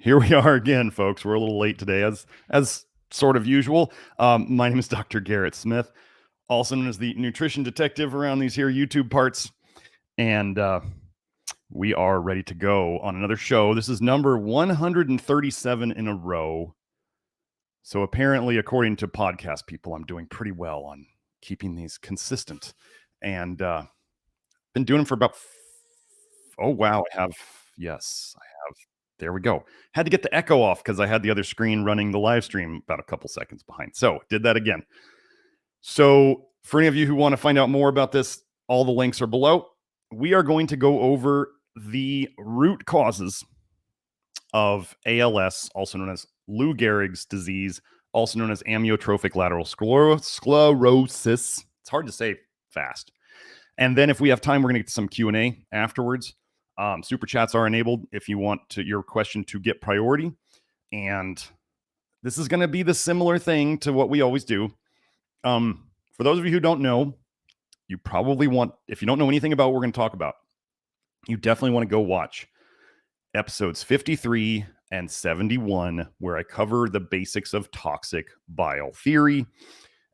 Here we are again, folks. We're a little late today, as sort of usual. My name is Dr. Garrett Smith, also known as the nutrition detective around these here YouTube parts, and we are ready to go on another show. This is number 137 in a row. So apparently, according to podcast people, I'm doing pretty well on keeping these consistent, and been doing them for about. Oh wow, I have. Yes, I have. There we go. Had to get the echo off because I had the other screen running the live stream about a couple seconds behind. So did that again. So for any of you who want to find out more about this, all the links are below. We are going to go over the root causes of ALS, also known as Lou Gehrig's disease, also known as amyotrophic lateral sclerosis. It's hard to say fast. And then if we have time, we're going to get to some Q&A afterwards. Super chats are enabled if you want your question to get priority. And this is going to be the similar thing to what we always do. For those of you who don't know, you probably want, if you don't know anything about what we're going to talk about, you definitely want to go watch episodes 53 and 71, where I cover the basics of toxic bile theory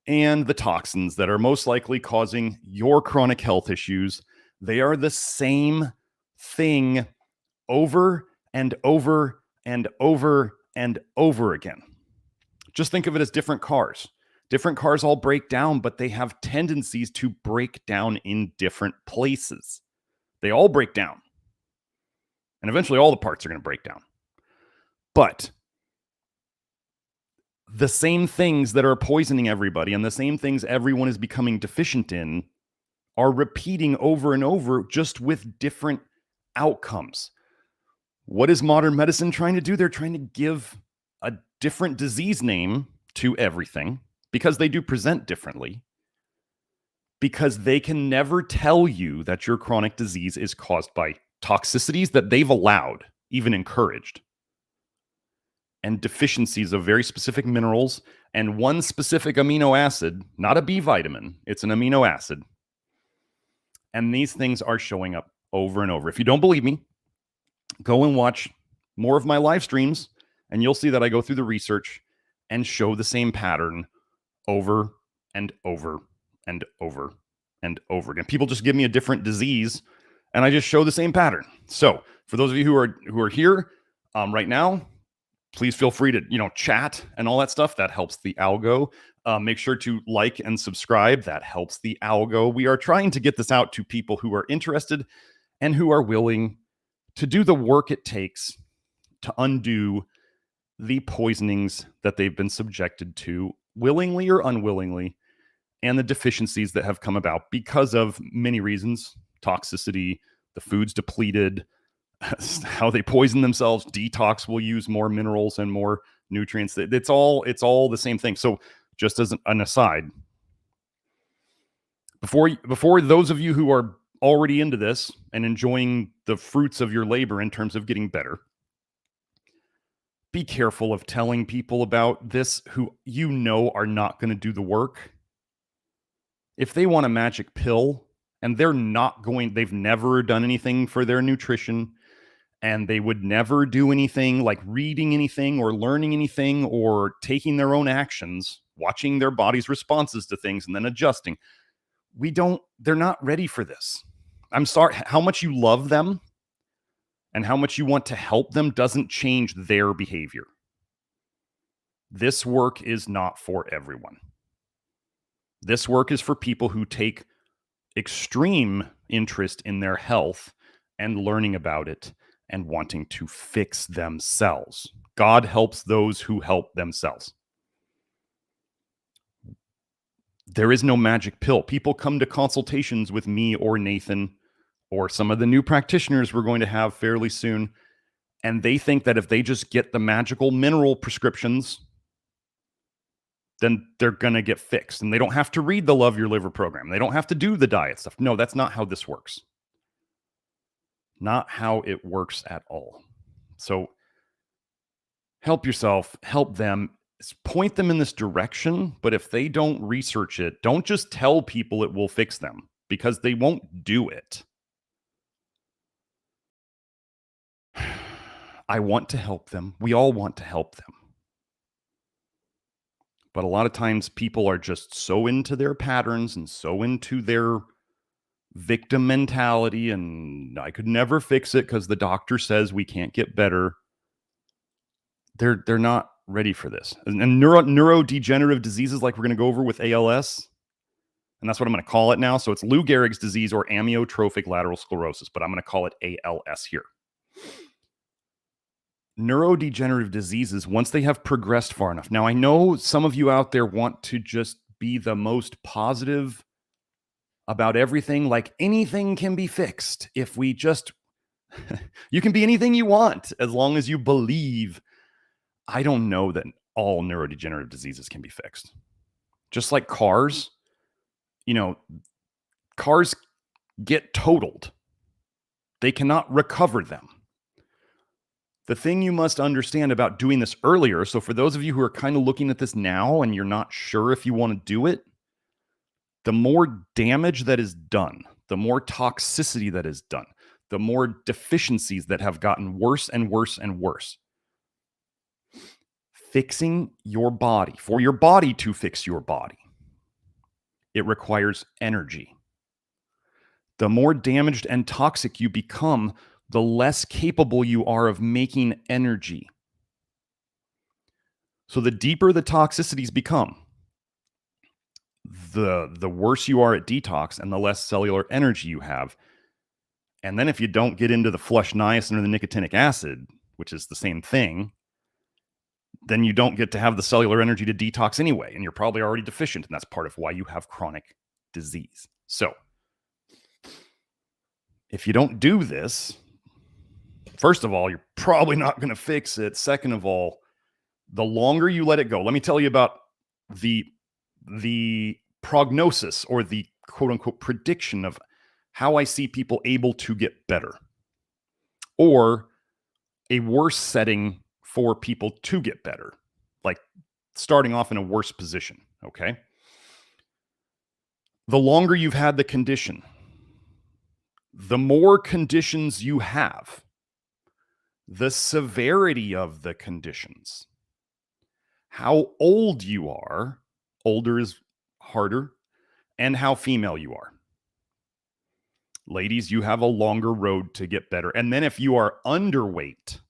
and the toxins that are most likely causing your chronic health issues. They are the same thing over and over and over and over again. Just think of it as different cars. Different cars all break down, but they have tendencies to break down in different places. They all break down. And eventually all the parts are going to break down. But the same things that are poisoning everybody and the same things everyone is becoming deficient in are repeating over and over, just with different outcomes. What is modern medicine trying to do? They're trying to give a different disease name to everything because they do present differently, because they can never tell you that your chronic disease is caused by toxicities that they've allowed, even encouraged, and deficiencies of very specific minerals and one specific amino acid, not a B vitamin, it's an amino acid. And these things are showing up over and over. If you don't believe me, go and watch more of my live streams, and you'll see that I go through the research and show the same pattern over and over and over and over again. People just give me a different disease, and I just show the same pattern. So for those of you who are here right now, please feel free to chat and all that stuff. That helps the algo. Make sure to like and subscribe. That helps the algo. We are trying to get this out to people who are interested and who are willing to do the work it takes to undo the poisonings that they've been subjected to, willingly or unwillingly, and the deficiencies that have come about because of many reasons: toxicity, the food's depleted, how they poison themselves. Detox will use more minerals and more nutrients. It's all the same thing. So just as an aside, before those of you who are already into this and enjoying the fruits of your labor in terms of getting better, be careful of telling people about this who are not going to do the work. If they want a magic pill and they've never done anything for their nutrition, and they would never do anything like reading anything or learning anything or taking their own actions, watching their body's responses to things and then adjusting, they're not ready for this. I'm sorry, how much you love them and how much you want to help them doesn't change their behavior. This work is not for everyone. This work is for people who take extreme interest in their health and learning about it and wanting to fix themselves. God helps those who help themselves. There is no magic pill. People come to consultations with me or Nathan or some of the new practitioners we're going to have fairly soon, and they think that if they just get the magical mineral prescriptions, then they're going to get fixed. And they don't have to read the Love Your Liver program. They don't have to do the diet stuff. No, that's not how this works. Not how it works at all. So help yourself, help them, point them in this direction. But if they don't research it, don't just tell people it will fix them, because they won't do it. I want to help them. We all want to help them. But a lot of times people are just so into their patterns and so into their victim mentality, and I could never fix it because the doctor says we can't get better. They're not ready for this. And neurodegenerative diseases like we're going to go over with ALS, and that's what I'm going to call it now. So it's Lou Gehrig's disease or amyotrophic lateral sclerosis, but I'm going to call it ALS here. Neurodegenerative diseases, once they have progressed far enough. Now, I know some of you out there want to just be the most positive about everything, like anything can be fixed if we just, you can be anything you want as long as you believe. I don't know that all neurodegenerative diseases can be fixed. Just like cars, cars get totaled. They cannot recover them. The thing you must understand about doing this earlier, so for those of you who are kind of looking at this now and you're not sure if you want to do it, the more damage that is done, the more toxicity that is done, the more deficiencies that have gotten worse and worse and worse. Fixing your body, for your body to fix your body, it requires energy. The more damaged and toxic you become, the less capable you are of making energy. So the deeper the toxicities become, the worse you are at detox and the less cellular energy you have. And then if you don't get into the flush niacin or the nicotinic acid, which is the same thing, then you don't get to have the cellular energy to detox anyway, and you're probably already deficient, and that's part of why you have chronic disease. So if you don't do this, first of all, you're probably not going to fix it. Second of all, the longer you let it go, let me tell you about the prognosis or the quote unquote prediction of how I see people able to get better or a worse setting for people to get better, like starting off in a worse position. Okay. The longer you've had the condition, the more conditions you have, the severity of the conditions, how old you are, older is harder, and how female you are. Ladies, you have a longer road to get better. And then if you are underweight,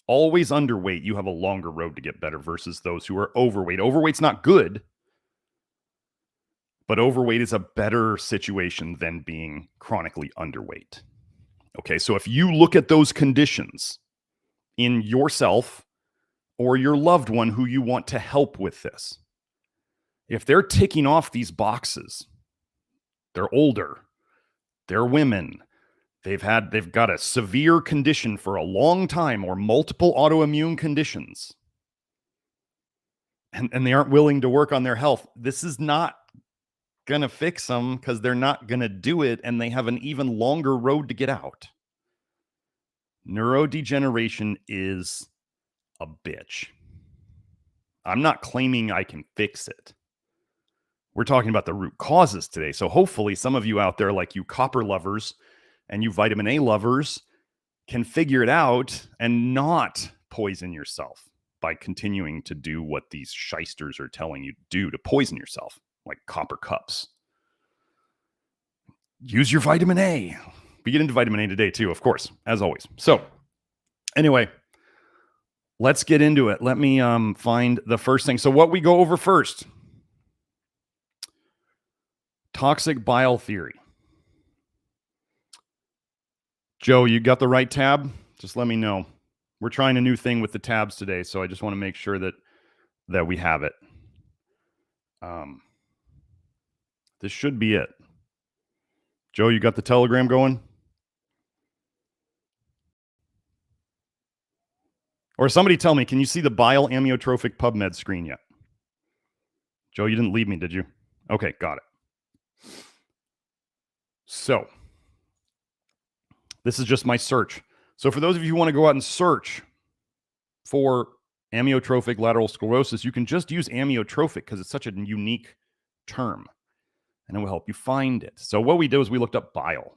always underweight, you have a longer road to get better versus those who are overweight. Overweight's not good, but overweight is a better situation than being chronically underweight. Okay, so if you look at those conditions in yourself or your loved one who you want to help with this, if they're ticking off these boxes, they're older, they're women, they've got a severe condition for a long time or multiple autoimmune conditions, and they aren't willing to work on their health, this is not going to fix them because they're not going to do it, and they have an even longer road to get out. Neurodegeneration is a bitch. I'm not claiming I can fix it. We're talking about the root causes today. So hopefully some of you out there, like you copper lovers and you vitamin A lovers, can figure it out and not poison yourself by continuing to do what these shysters are telling you to do to poison yourself, like copper cups. Use your vitamin A. We get into vitamin A today too, of course, as always. So anyway, let's get into it. Let me find the first thing. So what we go over first, toxic bile theory. Joe, you got the right tab? Just let me know. We're trying a new thing with the tabs today, so I just want to make sure that we have it. This should be it. Joe, you got the Telegram going? Or somebody tell me, can you see the bile amyotrophic PubMed screen yet? Joe, you didn't leave me, did you? Okay, got it. So, this is just my search. So for those of you who want to go out and search for amyotrophic lateral sclerosis, you can just use amyotrophic because it's such a unique term, and it will help you find it. So what we did was we looked up bile.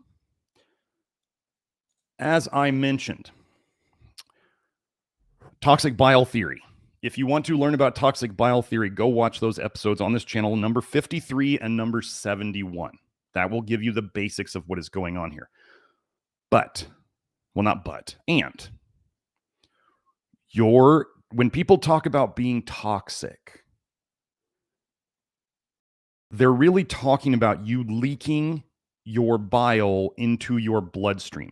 As I mentioned, Toxic bile theory. If you want to learn about toxic bile theory, go watch those episodes on this channel, number 53 and number 71. That will give you the basics of what is going on here. And when people talk about being toxic, they're really talking about you leaking your bile into your bloodstream.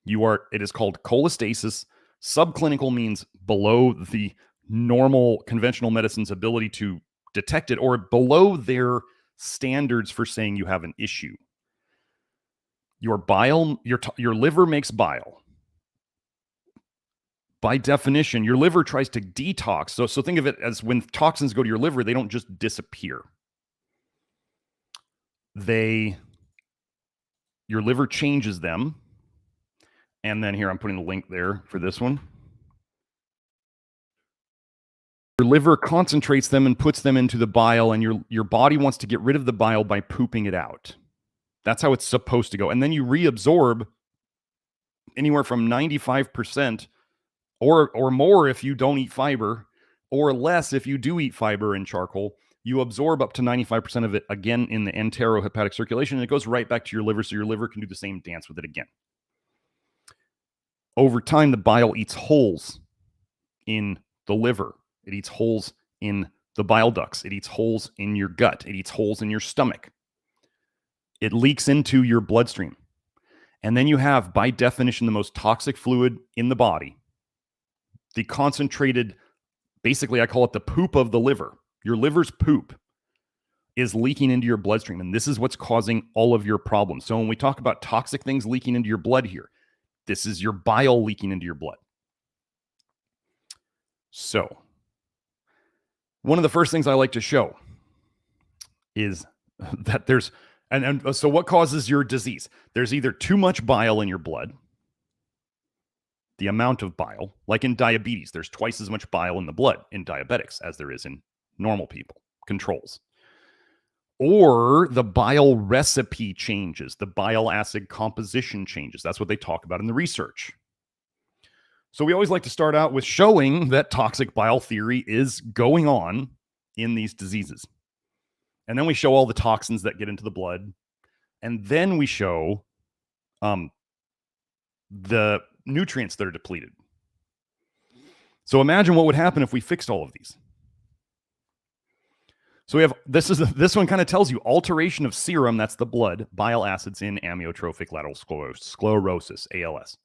It is called cholestasis. Subclinical means below the normal conventional medicine's ability to detect it, or below their standards for saying you have an issue. Your bile, your liver makes bile. By definition, your liver tries to detox. So think of it as when toxins go to your liver, they don't just disappear. Your liver changes them. And then here, I'm putting the link there for this one. Your liver concentrates them and puts them into the bile, and your body wants to get rid of the bile by pooping it out. That's how it's supposed to go. And then you reabsorb anywhere from 95% or more if you don't eat fiber, or less if you do eat fiber and charcoal. You absorb up to 95% of it again in the enterohepatic circulation, and it goes right back to your liver, so your liver can do the same dance with it again. Over time, the bile eats holes in the liver. It eats holes in the bile ducts. It eats holes in your gut. It eats holes in your stomach. It leaks into your bloodstream. And then you have, by definition, the most toxic fluid in the body. The concentrated, basically, I call it the poop of the liver. Your liver's poop is leaking into your bloodstream. And this is what's causing all of your problems. So when we talk about toxic things leaking into your blood here, this is your bile leaking into your blood. So, one of the first things I like to show is that so what causes your disease? There's either too much bile in your blood, the amount of bile, like in diabetes, there's twice as much bile in the blood in diabetics as there is in normal people, controls. Or the bile recipe changes, the bile acid composition changes. That's what they talk about in the research. So we always like to start out with showing that toxic bile theory is going on in these diseases. And then we show all the toxins that get into the blood. And then we show the nutrients that are depleted. So imagine what would happen if we fixed all of these. So we have, this one kind of tells you alteration of serum, that's the blood, bile acids in amyotrophic lateral sclerosis, ALS.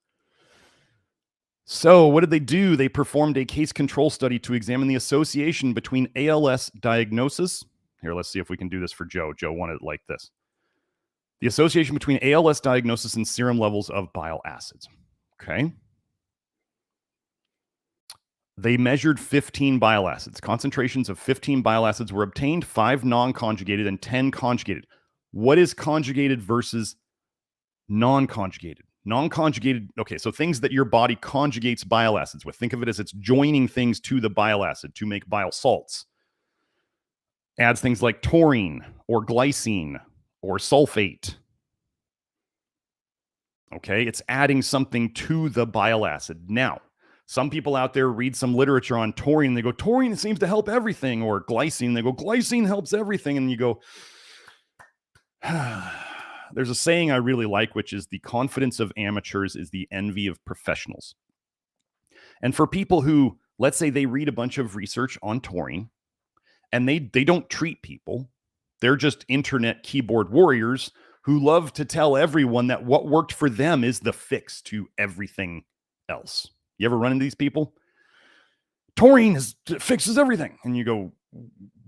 So what did they do? They performed a case control study to examine the association between ALS diagnosis. Here, let's see if we can do this for Joe. Joe wanted it like this. The association between ALS diagnosis and serum levels of bile acids. Okay. They measured 15 bile acids. Concentrations of 15 bile acids were obtained, 5 non-conjugated and 10 conjugated. What is conjugated versus non-conjugated? Non-conjugated, okay, so things that your body conjugates bile acids with. Think of it as it's joining things to the bile acid to make bile salts. Adds things like taurine or glycine or sulfate. Okay, it's adding something to the bile acid. Now, some people out there read some literature on taurine and they go, taurine seems to help everything, or glycine, they go, glycine helps everything. And you go, there's a saying I really like, which is the confidence of amateurs is the envy of professionals. And for people who, let's say they read a bunch of research on taurine and they don't treat people, they're just internet keyboard warriors who love to tell everyone that what worked for them is the fix to everything else. You ever run into these people? Taurine fixes everything. And you go,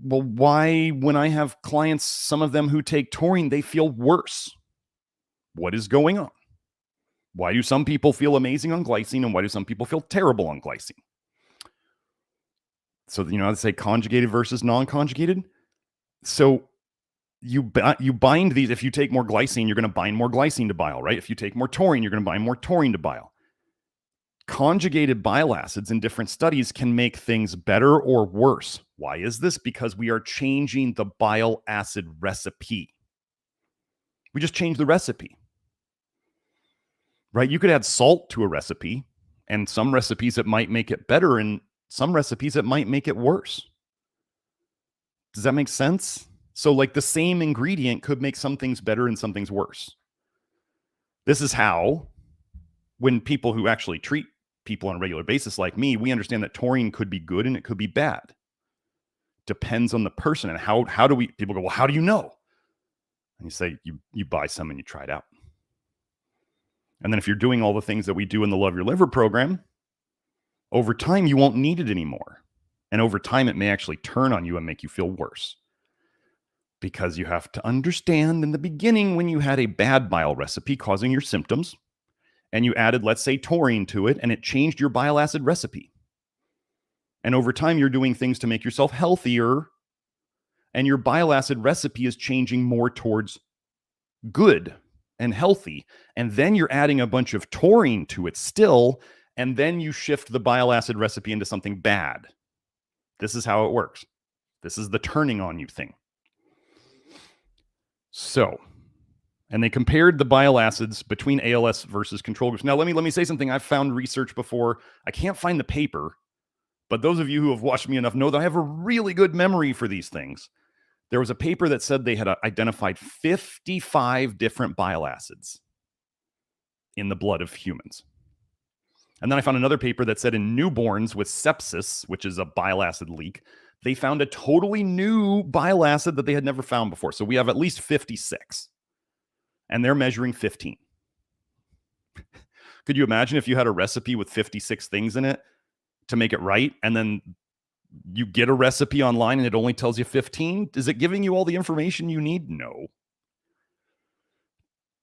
well, why, when I have clients, some of them who take taurine, they feel worse? What is going on? Why do some people feel amazing on glycine and why do some people feel terrible on glycine? So, you know, I'd say conjugated versus non-conjugated. So you bind these. If you take more glycine, you're going to bind more glycine to bile, right? If you take more taurine, you're going to bind more taurine to bile. Conjugated bile acids in different studies can make things better or worse. Why is this? Because we are changing the bile acid recipe. We just changed the recipe, right? You could add salt to a recipe And some recipes, it might make it better, and some recipes, it might make it worse. Does that make sense? So like the same ingredient could make some things better and some things worse. This is how, when people who actually treat people on a regular basis like me, we understand that taurine could be good and it could be bad. Depends on the person. And how do we, people go, well, how do you know? And you say, you buy some and you try it out. And then if you're doing all the things that we do in the Love Your Liver program, over time, you won't need it anymore. And over time, it may actually turn on you and make you feel worse. Because you have to understand, in the beginning, when you had a bad bile recipe causing your symptoms, and you added, let's say, taurine to it, and it changed your bile acid recipe. And over time, you're doing things to make yourself healthier, and your bile acid recipe is changing more towards good and healthy. And then you're adding a bunch of taurine to it still, and then you shift the bile acid recipe into something bad. This is how it works. This is the turning on you thing. So, and they compared the bile acids between ALS versus control groups. Now, let me say something. I've found research before. I can't find the paper, but those of you who have watched me enough know that I have a really good memory for these things. There was a paper that said they had identified 55 different bile acids in the blood of humans. And then I found another paper that said in newborns with sepsis, which is a bile acid leak, they found a totally new bile acid that they had never found before. So we have at least 56. And they're measuring 15. Could you imagine if you had a recipe with 56 things in it to make it right, and then you get a recipe online and it only tells you 15? Is it giving you all the information you need? No.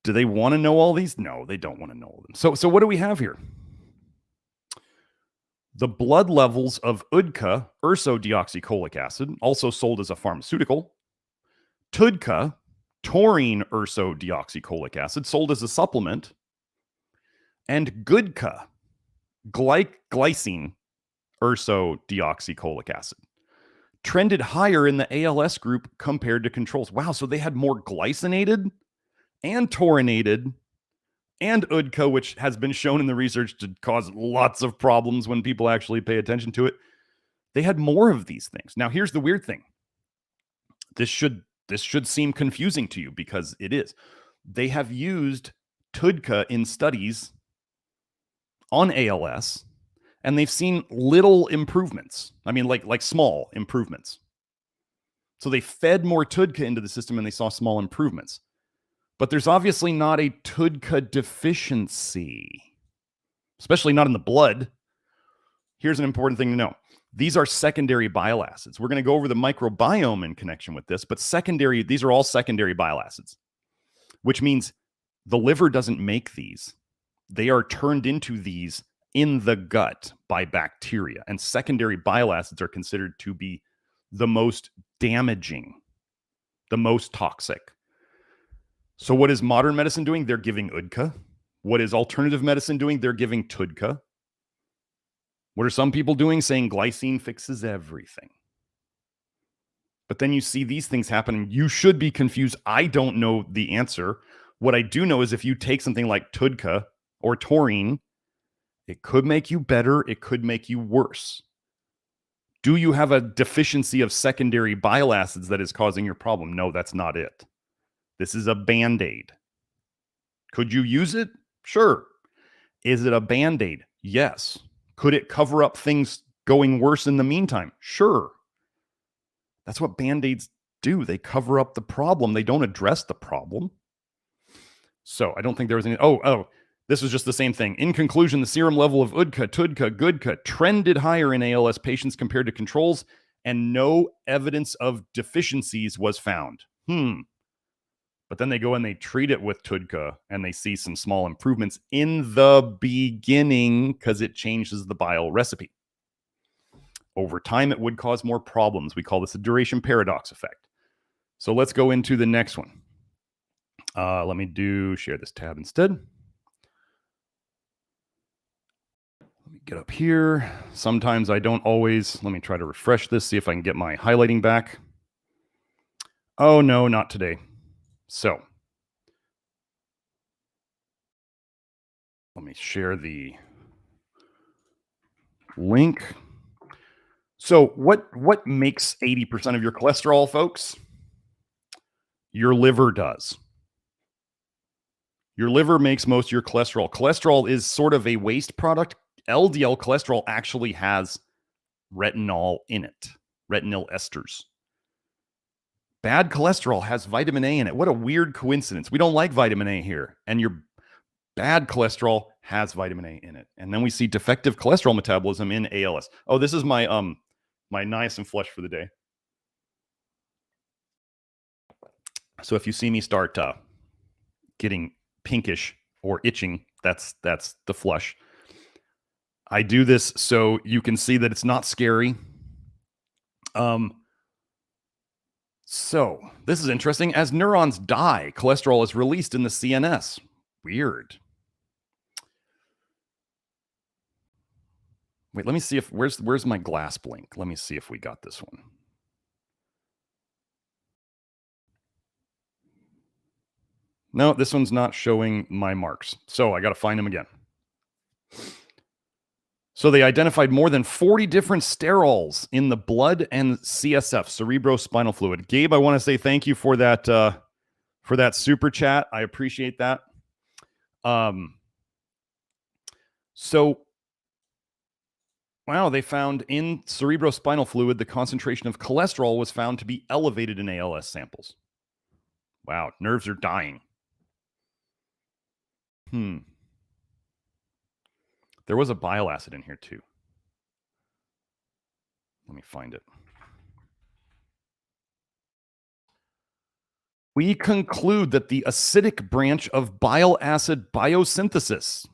Do they want to know all these? No, they don't want to know them. So what do we have here? The blood levels of TUDCA, ursodeoxycholic acid, also sold as a pharmaceutical. TUDCA, taurine ursodeoxycholic acid, sold as a supplement. And GUDCA, glycine ursodeoxycholic acid, trended higher in the ALS group compared to controls. Wow, so they had more glycinated and taurinated and TUDCA, which has been shown in the research to cause lots of problems when people actually pay attention to it. They had more of these things. Now, here's the weird thing. This should seem confusing to you, because it is. They have used TUDCA in studies on ALS, and they've seen little improvements. I mean, like small improvements. So they fed more TUDCA into the system and they saw small improvements. But there's obviously not a TUDCA deficiency, especially not in the blood. Here's an important thing to know. These are secondary bile acids. We're going to go over the microbiome in connection with this, but these are all secondary bile acids, which means the liver doesn't make these. They are turned into these in the gut by bacteria. And secondary bile acids are considered to be the most damaging, the most toxic. So what is modern medicine doing? They're giving TUDCA. What is alternative medicine doing? They're giving TUDCA. What are some people doing? Saying glycine fixes everything. But then you see these things happen and you should be confused. I don't know the answer. What I do know is if you take something like TUDCA or taurine, it could make you better. It could make you worse. Do you have a deficiency of secondary bile acids that is causing your problem? No, that's not it. This is a Band-Aid. Could you use it? Sure. Is it a Band-Aid? Yes. Could it cover up things going worse in the meantime? Sure. That's what Band-Aids do. They cover up the problem. They don't address the problem. So I don't think there was any... This was just the same thing. In conclusion, the serum level of TUDCA, GUDCA trended higher in ALS patients compared to controls, and no evidence of deficiencies was found. But then they go and they treat it with TUDCA and they see some small improvements in the beginning because it changes the bile recipe. Over time, it would cause more problems. We call this a duration paradox effect. So let's go into the next one. Let me share this tab instead. Let me get up here. Sometimes I don't always. Let me try to refresh this, see if I can get my highlighting back. Oh, no, not today. So let me share the link. So what makes 80% of your cholesterol, folks? Your liver does. Your liver makes most of your cholesterol. Cholesterol is sort of a waste product. LDL cholesterol actually has retinol in it, retinol esters. Bad cholesterol has vitamin A in it. What a weird coincidence. We don't like vitamin A here. And your bad cholesterol has vitamin A in it. And then we see defective cholesterol metabolism in ALS. Oh, this is my my niacin flush for the day. So if you see me start getting pinkish or itching, that's the flush. I do this so you can see that it's not scary. So this is interesting. As neurons die, cholesterol is released in the CNS. Weird. Wait, let me see if where's my glass blink? Let me see if we got this one. No, this one's not showing my marks. So I got to find them again. So they identified more than 40 different sterols in the blood and CSF, cerebrospinal fluid. Gabe, I want to say thank you for that super chat. I appreciate that. So, wow, they found in cerebrospinal fluid, the concentration of cholesterol was found to be elevated in ALS samples. Wow, nerves are dying. There was a bile acid in here too. Let me find it. We conclude that the acidic branch of bile acid biosynthesis.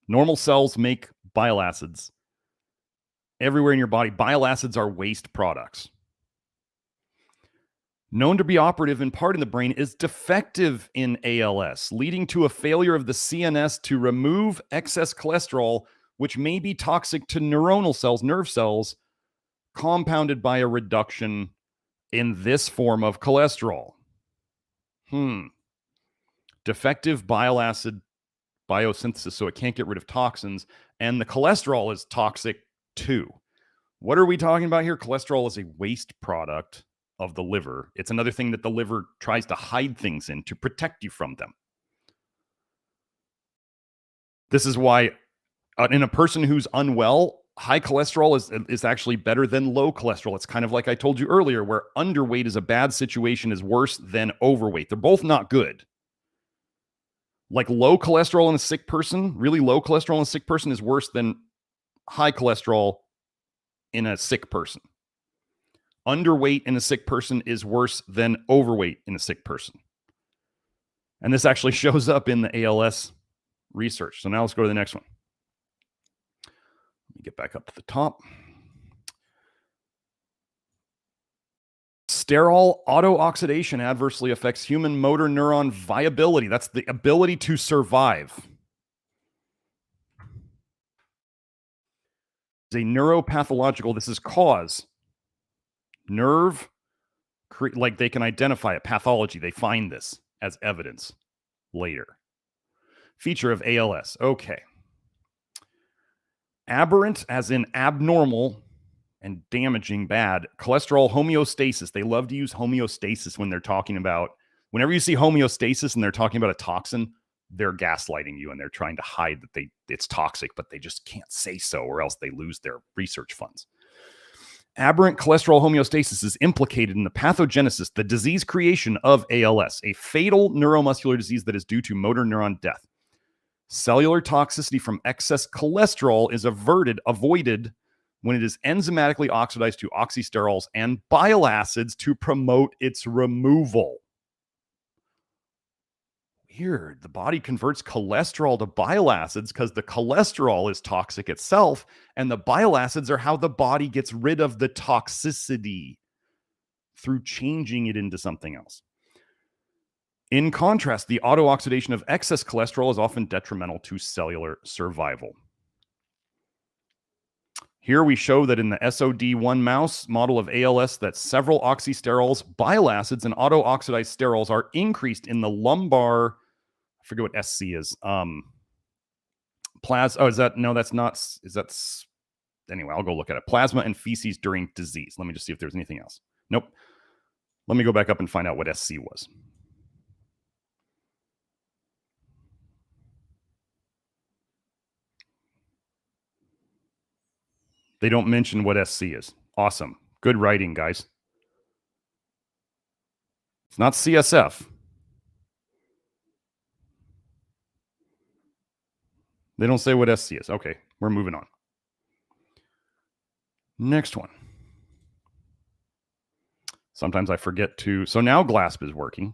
Normal cells make bile acids. Everywhere in your body, bile acids are waste products. Known to be operative in part in the brain, is defective in ALS, leading to a failure of the CNS to remove excess cholesterol, which may be toxic to neuronal cells, nerve cells, compounded by a reduction in this form of cholesterol. Defective bile acid biosynthesis, so it can't get rid of toxins, and the cholesterol is toxic too. What are we talking about here? Cholesterol is a waste product of the liver. It's another thing that the liver tries to hide things in to protect you from them. This is why in a person who's unwell, high cholesterol is actually better than low cholesterol. It's kind of like I told you earlier, where underweight is a bad situation is worse than overweight. They're both not good. Like low cholesterol in a sick person, really low cholesterol in a sick person is worse than high cholesterol in a sick person. Underweight in a sick person is worse than overweight in a sick person. And this actually shows up in the ALS research. So now let's go to the next one. Let me get back up to the top. Sterol autooxidation adversely affects human motor neuron viability. That's the ability to survive. It's a neuropathological, this is cause. Nerve, like they can identify it, pathology. They find this as evidence later. Feature of ALS. Okay. Aberrant, as in abnormal and damaging, bad. Cholesterol homeostasis. They love to use homeostasis when they're talking about, whenever you see homeostasis and they're talking about a toxin, they're gaslighting you and they're trying to hide that it's toxic, but they just can't say so or else they lose their research funds. Aberrant cholesterol homeostasis is implicated in the pathogenesis, the disease creation of ALS, a fatal neuromuscular disease that is due to motor neuron death. Cellular toxicity from excess cholesterol is avoided when it is enzymatically oxidized to oxysterols and bile acids to promote its removal. Weird. The body converts cholesterol to bile acids because the cholesterol is toxic itself, and the bile acids are how the body gets rid of the toxicity through changing it into something else. In contrast, the autooxidation of excess cholesterol is often detrimental to cellular survival. Here we show that in the SOD1 mouse model of ALS that several oxysterols, bile acids, and autooxidized sterols are increased in the lumbar, I forget what SC is. Oh, is that, no, that's not, is that Anyway, I'll go look at it. Plasma and feces during disease. Let me just see if there's anything else. Nope. Let me go back up and find out what SC was. They don't mention what SC is. Awesome. Good writing, guys. It's not CSF. They don't say what SC is. Okay, we're moving on. Next one. Sometimes I forget to. So now GLASP is working.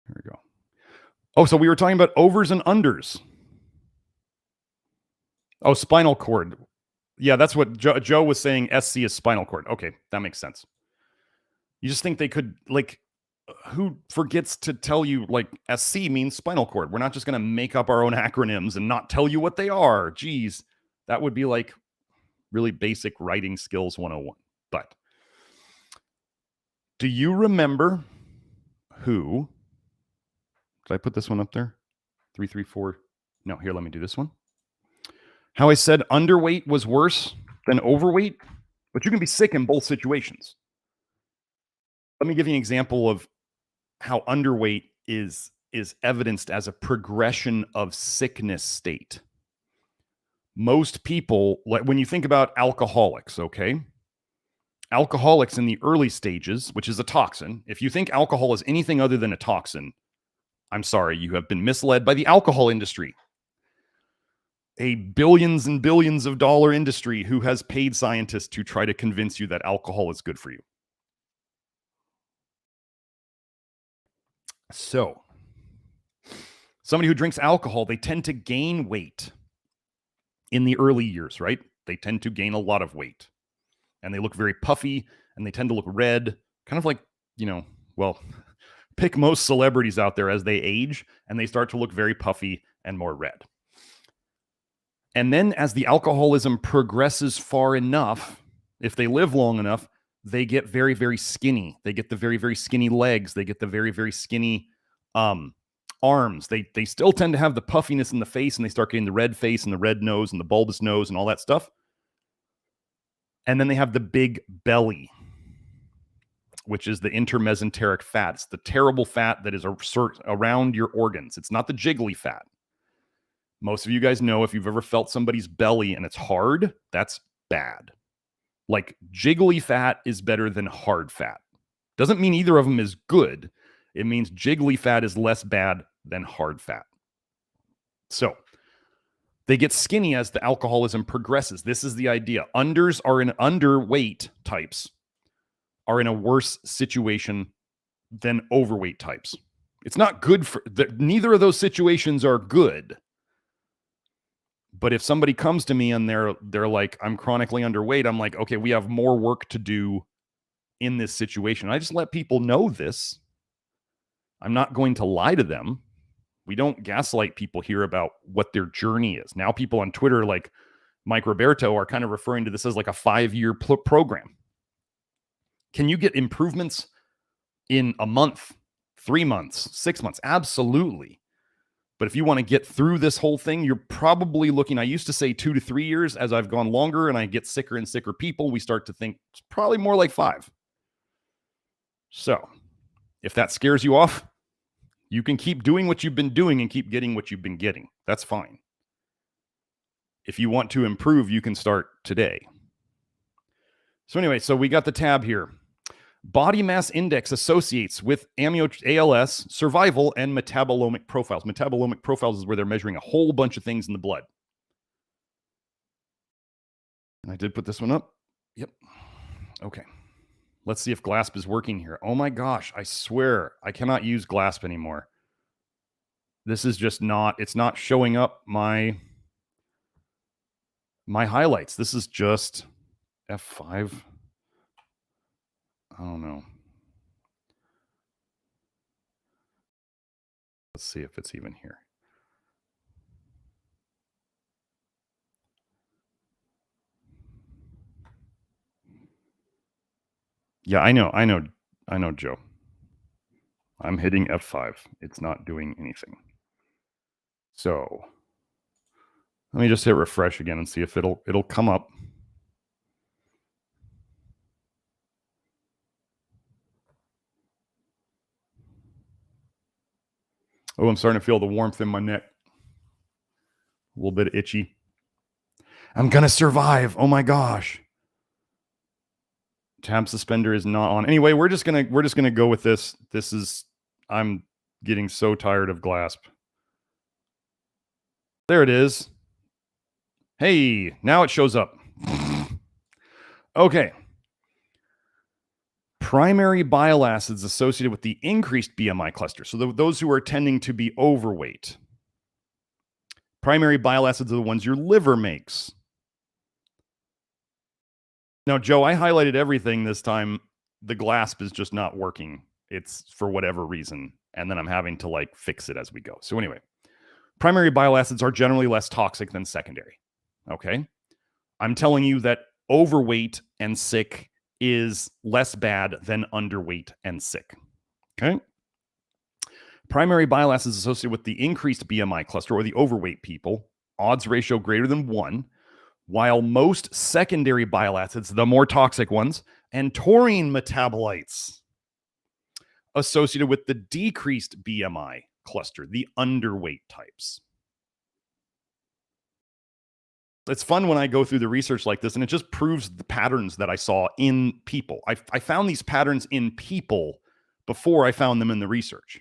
Here we go. Oh, so we were talking about overs and unders. Oh, spinal cord. Yeah, that's what Joe was saying. SC is spinal cord. Okay, that makes sense. You just think they could, like, who forgets to tell you, like, SC means spinal cord? We're not just going to make up our own acronyms and not tell you what they are. Geez, that would be like really basic writing skills 101. But do you remember who? Did I put this one up there? 334. No, here, let me do this one. How I said underweight was worse than overweight, but you can be sick in both situations. Let me give you an example of how underweight is evidenced as a progression of sickness state. Most people, like when you think about alcoholics, okay? Alcoholics in the early stages, which is a toxin. If you think alcohol is anything other than a toxin, I'm sorry, you have been misled by the alcohol industry. A billions and billions of dollar industry who has paid scientists to try to convince you that alcohol is good for you. So, somebody who drinks alcohol, they tend to gain weight in the early years, right? They tend to gain a lot of weight. And they look very puffy, and they tend to look red, kind of like, well, pick most celebrities out there as they age, and they start to look very puffy and more red. And then as the alcoholism progresses far enough, if they live long enough, they get very, very skinny. They get the very, very skinny legs. They get the very, very skinny arms. They still tend to have the puffiness in the face, and they start getting the red face and the red nose and the bulbous nose and all that stuff. And then they have the big belly, which is the intermesenteric fat. It's the terrible fat that is around your organs. It's not the jiggly fat. Most of you guys know if you've ever felt somebody's belly and it's hard, that's bad. Like jiggly fat is better than hard fat. Doesn't mean either of them is good. It means jiggly fat is less bad than hard fat. So they get skinny as the alcoholism progresses. This is the idea. Underweight types are in a worse situation than overweight types. It's not good for neither of those situations are good. But if somebody comes to me and they're like, I'm chronically underweight, I'm like, okay, we have more work to do in this situation. I just let people know this. I'm not going to lie to them. We don't gaslight people here about what their journey is. Now people on Twitter like Mike Roberto are kind of referring to this as like a 5-year program. Can you get improvements in a month, 3 months, 6 months? Absolutely. But if you want to get through this whole thing, you're probably looking, I used to say 2 to 3 years. As I've gone longer and I get sicker and sicker people, we start to think it's probably more like 5. So if that scares you off, you can keep doing what you've been doing and keep getting what you've been getting. That's fine. If you want to improve, you can start today. So anyway, so we got the tab here. Body mass index associates with ALS, survival, and metabolomic profiles. Metabolomic profiles is where they're measuring a whole bunch of things in the blood. And I did put this one up. Yep. Okay. Let's see if GLASP is working here. Oh my gosh, I swear I cannot use GLASP anymore. This is just not, it's not showing up my highlights. This is just F5. I don't know. Let's see if it's even here. Yeah, I know, Joe. I'm hitting F5. It's not doing anything. So, Let me just hit refresh again and see if it'll come up. Oh, I'm starting to feel the warmth in my neck. A little bit itchy. I'm gonna survive. Oh my gosh. Tab suspender is not on. Anyway, we're just gonna go with this. I'm getting so tired of GLASP. There it is. Hey, now it shows up. Okay. Primary bile acids associated with the increased BMI cluster. So those who are tending to be overweight. Primary bile acids are the ones your liver makes. Now, Joe, I highlighted everything this time. The GLASP is just not working. It's for whatever reason. And then I'm having to like fix it as we go. So anyway, primary bile acids are generally less toxic than secondary. Okay. I'm telling you that overweight and sick is less bad than underweight and sick. Okay. Primary bile acids associated with the increased BMI cluster or the overweight people, odds ratio greater than 1, while most secondary bile acids, the more toxic ones, and taurine metabolites associated with the decreased BMI cluster, the underweight types. It's fun when I go through the research like this, and it just proves the patterns that I saw in people. I found these patterns in people before I found them in the research.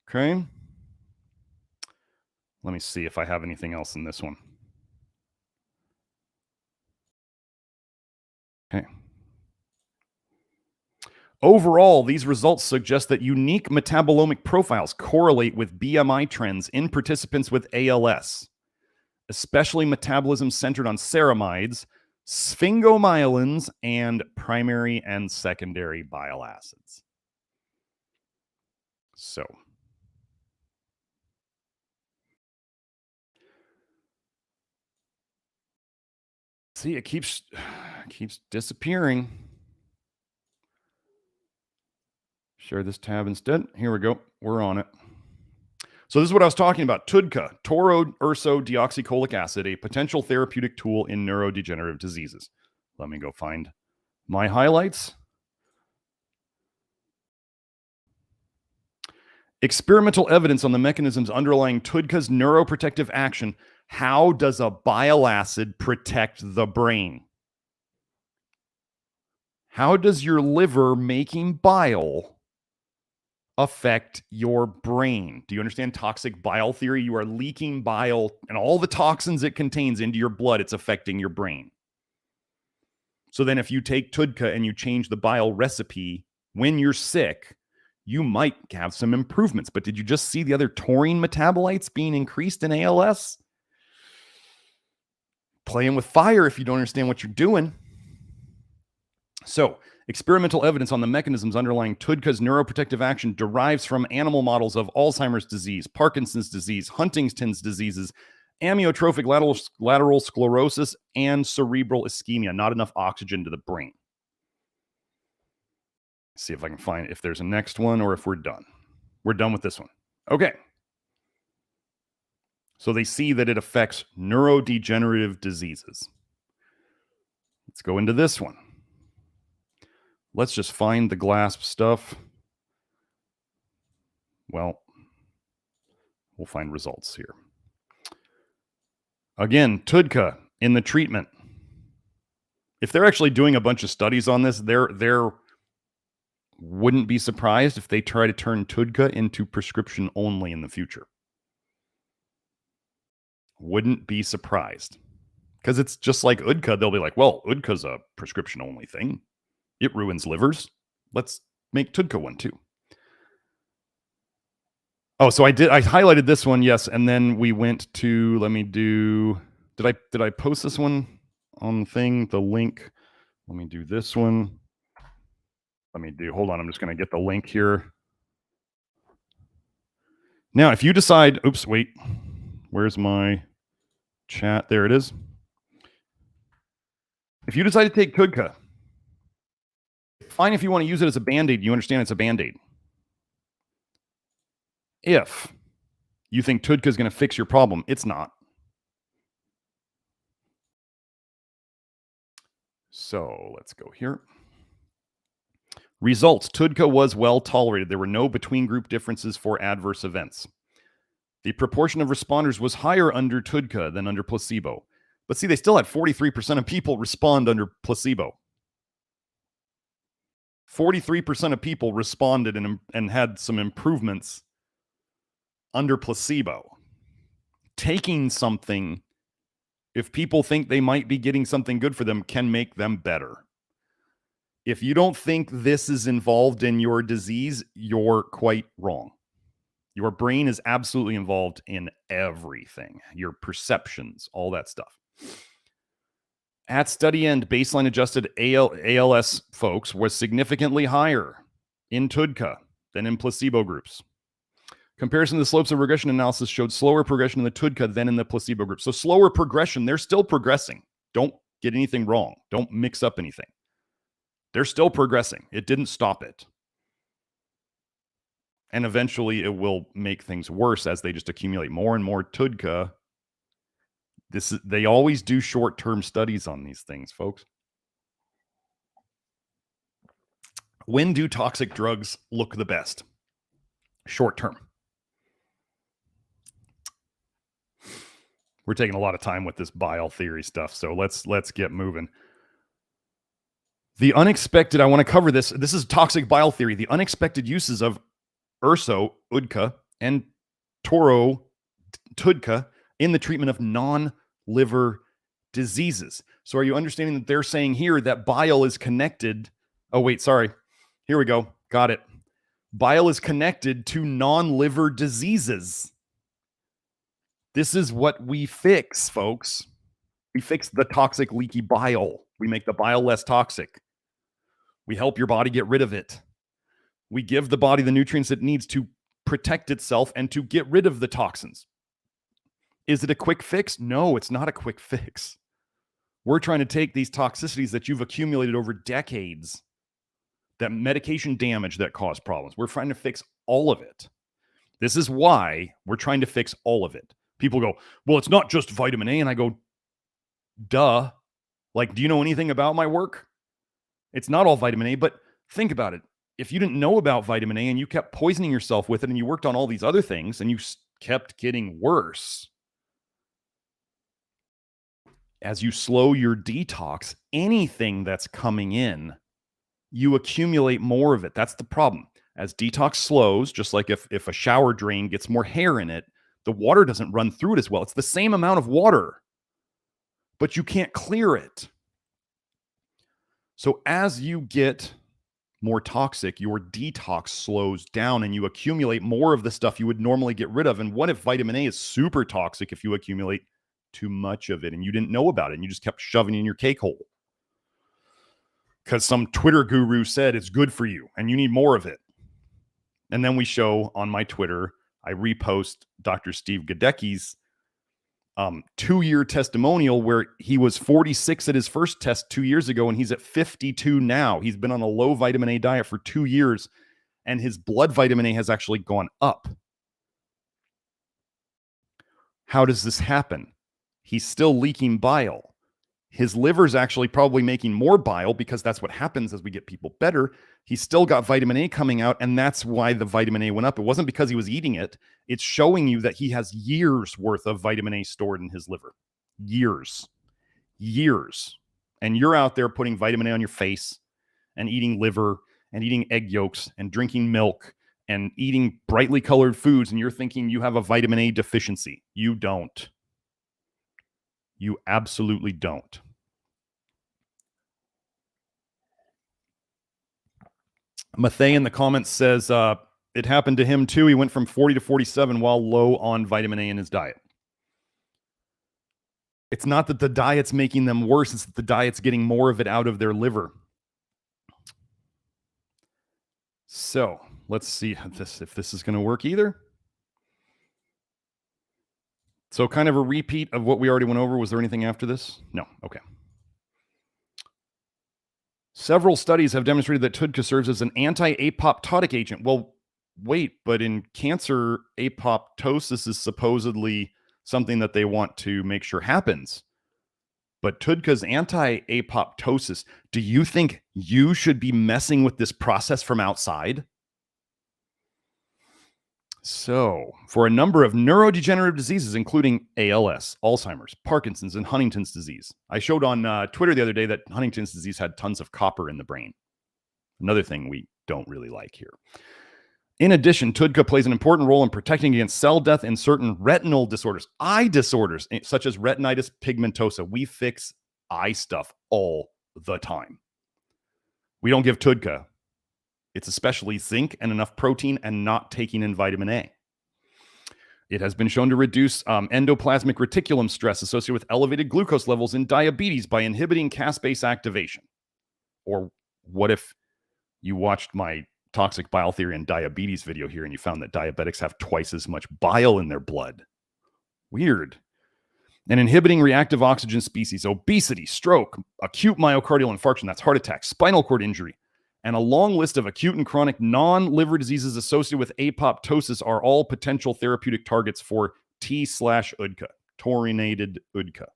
Okay. Let me see if I have anything else in this one. Okay. Overall, these results suggest that unique metabolomic profiles correlate with BMI trends in participants with ALS, especially metabolism centered on ceramides, sphingomyelins, and primary and secondary bile acids. So, see, it keeps disappearing. Share this tab instead. Here we go. We're on it. So this is what I was talking about. TUDCA, tauroursodeoxycholic acid, a potential therapeutic tool in neurodegenerative diseases. Let me go find my highlights. Experimental evidence on the mechanisms underlying TUDCA's neuroprotective action. How does a bile acid protect the brain? How does your liver making bile affect your brain? Do you understand toxic bile theory? You are leaking bile and all the toxins it contains into your blood. It's affecting your brain. So then if you take TUDCA and you change the bile recipe when you're sick, you might have some improvements. But did you just see the other taurine metabolites being increased in ALS? Playing with fire if you don't understand what you're doing. So, experimental evidence on the mechanisms underlying TUDCA's neuroprotective action derives from animal models of Alzheimer's disease, Parkinson's disease, Huntington's diseases, amyotrophic lateral sclerosis, and cerebral ischemia. Not enough oxygen to the brain. See if I can find if there's a next one or if we're done. We're done with this one. Okay. So they see that it affects neurodegenerative diseases. Let's go into this one. Let's just find the GLASP stuff. Well, we'll find results here. Again, TUDCA in the treatment. If they're actually doing a bunch of studies on this, they're wouldn't be surprised if they try to turn TUDCA into prescription only in the future. Wouldn't be surprised. Because it's just like UDCA. They'll be like, well, UDCA's a prescription only thing. It ruins livers. Let's make TUDCA one too. Oh, so I highlighted this one, yes, and then we went to, let me do, did I post this one on the thing, the link? Let me do this one. Hold on, I'm just going to get the link here. Now, if you decide, oops, wait, where's my chat? There it is. If you decide to take TUDCA, fine if you want to use it as a Band-Aid, you understand it's a Band-Aid. If you think TUDCA is going to fix your problem, it's not. So let's go here. Results. TUDCA was well tolerated. There were no between group differences for adverse events. The proportion of responders was higher under TUDCA than under placebo. But see, they still had 43% of people respond under placebo. 43% of people responded and had some improvements under placebo. Taking something, if people think they might be getting something good for them, can make them better. If you don't think this is involved in your disease, you're quite wrong. Your brain is absolutely involved in everything, your perceptions, all that stuff. At study end, baseline adjusted ALS folks was significantly higher in TUDCA than in placebo groups. Comparison to the slopes of regression analysis showed slower progression in the TUDCA than in the placebo group. So slower progression, they're still progressing. Don't get anything wrong. Don't mix up anything. They're still progressing. It didn't stop it. And eventually it will make things worse as they just accumulate more and more TUDCA. They always do short-term studies on these things, folks. When do toxic drugs look the best? Short-term. We're taking a lot of time with this bile theory stuff, so let's get moving. The unexpected, I want to cover this. This is toxic bile theory. The unexpected uses of urso, UDCA, and toro, TUDCA, in the treatment of non-liver diseases. So are you understanding that they're saying here that bile is connected? Oh, wait, sorry. Here we go. Got it. Bile is connected to non-liver diseases. This is what we fix, folks. We fix the toxic, leaky bile. We make the bile less toxic. We help your body get rid of it. We give the body the nutrients it needs to protect itself and to get rid of the toxins. Is it a quick fix? No, it's not a quick fix. We're trying to take these toxicities that you've accumulated over decades, that medication damage that cause problems. We're trying to fix all of it. This is why we're trying to fix all of it. People go, well, it's not just vitamin A. And I go, duh. Like, do you know anything about my work? It's not all vitamin A, but think about it. If you didn't know about vitamin A and you kept poisoning yourself with it and you worked on all these other things and you kept getting worse, as you slow your detox, anything that's coming in, you accumulate more of it. That's the problem. As detox slows, just like if a shower drain gets more hair in it, the water doesn't run through it as well. It's the same amount of water, but you can't clear it. So as you get more toxic, your detox slows down and you accumulate more of the stuff you would normally get rid of. And what if vitamin A is super toxic if you accumulate too much of it and you didn't know about it and you just kept shoving it in your cake hole because some Twitter guru said it's good for you and you need more of it? And then we show on my Twitter, I repost Dr. Steve Gadecki's 2-year testimonial where he was 46 at his first test 2 years ago and he's at 52 now. He's been on a low vitamin A diet for 2 years and his blood vitamin A has actually gone up. How does this happen? He's still leaking bile. His liver's actually probably making more bile because that's what happens as we get people better. He's still got vitamin A coming out, and that's why the vitamin A went up. It wasn't because he was eating it. It's showing you that he has years worth of vitamin A stored in his liver. Years. And you're out there putting vitamin A on your face and eating liver and eating egg yolks and drinking milk and eating brightly colored foods, and you're thinking you have a vitamin A deficiency. You don't. You absolutely don't. Mathay in the comments says it happened to him too. He went from 40 to 47 while low on vitamin A in his diet. It's not that the diet's making them worse. It's that the diet's getting more of it out of their liver. So let's see if this is going to work either. So kind of a repeat of what we already went over. Was there anything after this? No. Okay. Several studies have demonstrated that TUDCA serves as an anti-apoptotic agent. Well, wait, but in cancer, apoptosis is supposedly something that they want to make sure happens. but TUDCA's anti-apoptosis. Do you think you should be messing with this process from outside? So, for a number of neurodegenerative diseases, including ALS, Alzheimer's, Parkinson's, and Huntington's disease. I showed on Twitter the other day that Huntington's disease had tons of copper in the brain. Another thing we don't really like here. In addition, TUDCA plays an important role in protecting against cell death in certain retinal disorders, eye disorders, such as retinitis pigmentosa. We fix eye stuff all the time. We don't give TUDCA. It's especially zinc and enough protein and not taking in vitamin A. It has been shown to reduce endoplasmic reticulum stress associated with elevated glucose levels in diabetes by inhibiting caspase activation. Or what if you watched my toxic bile theory and diabetes video here and you found that diabetics have twice as much bile in their blood? Weird. And inhibiting reactive oxygen species, obesity, stroke, acute myocardial infarction, that's heart attack, spinal cord injury, and a long list of acute and chronic non-liver diseases associated with apoptosis are all potential therapeutic targets for T/UDCA, taurinated UDCA.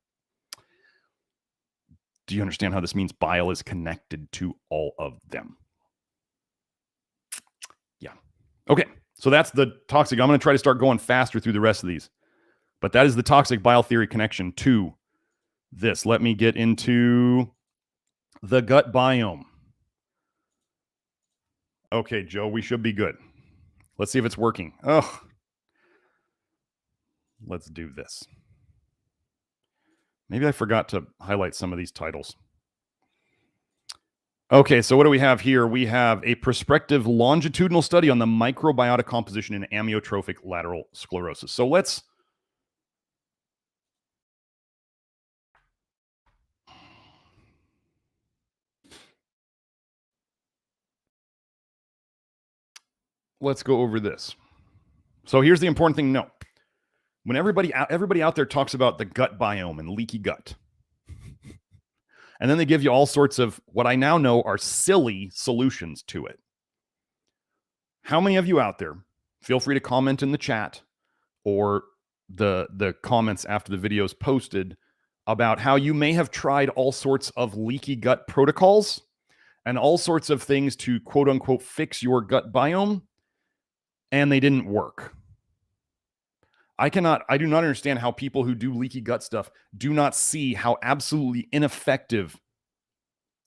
Do you understand how this means bile is connected to all of them? Yeah. Okay, so that's the toxic. I'm going to try to start going faster through the rest of these. But that is the toxic bile theory connection to this. Let me get into the gut biome. Okay, Joe, we should be good. Let's see if it's working. Oh, let's do this. Maybe I forgot to highlight some of these titles. Okay, so what do we have here? We have a prospective longitudinal study on the microbiota composition in amyotrophic lateral sclerosis. So let's go over this. So here's the important thing to know. When everybody out there talks about the gut biome and leaky gut, and then they give you all sorts of what I now know are silly solutions to it. How many of you out there, feel free to comment in the chat or the comments after the video is posted about how you may have tried all sorts of leaky gut protocols and all sorts of things to quote unquote fix your gut biome, and they didn't work. I do not understand how people who do leaky gut stuff do not see how absolutely ineffective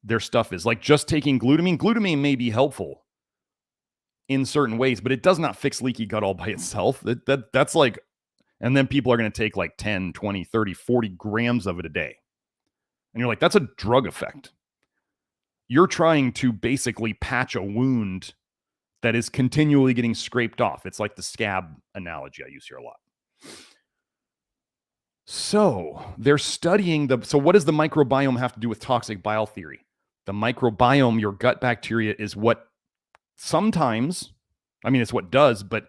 their stuff is. Like just taking glutamine. Glutamine may be helpful in certain ways, but it does not fix leaky gut all by itself. That's like, and then people are going to take like 10, 20, 30, 40 grams of it a day. And you're like, that's a drug effect. You're trying to basically patch a wound that is continually getting scraped off. It's like the scab analogy I use here a lot. So they're studying so what does the microbiome have to do with toxic bile theory? The microbiome, your gut bacteria, is what sometimes, it's what does, but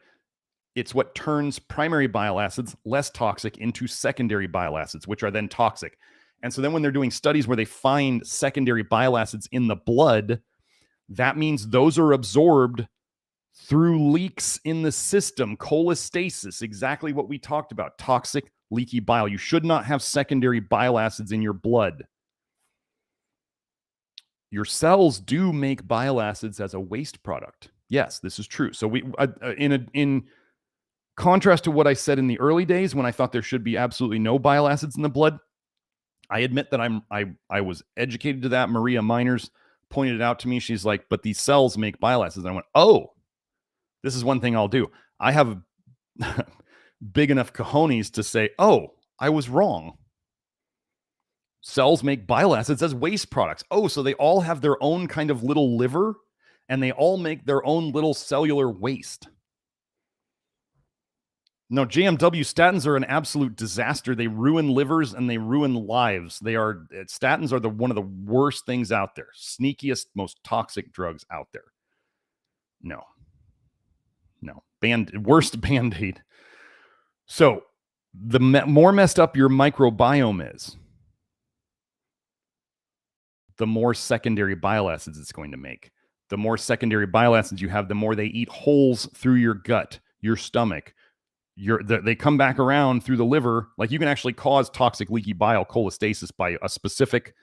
it's what turns primary bile acids, less toxic, into secondary bile acids, which are then toxic. And so then when they're doing studies where they find secondary bile acids in the blood, that means those are absorbed through leaks in the system, cholestasis, exactly what we talked about, toxic leaky bile. You should not have secondary bile acids in your blood. Your cells do make bile acids as a waste product. Yes, this is true. So in contrast to what I said in the early days when I thought there should be absolutely no bile acids in the blood, I admit that I was educated to that. Maria Miners pointed it out to me. She's like, but these cells make bile acids. And I went, oh, this is one thing I'll do. I have big enough cojones to say, oh, I was wrong. Cells make bile acids as waste products. Oh, so they all have their own kind of little liver and they all make their own little cellular waste. No, JMW, statins are an absolute disaster. They ruin livers and they ruin lives. Statins are one of the worst things out there. Sneakiest, most toxic drugs out there. No. Worst Band-Aid. So the more messed up your microbiome is, the more secondary bile acids it's going to make. The more secondary bile acids you have, the more they eat holes through your gut, your stomach, they come back around through the liver. Like, you can actually cause toxic leaky bile cholestasis by a specific,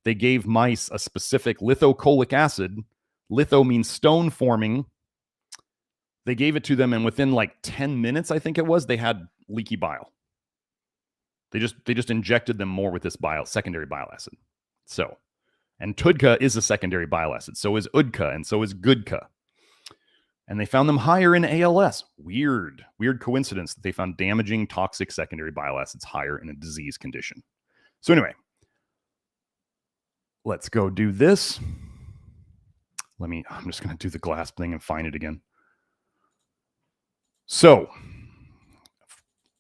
they gave mice a specific lithocholic acid. Litho means stone forming. They gave it to them, and within like 10 minutes, I think it was, they had leaky bile. They just injected them more with this secondary bile acid. So, and TUDCA is a secondary bile acid. So is UDCA, and so is GUDCA. And they found them higher in ALS. Weird coincidence that they found damaging toxic secondary bile acids higher in a disease condition. So anyway, let's go do this. I'm just going to do the glass thing and find it again. So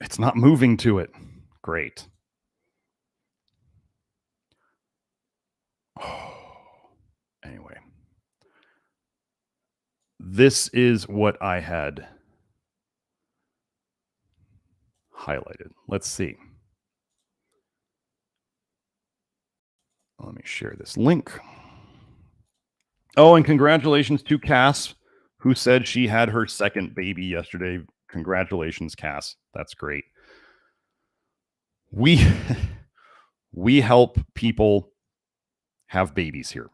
it's not moving to it. Great. Anyway, this is what I had highlighted. Let's see. Let me share this link. Oh, and congratulations to Cass, who said she had her second baby yesterday. Congratulations, Cass. That's great. We help people have babies here,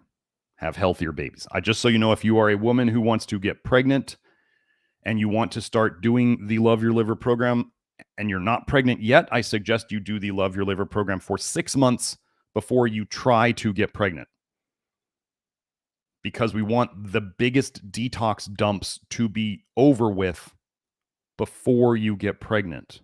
have healthier babies. Just so you know, if you are a woman who wants to get pregnant and you want to start doing the Love Your Liver program and you're not pregnant yet, I suggest you do the Love Your Liver program for 6 months before you try to get pregnant. Because we want the biggest detox dumps to be over with before you get pregnant.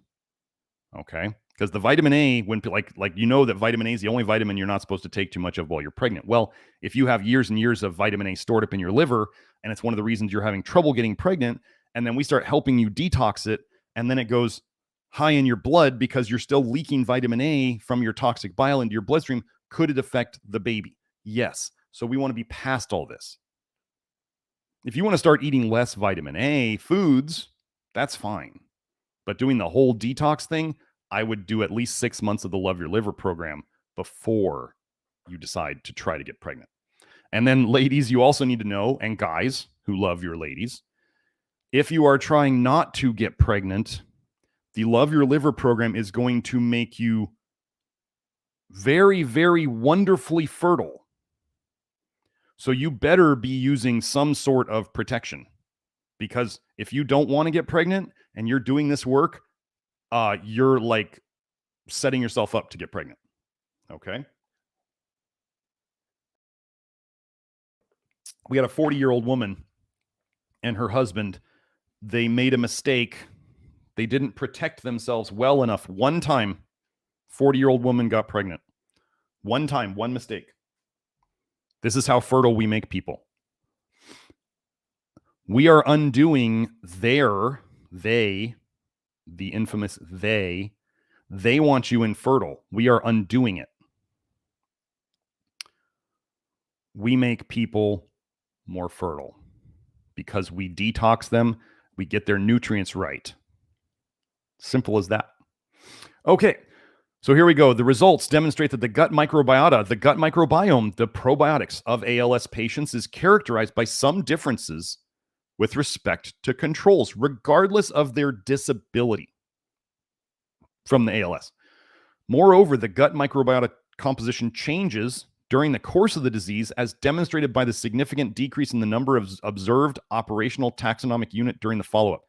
Okay? Because the vitamin A, when that vitamin A is the only vitamin you're not supposed to take too much of while you're pregnant. Well, if you have years and years of vitamin A stored up in your liver, and it's one of the reasons you're having trouble getting pregnant, and then we start helping you detox it, and then it goes high in your blood because you're still leaking vitamin A from your toxic bile into your bloodstream, could it affect the baby? Yes. So we want to be past all this. If you want to start eating less vitamin A foods, that's fine. But doing the whole detox thing, I would do at least 6 months of the Love Your Liver program before you decide to try to get pregnant. And then, ladies, you also need to know, and guys who love your ladies, if you are trying not to get pregnant, the Love Your Liver program is going to make you very, very wonderfully fertile. So you better be using some sort of protection, because if you don't want to get pregnant and you're doing this work, you're like setting yourself up to get pregnant. Okay. We had a 40-year-old woman and her husband. They made a mistake. They didn't protect themselves well enough. One time, 40-year-old woman got pregnant. One time, one mistake. This is how fertile we make people. We are undoing the infamous they want you infertile. We are undoing it. We make people more fertile because we detox them. We get their nutrients right. Simple as that. Okay. So here we go. The results demonstrate that the gut microbiome, the probiotics of ALS patients, is characterized by some differences with respect to controls, regardless of their disability from the ALS. Moreover, the gut microbiota composition changes during the course of the disease, as demonstrated by the significant decrease in the number of observed operational taxonomic unit during the follow-up.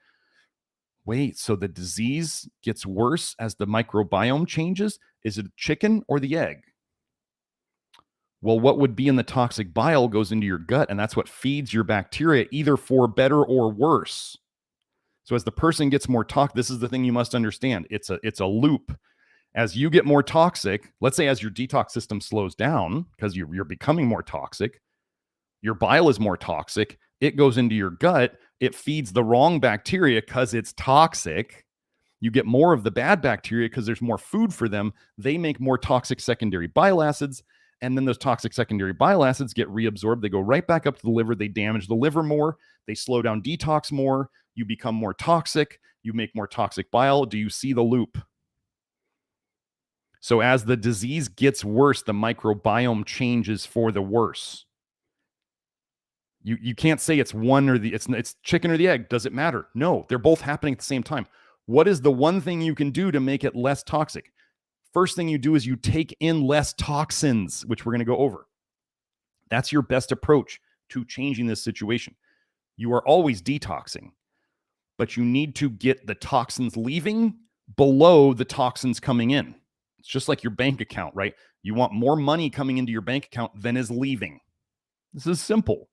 Wait, so the disease gets worse as the microbiome changes? Is it a chicken or the egg? Well, what would be in the toxic bile goes into your gut, and that's what feeds your bacteria, either for better or worse. So as the person gets more toxic, this is the thing you must understand. It's a loop. As you get more toxic, let's say as your detox system slows down because you're becoming more toxic, your bile is more toxic, it goes into your gut, it feeds the wrong bacteria because it's toxic. You get more of the bad bacteria because there's more food for them. They make more toxic secondary bile acids, and then those toxic secondary bile acids get reabsorbed. They go right back up to the liver. They damage the liver more. They slow down detox more. You become more toxic. You make more toxic bile. Do you see the loop? So as the disease gets worse, the microbiome changes for the worse. You can't say it's one or it's chicken or the egg. Does it matter? No, they're both happening at the same time. What is the one thing you can do to make it less toxic? First thing you do is you take in less toxins, which we're going to go over. That's your best approach to changing this situation. You are always detoxing, but you need to get the toxins leaving below the toxins coming in. It's just like your bank account, right? You want more money coming into your bank account than is leaving. This is simple.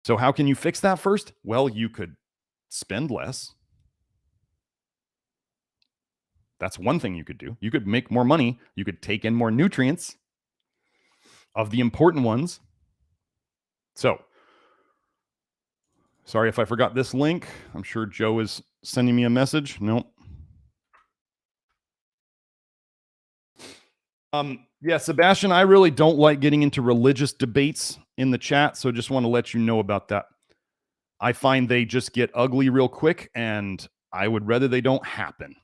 So how can you fix that first? Well, you could spend less. That's one thing you could do. You could make more money. You could take in more nutrients of the important ones. So, sorry if I forgot this link. I'm sure Joe is sending me a message. Nope. Yeah, Sebastian, I really don't like getting into religious debates in the chat, so just want to let you know about that. I find they just get ugly real quick, and I would rather they don't happen.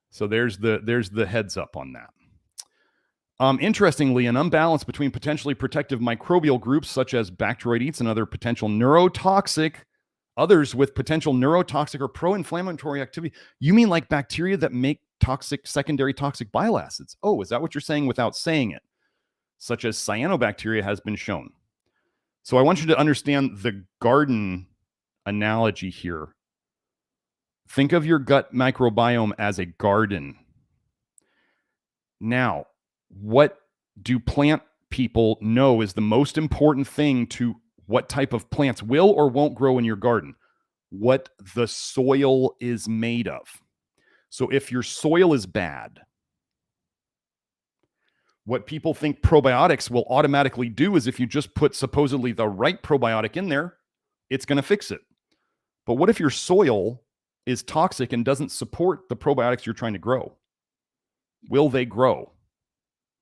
So there's the heads up on that. Interestingly, an imbalance between potentially protective microbial groups such as Bacteroidetes and other potential neurotoxic, others with potential neurotoxic or pro-inflammatory activity. You mean like bacteria that make toxic, secondary toxic bile acids? Oh, is that what you're saying without saying it? Such as cyanobacteria has been shown. So I want you to understand the garden analogy here. Think of your gut microbiome as a garden. Now, what do plant people know is the most important thing to what type of plants will or won't grow in your garden? What the soil is made of. So if your soil is bad, what people think probiotics will automatically do is if you just put supposedly the right probiotic in there, it's going to fix it. But what if your soil is toxic and doesn't support the probiotics you're trying to grow? Will they grow?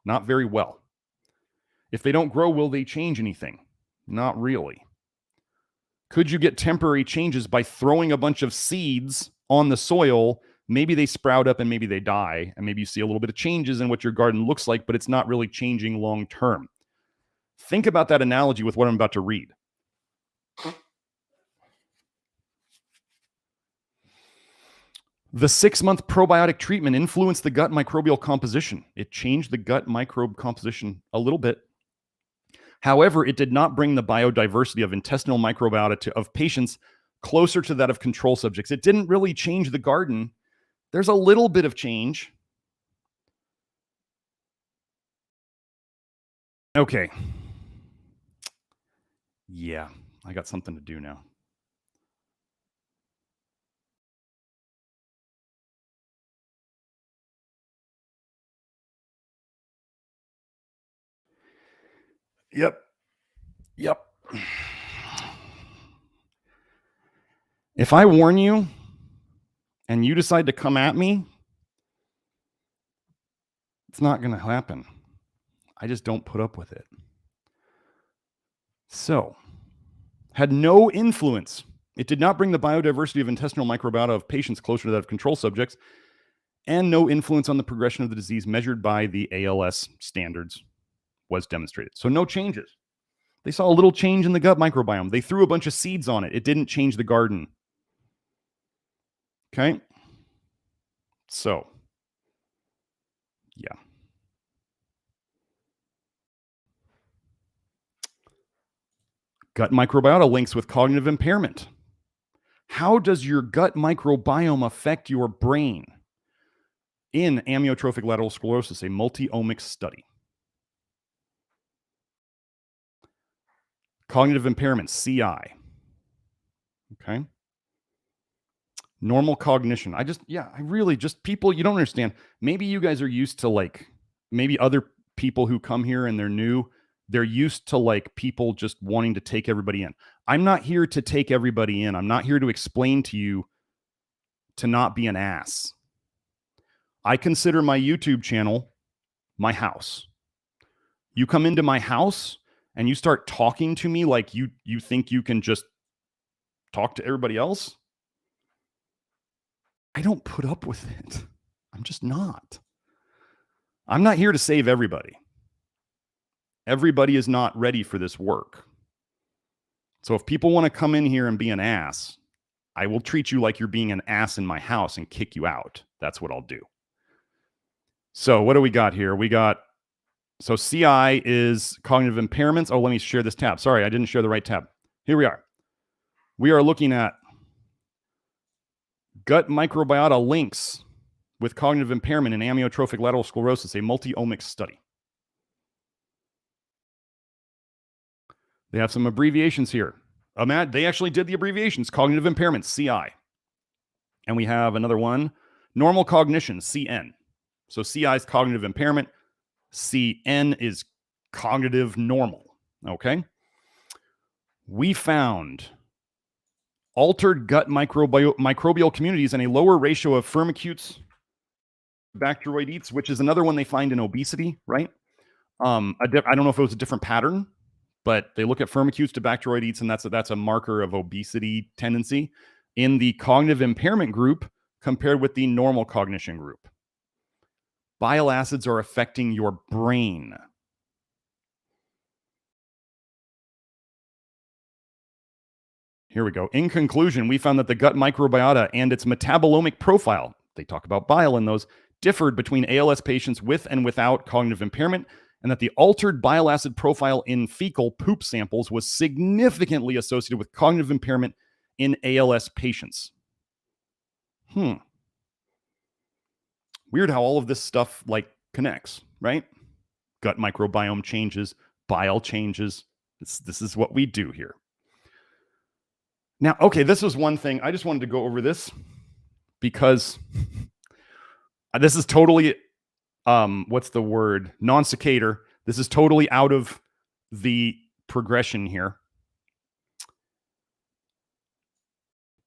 Not very well. If they don't grow, will they change anything? Not really. Could you get temporary changes by throwing a bunch of seeds on the soil? Maybe they sprout up and maybe they die, and maybe you see a little bit of changes in what your garden looks like, but it's not really changing long term. Think about that analogy with what I'm about to read. The 6-month probiotic treatment influenced the gut microbial composition. It changed the gut microbe composition a little bit. However, it did not bring the biodiversity of intestinal microbiota of patients closer to that of control subjects. It didn't really change the garden. There's a little bit of change. Okay. Yeah, I got something to do now. Yep. If I warn you and you decide to come at me, it's not going to happen. I just don't put up with it. So, had no influence. It did not bring the biodiversity of intestinal microbiota of patients closer to that of control subjects, and no influence on the progression of the disease measured by the ALS standards was demonstrated. So no changes. They saw a little change in the gut microbiome. They threw a bunch of seeds on it. It didn't change the garden. Okay. So, yeah. Gut microbiota links with cognitive impairment. How does your gut microbiome affect your brain? In Amyotrophic Lateral Sclerosis, a multi-omics study. Cognitive impairment, CI. Okay. Normal cognition. I really just people, you don't understand. Maybe you guys are used to like, maybe other people who come here and they're new, they're used to like people just wanting to take everybody in. I'm not here to take everybody in. I'm not here to explain to you to not be an ass. I consider my YouTube channel my house. You come into my house and you start talking to me like you think you can just talk to everybody else. I don't put up with it. I'm just not. I'm not here to save everybody. Everybody is not ready for this work. So if people want to come in here and be an ass, I will treat you like you're being an ass in my house and kick you out. That's what I'll do. So what do we got here? So CI is cognitive impairments. Oh, let me share this tab. Sorry, I didn't share the right tab. Here we are. We are looking at gut microbiota links with cognitive impairment in amyotrophic lateral sclerosis, a multi-omics study. They have some abbreviations here. They actually did the abbreviations, cognitive impairment, CI. And we have another one, normal cognition, CN. So CI is cognitive impairment. CN is cognitive normal, okay? We found altered gut microbial communities and a lower ratio of firmicutes, bacteroidetes, which is another one they find in obesity, right? I don't know if it was a different pattern, but they look at firmicutes to bacteroidetes, and that's a marker of obesity tendency in the cognitive impairment group compared with the normal cognition group. Bile acids are affecting your brain. Here we go. In conclusion, we found that the gut microbiota and its metabolomic profile, they talk about bile in those, differed between ALS patients with and without cognitive impairment, and that the altered bile acid profile in fecal poop samples was significantly associated with cognitive impairment in ALS patients. Weird how all of this stuff like connects, right? Gut microbiome changes, bile changes. This is what we do here. Now, okay, this was one thing. I just wanted to go over this because this is totally, what's the word? Non-sequitur. This is totally out of the progression here.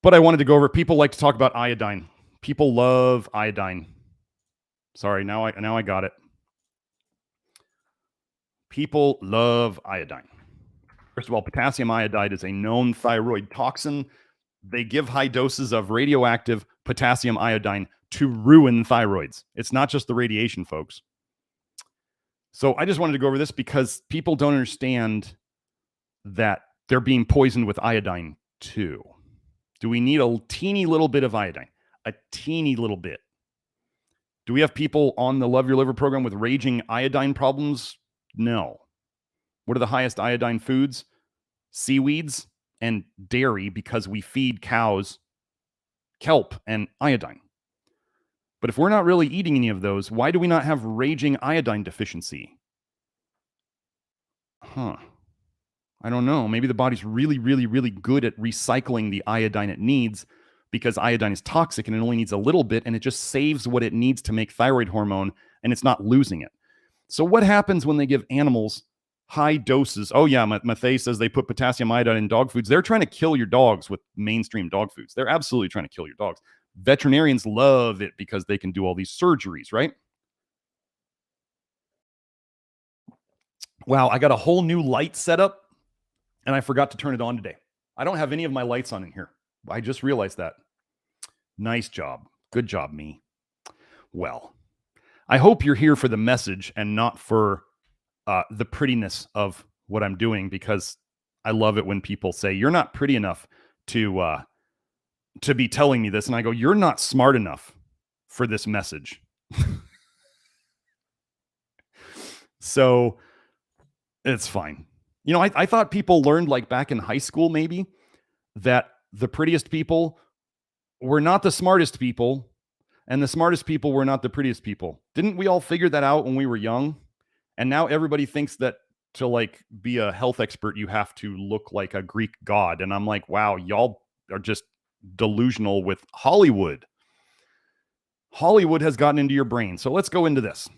But I wanted to go over, people like to talk about iodine. People love iodine. Sorry, now I got it. People love iodine. First of all, potassium iodide is a known thyroid toxin. They give high doses of radioactive potassium iodine to ruin thyroids. It's not just the radiation, folks. So I just wanted to go over this because people don't understand that they're being poisoned with iodine too. Do we need a teeny little bit of iodine? A teeny little bit. Do we have people on the Love Your Liver program with raging iodine problems? No. What are the highest iodine foods? Seaweeds and dairy, because we feed cows kelp and iodine. But if we're not really eating any of those, why do we not have raging iodine deficiency? I don't know. Maybe the body's really, really, really good at recycling the iodine it needs because iodine is toxic and it only needs a little bit, and it just saves what it needs to make thyroid hormone, and it's not losing it. So what happens when they give animals high doses? Oh yeah, Mathay says they put potassium iodine in dog foods. They're trying to kill your dogs with mainstream dog foods. They're absolutely trying to kill your dogs. Veterinarians love it because they can do all these surgeries, right? Wow, I got a whole new light setup and I forgot to turn it on today. I don't have any of my lights on in here. I just realized that. Nice job. Good job, me. Well, I hope you're here for the message and not for the prettiness of what I'm doing, because I love it when people say, you're not pretty enough to be telling me this. And I go, you're not smart enough for this message. So it's fine. You know, I thought people learned, like back in high school, maybe, that the prettiest people were not the smartest people, and the smartest people were not the prettiest people. Didn't we all figure that out when we were young? And now everybody thinks that to like be a health expert, you have to look like a Greek god. And I'm like, wow, y'all are just delusional with Hollywood. Hollywood has gotten into your brain. So let's go into this.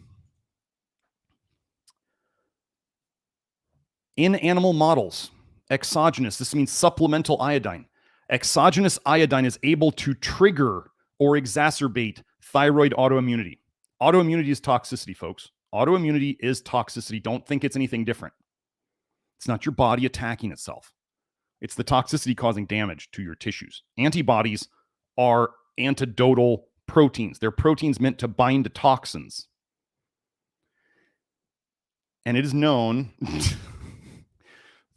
In animal models, exogenous, this means supplemental iodine. Exogenous iodine is able to trigger or exacerbate thyroid autoimmunity. Autoimmunity is toxicity, folks. Autoimmunity is toxicity. Don't think it's anything different. It's not your body attacking itself. It's the toxicity causing damage to your tissues. Antibodies are antidotal proteins. They're proteins meant to bind to toxins. And it is known...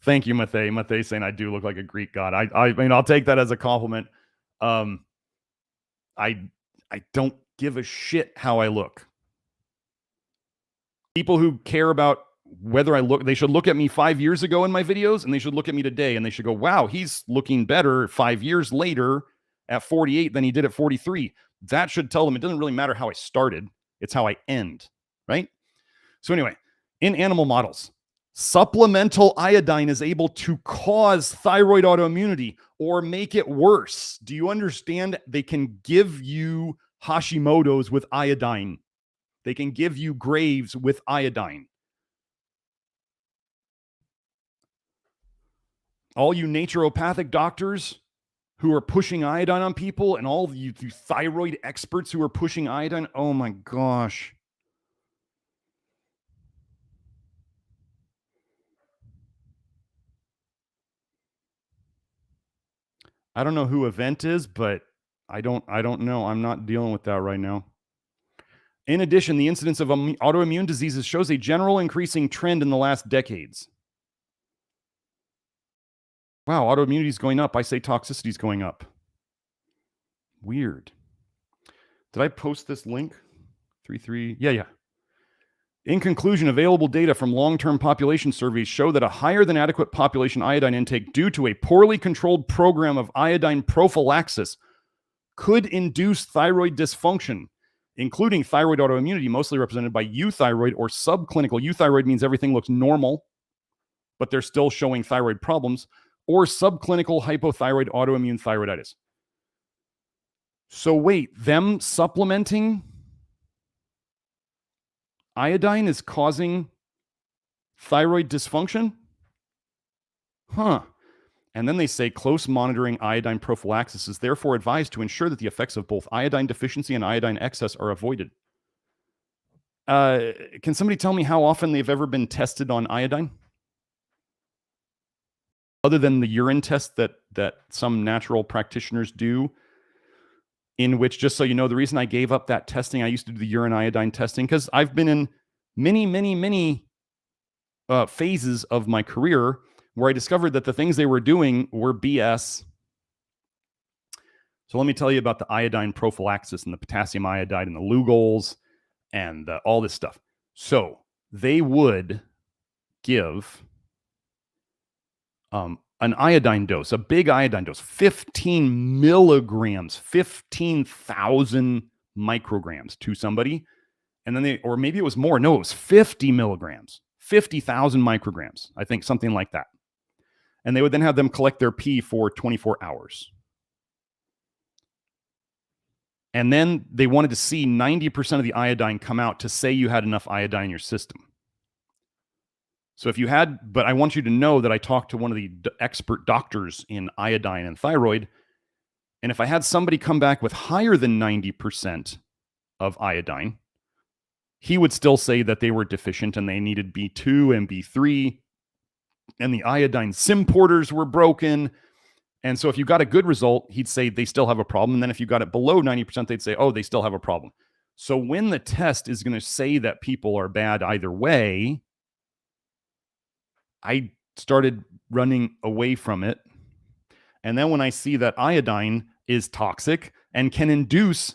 Thank you, Mathay. Mathay saying I do look like a Greek god. I mean, I'll take that as a compliment. I don't give a shit how I look. People who care about whether I look, they should look at me 5 years ago in my videos, and they should look at me today, and they should go, wow, he's looking better 5 years later at 48 than he did at 43. That should tell them it doesn't really matter how I started. It's how I end, right? So anyway, in animal models, supplemental iodine is able to cause thyroid autoimmunity or make it worse. Do you understand? They can give you Hashimoto's with iodine. They can give you Graves with iodine. All you naturopathic doctors who are pushing iodine on people, and all you thyroid experts who are pushing iodine, oh my gosh. I don't know who Event is, but I don't know. I'm not dealing with that right now. In addition, the incidence of autoimmune diseases shows a general increasing trend in the last decades. Wow, autoimmunity is going up. I say toxicity is going up. Weird. Did I post this link? 3.3. Yeah. In conclusion, available data from long-term population surveys show that a higher than adequate population iodine intake due to a poorly controlled program of iodine prophylaxis could induce thyroid dysfunction, including thyroid autoimmunity, mostly represented by euthyroid or subclinical. Euthyroid means everything looks normal, but they're still showing thyroid problems, or subclinical hypothyroid autoimmune thyroiditis. So wait, them supplementing iodine is causing thyroid dysfunction? Huh. And then they say close monitoring iodine prophylaxis is therefore advised to ensure that the effects of both iodine deficiency and iodine excess are avoided. Can somebody tell me how often they've ever been tested on iodine? Other than the urine test that some natural practitioners do, in which, just so you know, the reason I gave up that testing, I used to do the urine iodine testing, because I've been in many phases of my career where I discovered that the things they were doing were BS. So let me tell you about the iodine prophylaxis and the potassium iodide and the Lugols and all this stuff. So they would give an iodine dose, a big iodine dose, 15 milligrams, 15,000 micrograms to somebody. And then or maybe it was more. No, it was 50 milligrams, 50,000 micrograms. I think something like that. And they would then have them collect their pee for 24 hours. And then they wanted to see 90% of the iodine come out to say you had enough iodine in your system. So if you had, but I want you to know that I talked to one of the expert doctors in iodine and thyroid. And if I had somebody come back with higher than 90% of iodine, he would still say that they were deficient and they needed B2 and B3. And the iodine symporters were broken. And so if you got a good result, he'd say they still have a problem. And then if you got it below 90%, they'd say, oh, they still have a problem. So when the test is going to say that people are bad either way, I started running away from it. And then when I see that iodine is toxic and can induce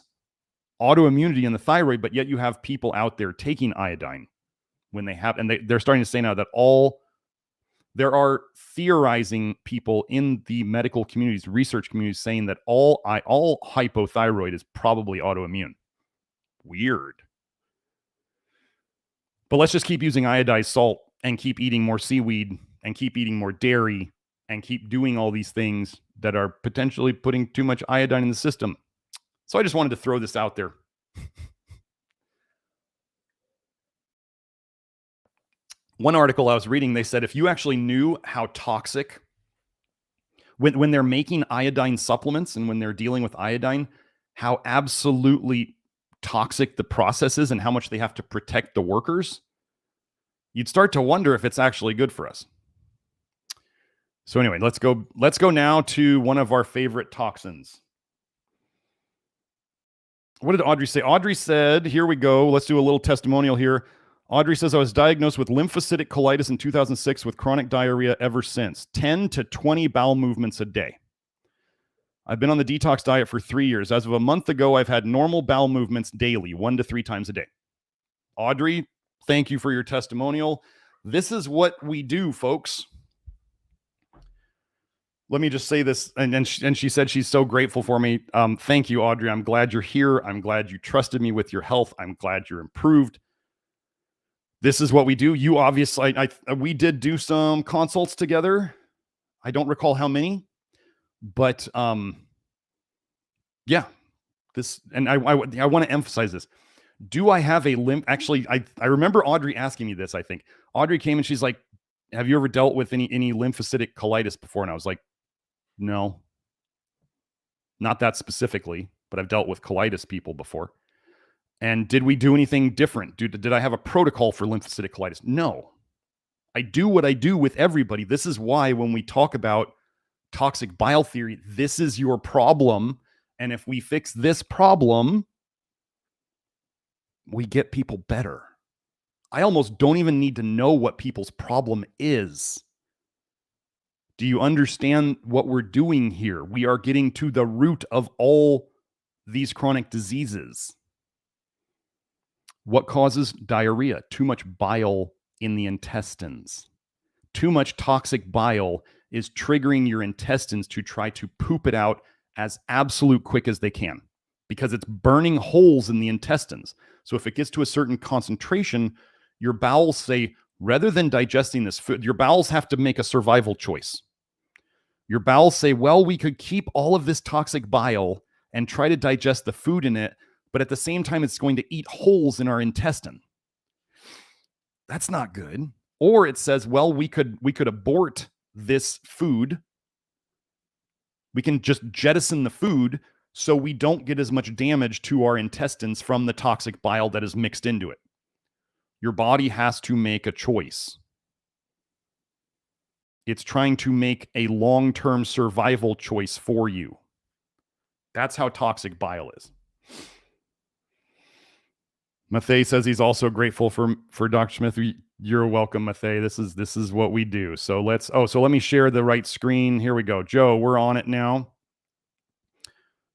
autoimmunity in the thyroid, but yet you have people out there taking iodine when they have, and they're starting to say now that there are theorizing people in the medical communities, research communities, saying that all hypothyroid is probably autoimmune. Weird. But let's just keep using iodized salt and keep eating more seaweed and keep eating more dairy and keep doing all these things that are potentially putting too much iodine in the system. So I just wanted to throw this out there. One article I was reading, they said if you actually knew how toxic, when they're making iodine supplements and when they're dealing with iodine, how absolutely toxic the process is and how much they have to protect the workers, you'd start to wonder if it's actually good for us. So anyway, let's go now to one of our favorite toxins. What did Audrey say? Audrey said, here we go. Let's do a little testimonial here. Audrey says, I was diagnosed with lymphocytic colitis in 2006 with chronic diarrhea ever since. 10 to 20 bowel movements a day. I've been on the detox diet for 3 years. As of a month ago, I've had normal bowel movements daily, 1 to 3 times a day. Audrey, thank you for your testimonial. This is what we do, folks. Let me just say this, and she said she's so grateful for me. Thank you, Audrey. I'm glad you're here. I'm glad you trusted me with your health. I'm glad you're improved. This is what we do. You obviously, we did do some consults together. I don't recall how many, but yeah, this, and I want to emphasize this. Do I have a lymph? Actually, I remember Audrey asking me this. I think Audrey came and she's like, "Have you ever dealt with any lymphocytic colitis before?" And I was like, "No, not that specifically, but I've dealt with colitis people before." And did we do anything different? Did I have a protocol for lymphocytic colitis? No. I do what I do with everybody. This is why when we talk about toxic bile theory, this is your problem. And if we fix this problem, we get people better. I almost don't even need to know what people's problem is. Do you understand what we're doing here? We are getting to the root of all these chronic diseases. What causes diarrhea? Too much bile in the intestines. Too much toxic bile is triggering your intestines to try to poop it out as absolute quick as they can because it's burning holes in the intestines. So if it gets to a certain concentration, your bowels say, rather than digesting this food, your bowels have to make a survival choice. Your bowels say, well, we could keep all of this toxic bile and try to digest the food in it, but at the same time, it's going to eat holes in our intestine. That's not good. Or it says, well, we could abort this food. We can just jettison the food so we don't get as much damage to our intestines from the toxic bile that is mixed into it. Your body has to make a choice. It's trying to make a long-term survival choice for you. That's how toxic bile is. Mathay says he's also grateful for Dr. Smith. You're welcome, Mathay. This is what we do. So let me share the right screen. Here we go. Joe, we're on it now.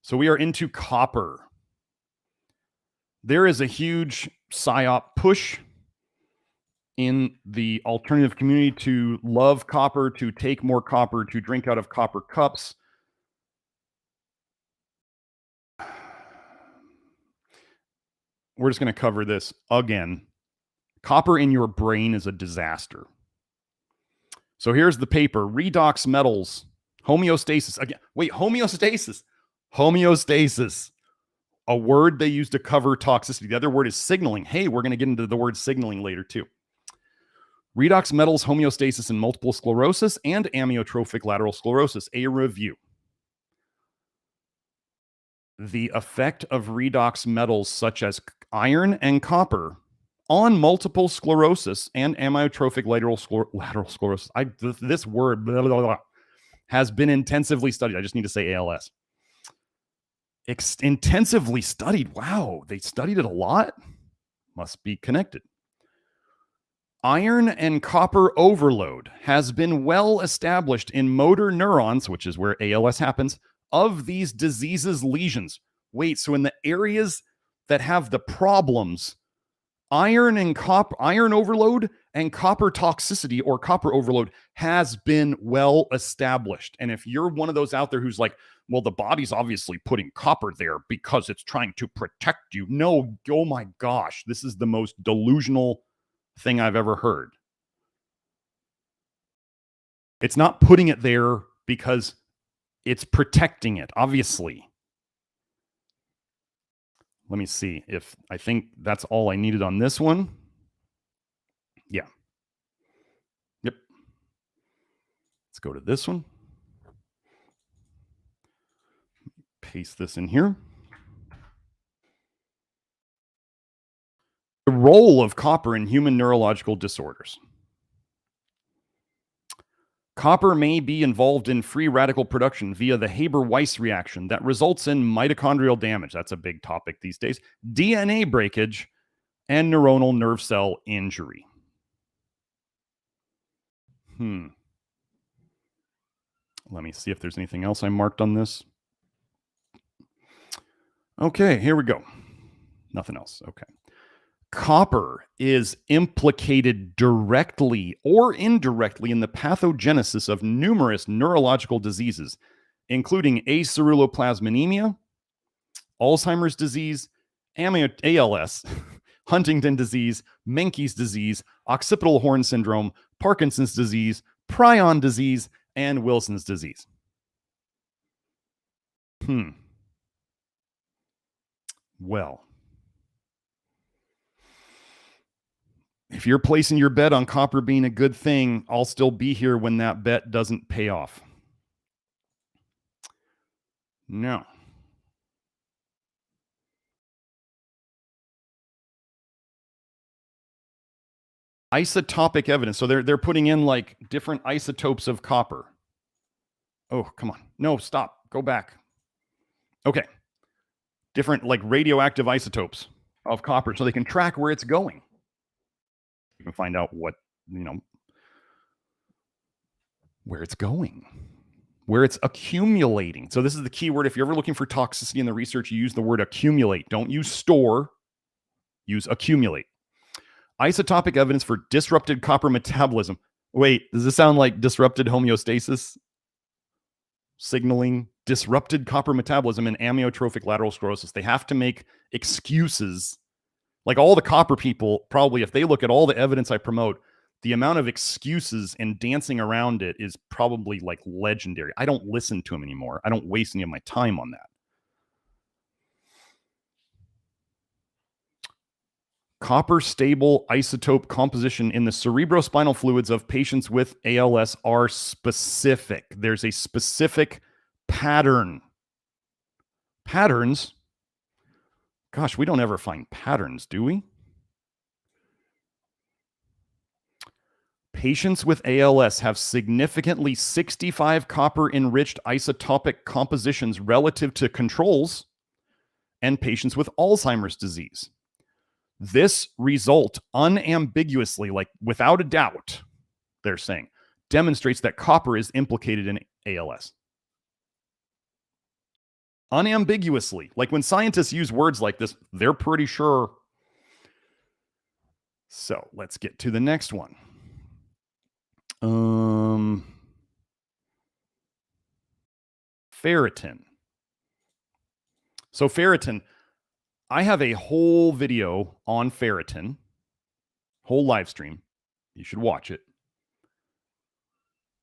So we are into copper. There is a huge PSYOP push in the alternative community to love copper, to take more copper, to drink out of copper cups. We're just going to cover this again. Copper in your brain is a disaster. So here's the paper. Redox metals, homeostasis. Again, wait, homeostasis. Homeostasis. A word they use to cover toxicity. The other word is signaling. Hey, we're going to get into the word signaling later too. Redox metals, homeostasis in multiple sclerosis and amyotrophic lateral sclerosis. A review. The effect of redox metals such as iron and copper on multiple sclerosis and amyotrophic lateral sclerosis. This word blah, blah, blah, has been intensively studied. I just need to say ALS. Intensively studied. Wow, they studied it a lot. Must be connected. Iron and copper overload has been well established in motor neurons, which is where ALS happens, of these diseases lesions. Wait, so in the areas that have the problems, iron overload and copper toxicity or copper overload has been well established. And if you're one of those out there who's like, well, the body's obviously putting copper there because it's trying to protect you. No, oh my gosh, this is the most delusional thing I've ever heard. It's not putting it there because it's protecting it, obviously. Let me see if I think that's all I needed on this one. Yeah. Yep. Let's go to this one. Paste this in here. The role of copper in human neurological disorders. Copper may be involved in free radical production via the Haber-Weiss reaction that results in mitochondrial damage. That's a big topic these days. DNA breakage and neuronal nerve cell injury. Let me see if there's anything else I marked on this. Okay, here we go. Nothing else. Okay. Copper is implicated directly or indirectly in the pathogenesis of numerous neurological diseases, including aceruloplasminemia, Alzheimer's disease, ALS, Huntington disease, Menkes disease, occipital horn syndrome, Parkinson's disease, prion disease, and Wilson's disease. Well, if you're placing your bet on copper being a good thing, I'll still be here when that bet doesn't pay off. No. Isotopic evidence. So they're putting in like different isotopes of copper. Oh, come on. No, stop. Go back. Okay. Different like radioactive isotopes of copper so they can track where it's going. You can find out what, where it's going, where it's accumulating. So this is the key word. If you're ever looking for toxicity in the research, you use the word accumulate. Don't use store, use accumulate. Isotopic evidence for disrupted copper metabolism. Wait, does this sound like disrupted homeostasis? Signaling, disrupted copper metabolism in amyotrophic lateral sclerosis. They have to make excuses. Like all the copper people, probably if they look at all the evidence I promote, the amount of excuses and dancing around it is probably like legendary. I don't listen to them anymore. I don't waste any of my time on that. Copper stable isotope composition in the cerebrospinal fluids of patients with ALS are specific. There's a specific pattern. Patterns? Gosh, we don't ever find patterns, do we? Patients with ALS have significantly 65 copper-enriched isotopic compositions relative to controls and patients with Alzheimer's disease. This result unambiguously, like without a doubt, they're saying, demonstrates that copper is implicated in ALS. Unambiguously. Like when scientists use words like this, they're pretty sure. So let's get to the next one. Ferritin. So ferritin, I have a whole video on ferritin, whole live stream. You should watch it.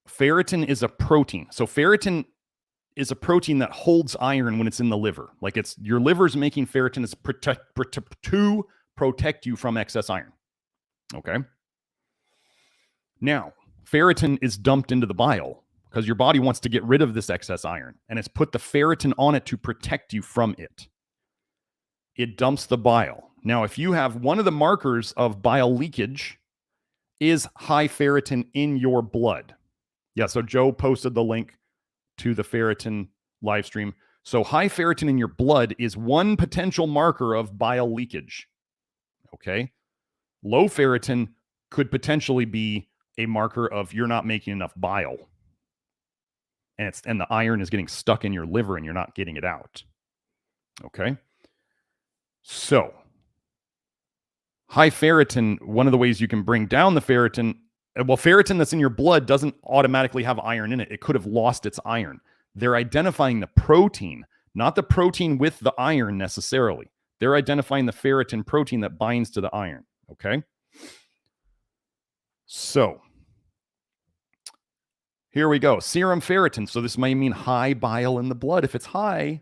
Ferritin is a protein. So ferritin is a protein that holds iron when it's in the liver. Like it's your liver's making ferritin to protect you from excess iron. Okay. Now, ferritin is dumped into the bile because your body wants to get rid of this excess iron, and it's put the ferritin on it to protect you from it. It dumps the bile. Now, if you have one of the markers of bile leakage is high ferritin in your blood. Yeah, so Joe posted the link to the ferritin live stream. So high ferritin in your blood is one potential marker of bile leakage. Okay. Low ferritin could potentially be a marker of you're not making enough bile. And the iron is getting stuck in your liver and you're not getting it out. Okay. So high ferritin, one of the ways you can bring down the ferritin, well, ferritin that's in your blood doesn't automatically have iron in it. It could have lost its iron. They're identifying the protein, not the protein with the iron necessarily. They're identifying the ferritin protein that binds to the iron. Okay. So here we go. Serum ferritin. So this might mean high bile in the blood. If it's high,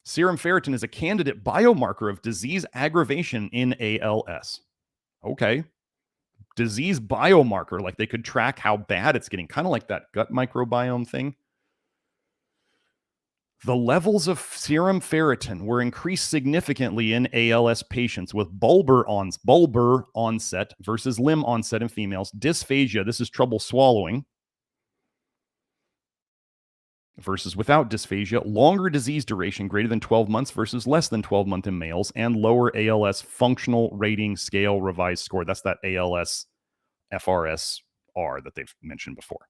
serum ferritin is a candidate biomarker of disease aggravation in ALS. Okay. Disease biomarker, like they could track how bad it's getting, kind of like that gut microbiome thing. The levels of serum ferritin were increased significantly in ALS patients with bulbar onset versus limb onset in females. Dysphagia, this is trouble swallowing, versus without dysphagia. Longer disease duration, greater than 12 months versus less than 12 months in males, and lower ALS functional rating scale revised score. That's that ALS FRSR that they've mentioned before.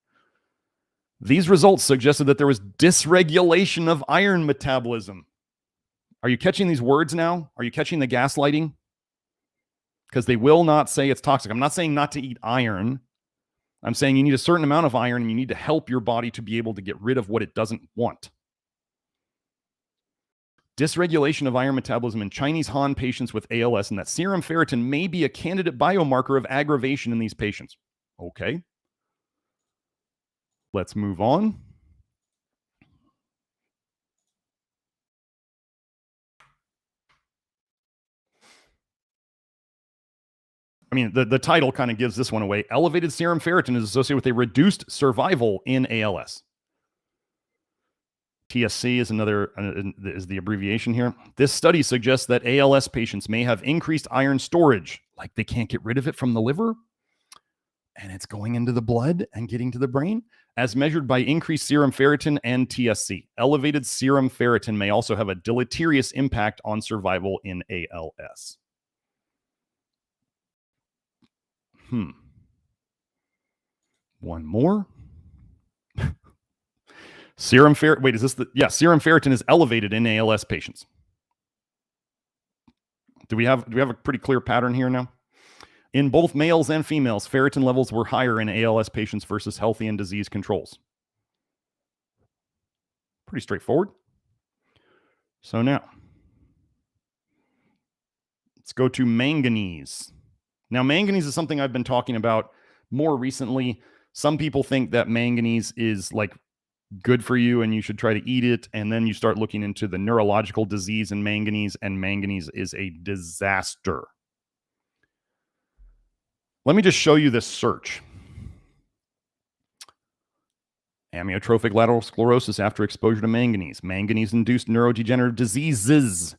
These results suggested that there was dysregulation of iron metabolism. Are you catching these words now? Are you catching the gaslighting? Because they will not say it's toxic. I'm not saying not to eat iron. I'm saying you need a certain amount of iron and you need to help your body to be able to get rid of what it doesn't want. Dysregulation of iron metabolism in Chinese Han patients with ALS, and that serum ferritin may be a candidate biomarker of aggravation in these patients. Okay. Let's move on. I mean, the title kind of gives this one away. Elevated serum ferritin is associated with a reduced survival in ALS. TSC is is the abbreviation here. This study suggests that ALS patients may have increased iron storage, like they can't get rid of it from the liver, and it's going into the blood and getting to the brain, as measured by increased serum ferritin and TSC. Elevated serum ferritin may also have a deleterious impact on survival in ALS. One more. Serum ferritin. Wait, is this the? Yeah, serum ferritin is elevated in ALS patients. Do we have a pretty clear pattern here now? In both males and females, ferritin levels were higher in ALS patients versus healthy and disease controls. Pretty straightforward. So now, let's go to manganese. Now, manganese is something I've been talking about more recently. Some people think that manganese is like good for you and you should try to eat it. And then you start looking into the neurological disease in manganese, and manganese is a disaster. Let me just show you this search. Amyotrophic lateral sclerosis after exposure to manganese. Manganese-induced neurodegenerative diseases.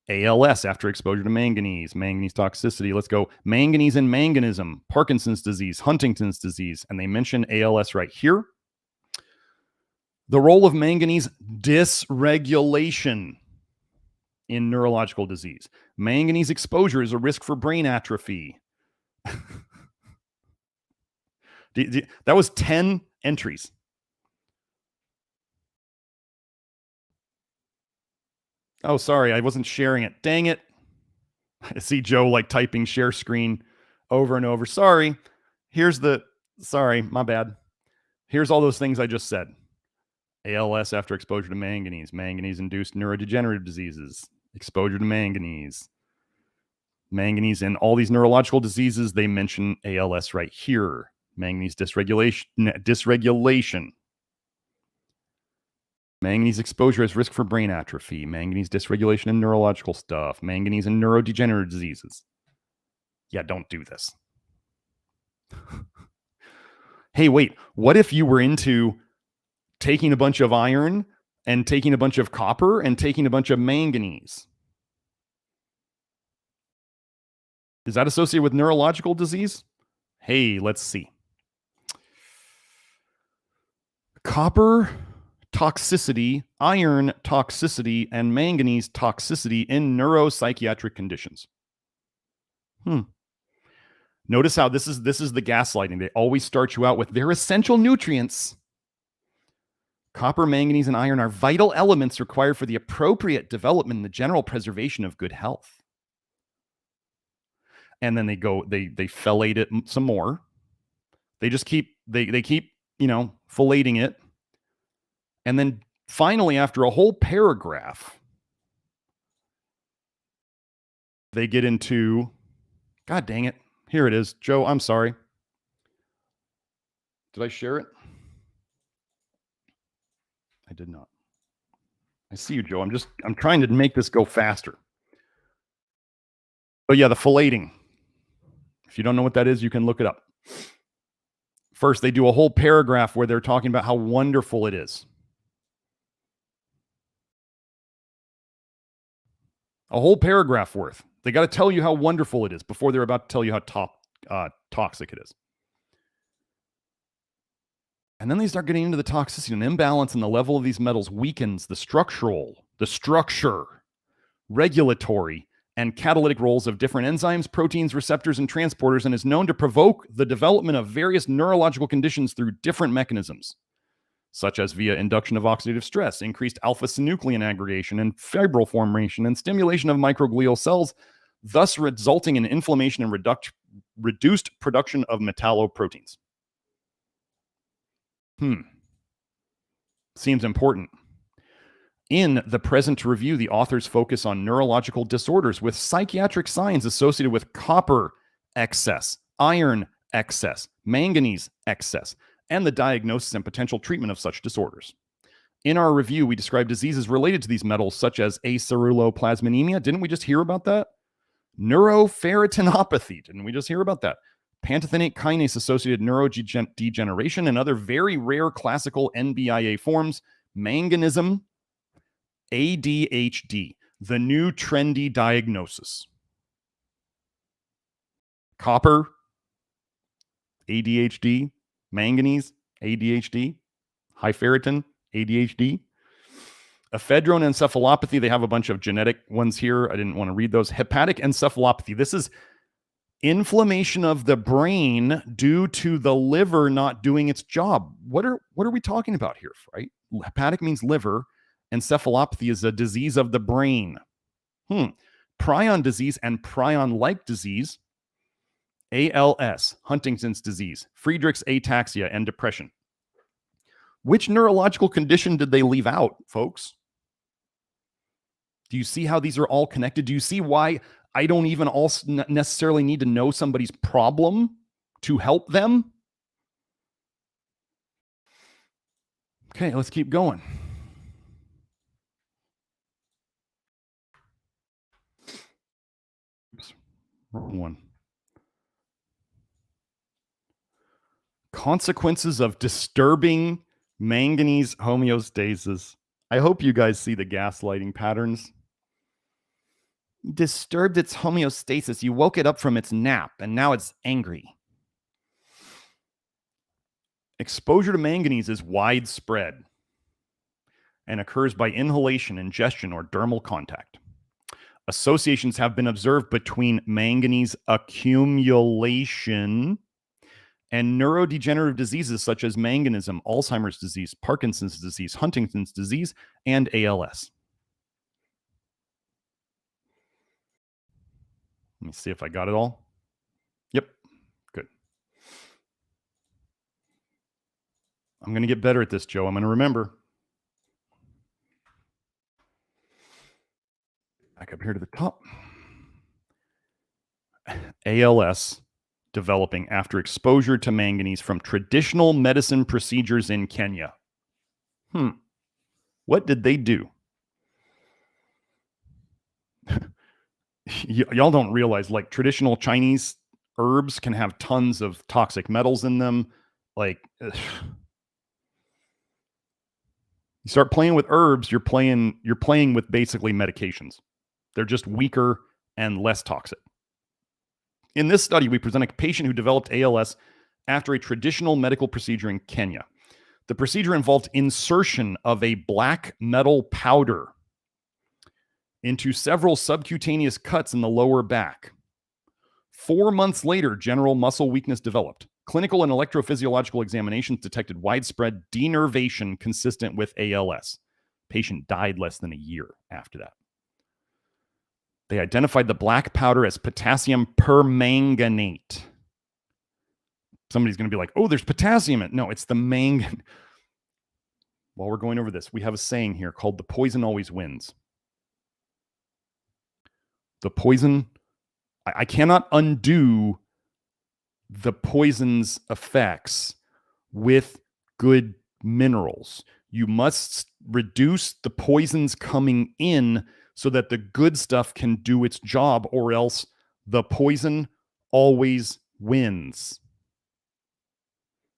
ALS after exposure to manganese. Manganese toxicity. Let's go. Manganese and manganism. Parkinson's disease. Huntington's disease. And they mention ALS right here. The role of manganese: dysregulation in neurological disease. Manganese exposure is a risk for brain atrophy. That was 10 entries. Oh, sorry, I wasn't sharing it. Dang it. I see Joe like typing share screen over and over. Sorry. Sorry, my bad. Here's all those things I just said. ALS after exposure to manganese. Manganese-induced neurodegenerative diseases. Exposure to manganese. Manganese and all these neurological diseases, they mention ALS right here. Manganese dysregulation. Manganese exposure has risk for brain atrophy. Manganese dysregulation in neurological stuff. Manganese and neurodegenerative diseases. Yeah, don't do this. Hey, wait, what if you were into taking a bunch of iron and taking a bunch of copper and taking a bunch of manganese? Is that associated with neurological disease? Hey, let's see. Copper toxicity, iron toxicity, and manganese toxicity in neuropsychiatric conditions. Notice how this is the gaslighting. They always start you out with their essential nutrients. Copper, manganese, and iron are vital elements required for the appropriate development and the general preservation of good health. And then they phthalate it some more. They just keep, they keep, phtalating it. And then finally, after a whole paragraph, they get into, God dang it. Here it is. Joe, I'm sorry. Did I share it? I did not. I see you, Joe. I'm trying to make this go faster. But yeah, the phthalating. If you don't know what that is, you can look it up. First, they do a whole paragraph where they're talking about how wonderful it is. A whole paragraph worth. They got to tell you how wonderful it is before they're about to tell you how toxic it is. And then they start getting into the toxicity. An imbalance in the level of these metals weakens the structure, regulatory, and catalytic roles of different enzymes, proteins, receptors, and transporters, and is known to provoke the development of various neurological conditions through different mechanisms. such as via induction of oxidative stress, increased alpha-synuclein aggregation and fibril formation, and stimulation of microglial cells, thus resulting in inflammation and reduced production of metalloproteins. Seems important. In the present review, the authors focus on neurological disorders with psychiatric signs associated with copper excess, iron excess, manganese excess, and the diagnosis and potential treatment of such disorders. In our review, we describe diseases related to these metals, such as aceruloplasminemia. Didn't we just hear about that? Neuroferritinopathy. Didn't we just hear about that? Pantothenate kinase-associated neurodegeneration and other very rare classical NBIA forms, manganism, ADHD, the new trendy diagnosis. Copper, ADHD, manganese, ADHD, high ferritin, ADHD. Ephedrine encephalopathy, they have a bunch of genetic ones here. I didn't want to read those. Hepatic encephalopathy, this is inflammation of the brain due to the liver not doing its job. What are we talking about here, right? Hepatic means liver. Encephalopathy is a disease of the brain. Prion disease and prion-like disease, ALS, Huntington's disease, Friedreich's ataxia, and depression. Which neurological condition did they leave out, folks? Do you see how these are all connected? Do you see why I don't even also necessarily need to know somebody's problem to help them? Okay, let's keep going. Oops, wrong one. Consequences of disturbing manganese homeostasis. I hope you guys see the gaslighting patterns. Disturbed its homeostasis. You woke it up from its nap, and now it's angry. Exposure to manganese is widespread and occurs by inhalation, ingestion, or dermal contact. Associations have been observed between manganese accumulation and neurodegenerative diseases such as manganism, Alzheimer's disease, Parkinson's disease, Huntington's disease, and ALS. Let me see if I got it all. Yep, good. I'm going to get better at this, Joe. I'm going to remember. Back up here to the top. ALS developing after exposure to manganese from traditional medicine procedures in Kenya. What did they do? Y'all don't realize, like, traditional Chinese herbs can have tons of toxic metals in them. Like, you start playing with herbs, you're playing with basically medications. They're just weaker and less toxic. In this study, we present a patient who developed ALS after a traditional medical procedure in Kenya. The procedure involved insertion of a black metal powder into several subcutaneous cuts in the lower back. 4 months later, general muscle weakness developed. Clinical and electrophysiological examinations detected widespread denervation consistent with ALS. Patient died less than a year after that. They identified the black powder as potassium permanganate. Somebody's going to be like, oh, there's potassium in it. No, it's the mangan. While we're going over this, we have a saying here called the poison always wins. The poison, I cannot undo the poison's effects with good minerals. You must reduce the poisons coming in so that the good stuff can do its job, or else the poison always wins.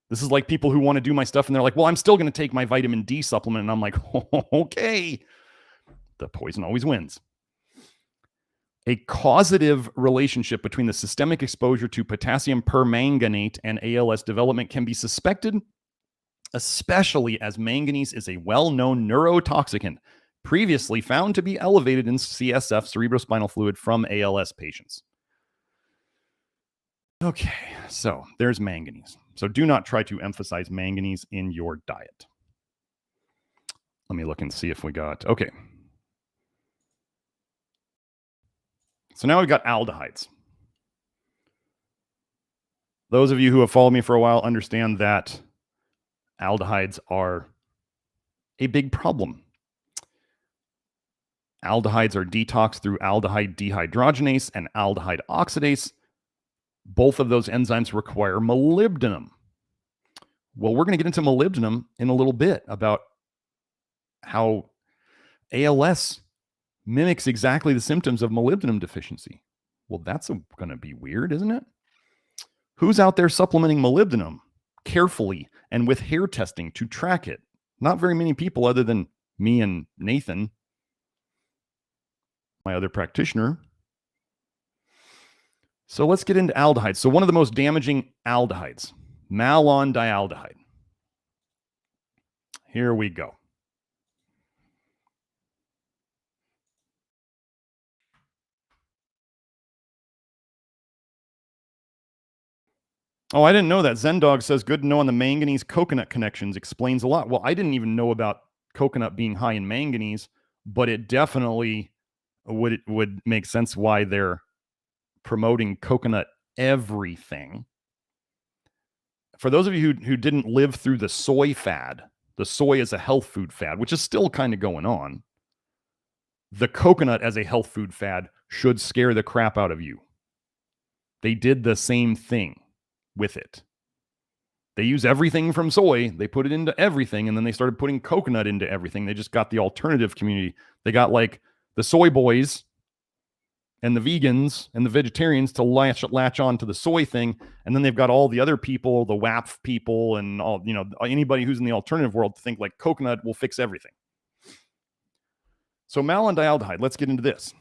This is like people who want to do my stuff and they're like, well, I'm still going to take my vitamin D supplement. And I'm like, oh, okay. The poison always wins. A causative relationship between the systemic exposure to potassium permanganate and ALS development can be suspected, especially as manganese is a well-known neurotoxicant previously found to be elevated in CSF, cerebrospinal fluid, from ALS patients. Okay, so there's manganese. So do not try to emphasize manganese in your diet. Let me look and see if we got, okay. So now we've got aldehydes. Those of you who have followed me for a while understand that aldehydes are a big problem. Aldehydes are detoxed through aldehyde dehydrogenase and aldehyde oxidase. Both of those enzymes require molybdenum. Well, we're going to get into molybdenum in a little bit about how ALS mimics exactly the symptoms of molybdenum deficiency. Well, that's going to be weird, isn't it? Who's out there supplementing molybdenum carefully and with hair testing to track it? Not very many people other than me and Nathan, my other practitioner. So let's get into aldehydes. So one of the most damaging aldehydes, malondialdehyde. Here we go. Oh, I didn't know that. Zendog says, good to know on the manganese coconut connections, explains a lot. Well, I didn't even know about coconut being high in manganese, but it definitely would make sense why they're promoting coconut everything. For those of you who didn't live through the soy fad, the soy as a health food fad, which is still kind of going on, the coconut as a health food fad should scare the crap out of you. They did the same thing with it. They use everything from soy, they put it into everything, and then they started putting coconut into everything. They just got the alternative community. They got like the soy boys and the vegans and the vegetarians to latch on to the soy thing, and then they've got all the other people, the WAP people, and all, you know, anybody who's in the alternative world to think like coconut will fix everything. So malondialdehyde, let's get into this.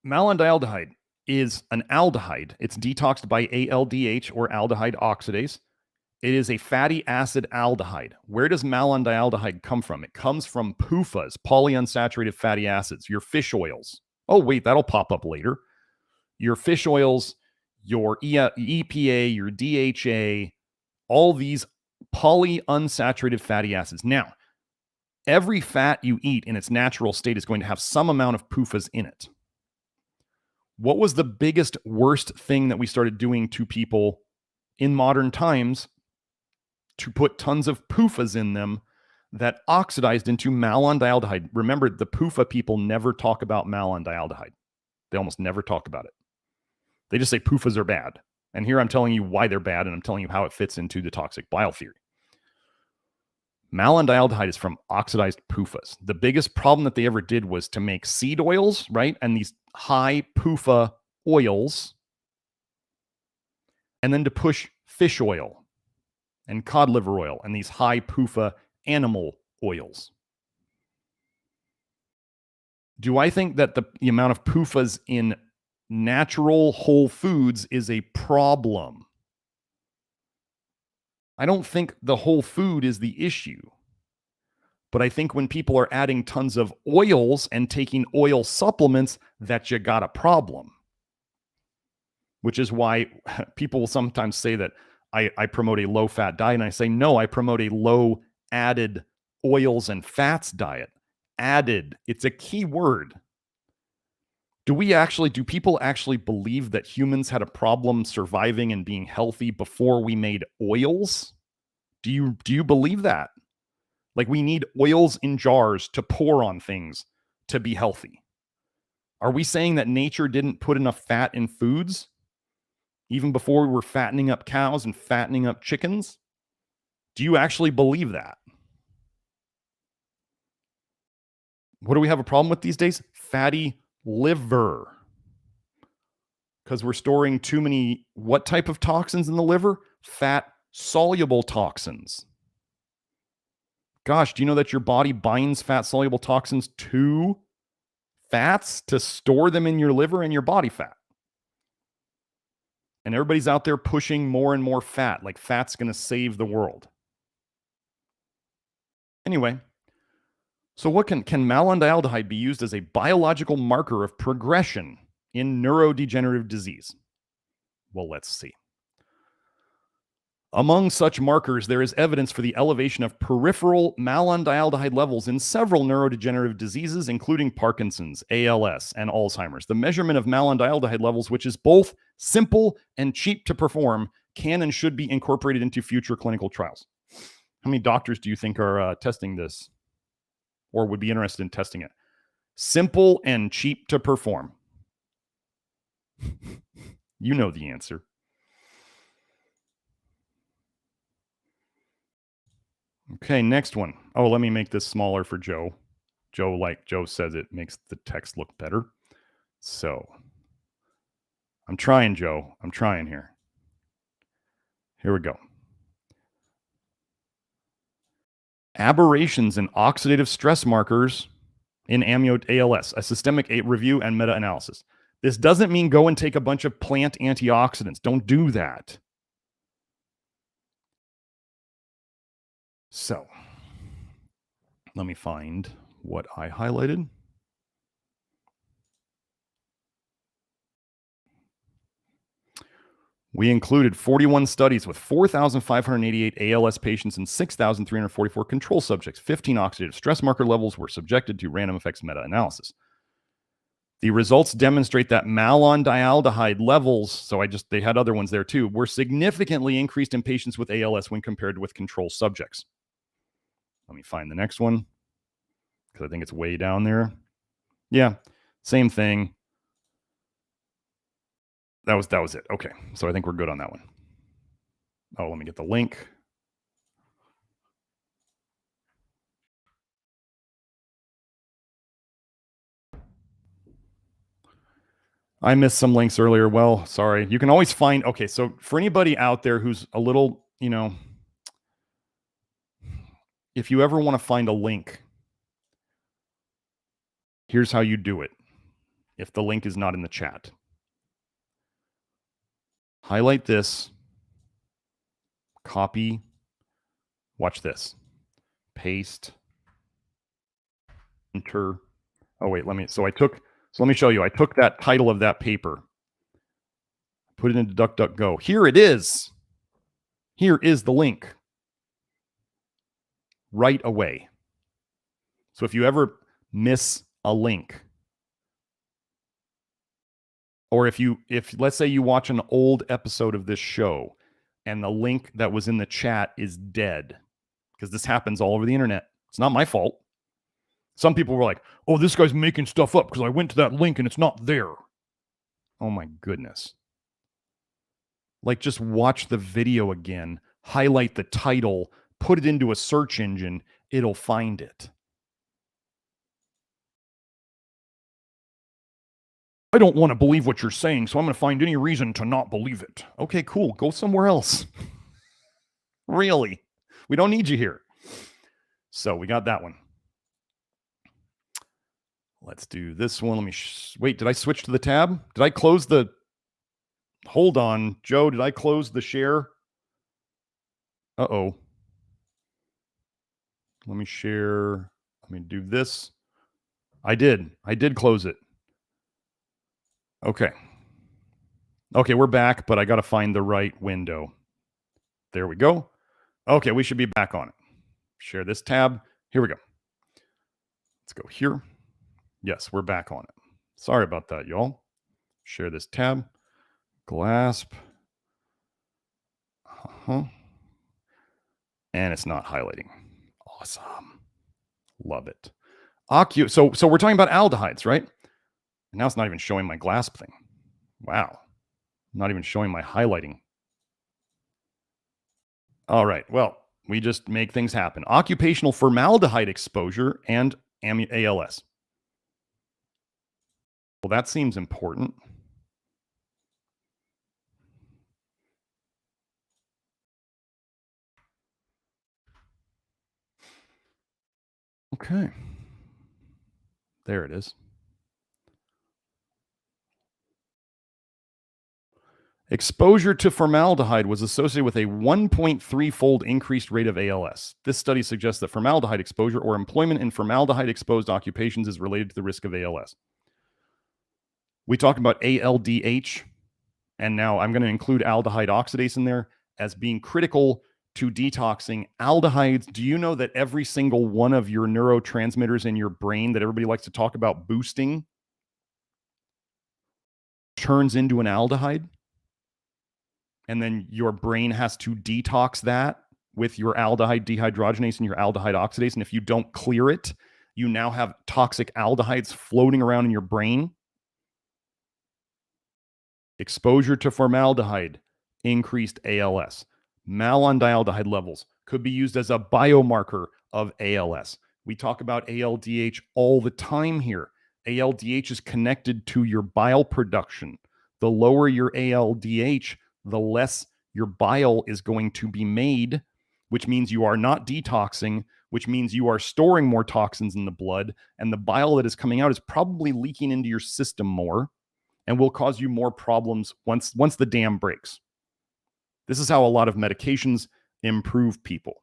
Malondialdehyde is an aldehyde. It's detoxed by ALDH or aldehyde oxidase. It is a fatty acid aldehyde. Where does malondialdehyde come from? It comes from PUFAs, polyunsaturated fatty acids, your fish oils. Oh, wait, that'll pop up later. Your fish oils, your EPA, your DHA, all these polyunsaturated fatty acids. Now, every fat you eat in its natural state is going to have some amount of PUFAs in it. What was the biggest, worst thing that we started doing to people in modern times to put tons of PUFAs in them that oxidized into malondialdehyde? Remember, the PUFA people never talk about malondialdehyde. They almost never talk about it. They just say PUFAs are bad. And here I'm telling you why they're bad, and I'm telling you how it fits into the toxic bile theory. Malondialdehyde is from oxidized PUFAs. The biggest problem that they ever did was to make seed oils, right? And these high PUFA oils, and then to push fish oil and cod liver oil and these high PUFA animal oils. Do I think that the amount of PUFAs in natural whole foods is a problem? I don't think the whole food is the issue. But I think when people are adding tons of oils and taking oil supplements, that you got a problem. Which is why people will sometimes say that I promote a low-fat diet. And I say, no, I promote a low-added oils and fats diet. Added, it's a key word. Do people actually believe that humans had a problem surviving and being healthy before we made oils? Do you believe that? Like we need oils in jars to pour on things to be healthy. Are we saying that nature didn't put enough fat in foods even before we were fattening up cows and fattening up chickens? Do you actually believe that? What do we have a problem with these days? Fatty liver. Because we're storing too many, what type of toxins in the liver? Fat soluble toxins. Gosh, do you know that your body binds fat-soluble toxins to fats to store them in your liver and your body fat? And everybody's out there pushing more and more fat, like fat's going to save the world. Anyway, so what can malondialdehyde be used as a biological marker of progression in neurodegenerative disease? Well, let's see. Among such markers, there is evidence for the elevation of peripheral malondialdehyde levels in several neurodegenerative diseases, including Parkinson's, ALS, and Alzheimer's. The measurement of malondialdehyde levels, which is both simple and cheap to perform, can and should be incorporated into future clinical trials. How many doctors do you think are testing this or would be interested in testing it? Simple and cheap to perform. You know the answer. Okay, next one. Oh, let me make this smaller for Joe. Like Joe says, it makes the text look better. So I'm trying, Joe. I'm trying here. Here we go. Aberrations in oxidative stress markers in ALS, a systemic review and meta-analysis. This doesn't mean go and take a bunch of plant antioxidants. Don't do that. So let me find what I highlighted. We included 41 studies with 4,588 ALS patients and 6,344 control subjects. 15 oxidative stress marker levels were subjected to random effects meta-analysis. The results demonstrate that malondialdehyde levels, so they had other ones there too, were significantly increased in patients with ALS when compared with control subjects. Let me find the next one because I think it's way down there. Yeah, same thing. That was it. Okay, so I think we're good on that one. Oh, let me get the link. I missed some links earlier. Well, sorry. You can always find, okay, so for anybody out there who's a little, if you ever want to find a link, here's how you do it. If the link is not in the chat, highlight this, copy, watch this, paste, enter. Oh, wait, let me show you. I took that title of that paper, put it into DuckDuckGo. Here it is. Here is the link right away. So if you ever miss a link, or if let's say you watch an old episode of this show and the link that was in the chat is dead, because this happens all over the internet. It's not my fault. Some people were like, oh, this guy's making stuff up because I went to that link and it's not there. Oh my goodness. Like, just watch the video again, highlight the title, put it into a search engine, it'll find it. I don't want to believe what you're saying, so I'm going to find any reason to not believe it. Okay, cool. Go somewhere else. Really? We don't need you here. So we got that one. Let's do this one. Let me wait. Did I switch to the tab? Did I close the... Hold on, Joe. Did I close the share? Uh-oh. Let me share. Let me do this. I did close it. Okay. Okay, we're back, but I got to find the right window. There we go. Okay, we should be back on it. Share this tab. Here we go. Let's go here. Yes, we're back on it. Sorry about that, y'all. Share this tab. Glasp. And it's not highlighting. Awesome. Love it. So we're talking about aldehydes, right? And now it's not even showing my Glasp thing. Wow. Not even showing my highlighting. All right. Well, we just make things happen. Occupational formaldehyde exposure and ALS. Well, that seems important. Okay. There it is. Exposure to formaldehyde was associated with a 1.3-fold increased rate of ALS. This study suggests that formaldehyde exposure or employment in formaldehyde-exposed occupations is related to the risk of ALS. We talked about ALDH, and now I'm going to include aldehyde oxidase in there. as being critical to detoxing. Aldehydes, do you know that every single one of your neurotransmitters in your brain that everybody likes to talk about boosting turns into an aldehyde? And then your brain has to detox that with your aldehyde dehydrogenase and your aldehyde oxidase. And if you don't clear it, you now have toxic aldehydes floating around in your brain. Exposure to formaldehyde increased ALS. Malondialdehyde levels could be used as a biomarker of ALS. We talk about ALDH all the time here. ALDH is connected to your bile production. The lower your ALDH, the less your bile is going to be made, which means you are not detoxing, which means you are storing more toxins in the blood, and the bile that is coming out is probably leaking into your system more and will cause you more problems once the dam breaks. This is how a lot of medications improve people.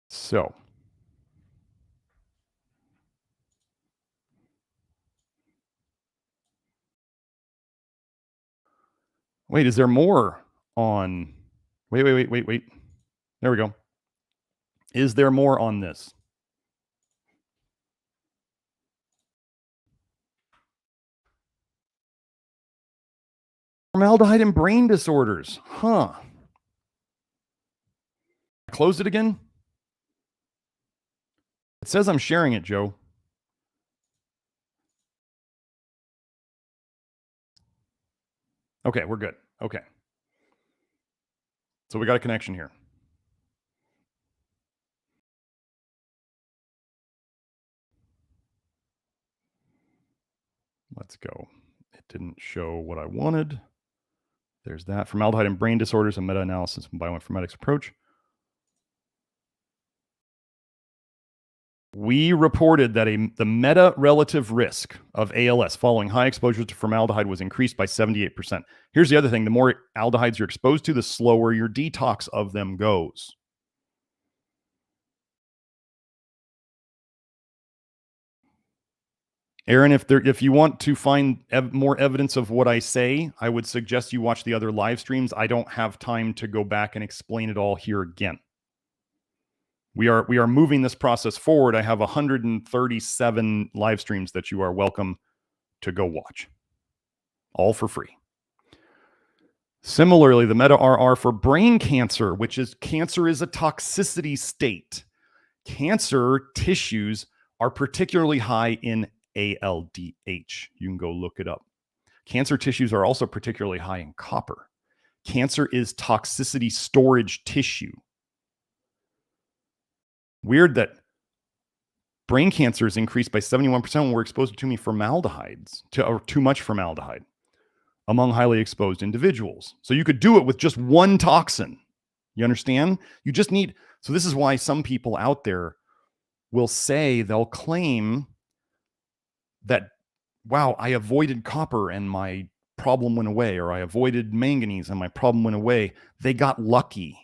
So, wait, is there more on... Wait. There we go. Is there more on this? Formaldehyde and brain disorders. Huh. Close it again? It says I'm sharing it, Joe. Okay, we're good. Okay. So we got a connection here. Let's go. It didn't show what I wanted. There's that. Formaldehyde and brain disorders, a meta-analysis and bioinformatics approach. We reported that the meta-relative risk of ALS following high exposure to formaldehyde was increased by 78%. Here's the other thing. The more aldehydes you're exposed to, the slower your detox of them goes. Aaron, if you want to find more evidence of what I say, I would suggest you watch the other live streams. I don't have time to go back and explain it all here again. We are moving this process forward. I have 137 live streams that you are welcome to go watch, all for free. Similarly, the meta-RR for brain cancer, which is cancer is a toxicity state. Cancer tissues are particularly high in ALDH. You can go look it up. Cancer tissues are also particularly high in copper. Cancer is toxicity storage tissue. Weird that brain cancer is increased by 71% when we're exposed to too many formaldehydes, or too much formaldehyde among highly exposed individuals. So you could do it with just one toxin. You understand? You just need... So this is why some people out there will say, they'll claim that, wow, I avoided copper and my problem went away, or I avoided manganese and my problem went away. They got lucky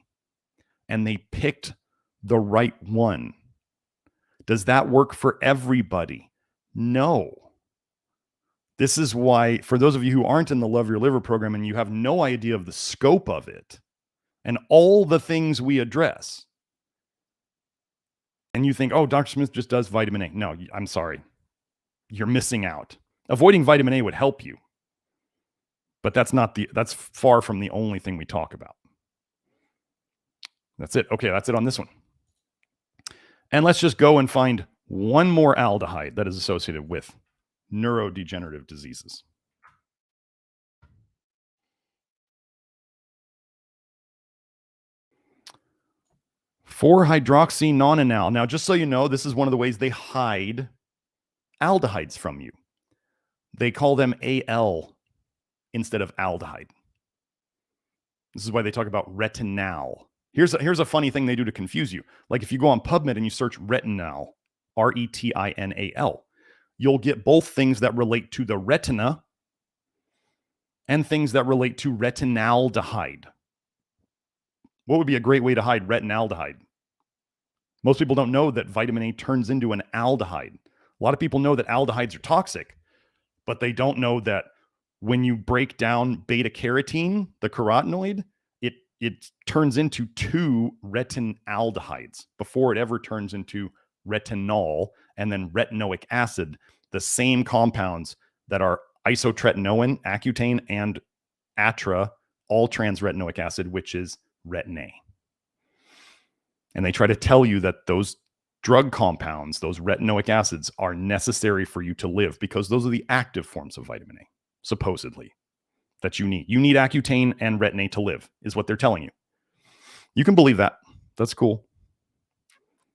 and they picked the right one. Does that work for everybody? No. This is why, for those of you who aren't in the Love Your Liver program and you have no idea of the scope of it and all the things we address, and you think, oh, Dr. Smith just does vitamin A. No, I'm sorry. You're missing out. Avoiding vitamin A would help you, but that's far from the only thing we talk about. That's it. Okay, that's it on this one. And let's just go and find one more aldehyde that is associated with neurodegenerative diseases. 4-hydroxynonenal. Now, just so you know, this is one of the ways they hide aldehydes from you. They call them AL instead of aldehyde. This is why they talk about retinal. Here's a funny thing they do to confuse you. Like if you go on PubMed and you search retinal, R-E-T-I-N-A-L, you'll get both things that relate to the retina and things that relate to retinaldehyde. What would be a great way to hide retinaldehyde? Most people don't know that vitamin A turns into an aldehyde. A lot of people know that aldehydes are toxic, But they don't know that when you break down beta carotene, the carotenoid, it turns into 2 retinaldehydes before it ever turns into retinol and then retinoic acid, the same compounds that are isotretinoin, Accutane, and atra, all trans-retinoic acid, which is retin A. And they try to tell you that those drug compounds, those retinoic acids, are necessary for you to live because those are the active forms of vitamin A, supposedly, that you need. You need Accutane and retin A to live, is what they're telling you. You can believe that. That's cool.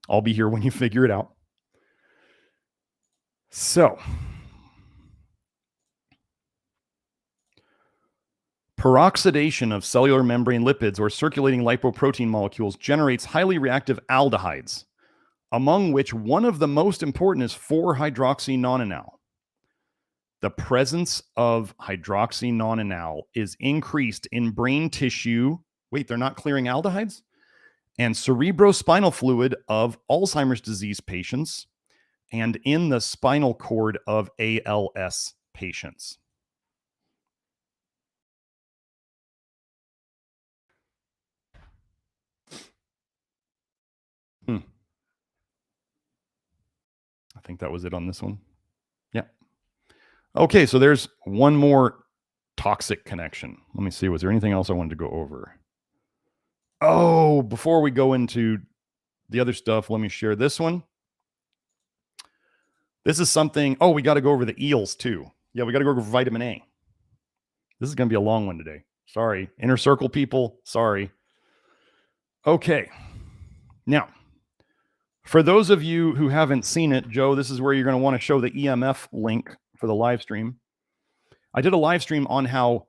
I'll be here when you figure it out. So, peroxidation of cellular membrane lipids or circulating lipoprotein molecules generates highly reactive aldehydes, among which one of the most important is 4-hydroxynonenal. The presence of hydroxynonenal is increased in brain tissue. Wait, they're not clearing aldehydes? And cerebrospinal fluid of Alzheimer's disease patients and in the spinal cord of ALS patients. I think that was it on this one. Yeah. Okay, so there's one more toxic connection. Let me see. Was there anything else I wanted to go over? Oh, before we go into the other stuff, let me share this one. This is something. Oh, we got to go over the eels too. Yeah, we got to go over vitamin A. This is going to be a long one today. Sorry. Inner circle people. Sorry. Okay. Now, for those of you who haven't seen it, Joe, this is where you're going to want to show the EMF link for the live stream. I did a live stream on how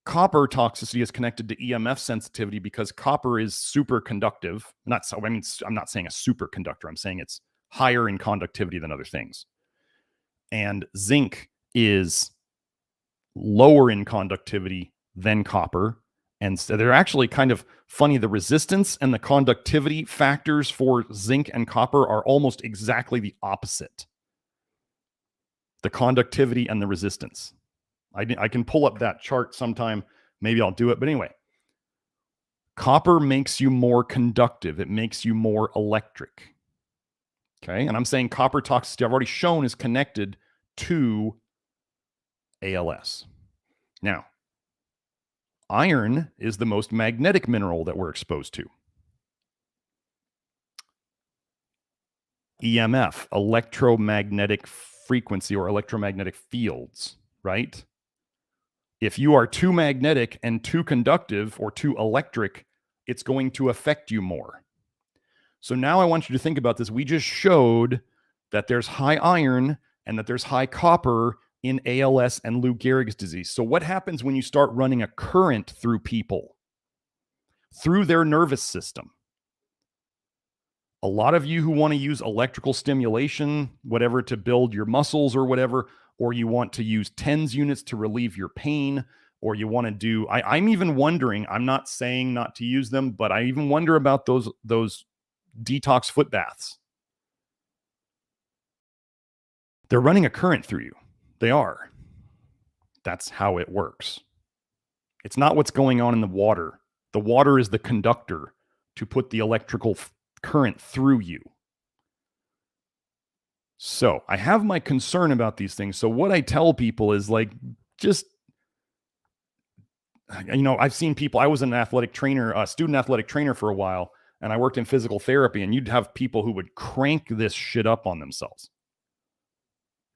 copper toxicity is connected to EMF sensitivity because copper is superconductive. I'm not saying a superconductor. I'm saying it's higher in conductivity than other things. And zinc is lower in conductivity than copper. And so they're actually kind of funny. The resistance and the conductivity factors for zinc and copper are almost exactly the opposite. The conductivity and the resistance. I can pull up that chart sometime. Maybe I'll do it. But anyway, copper makes you more conductive. It makes you more electric. Okay. And I'm saying copper toxicity, I've already shown, is connected to ALS. Now, iron is the most magnetic mineral that we're exposed to. EMF, electromagnetic frequency or electromagnetic fields, right? If you are too magnetic and too conductive or too electric, it's going to affect you more. So now I want you to think about this. We just showed that there's high iron and that there's high copper in ALS and Lou Gehrig's disease. So what happens when you start running a current through people, through their nervous system? A lot of you who want to use electrical stimulation, whatever, to build your muscles or whatever, or you want to use TENS units to relieve your pain, or you want to do, I'm even wondering, I'm not saying not to use them, but I even wonder about those detox foot baths. They're running a current through you. They are. That's how it works. It's not what's going on in the water. The water is the conductor to put the electrical current through you. So I have my concern about these things. So what I tell people is like, just, I've seen people, I was an athletic trainer, a student athletic trainer for a while, and I worked in physical therapy, and you'd have people who would crank this shit up on themselves.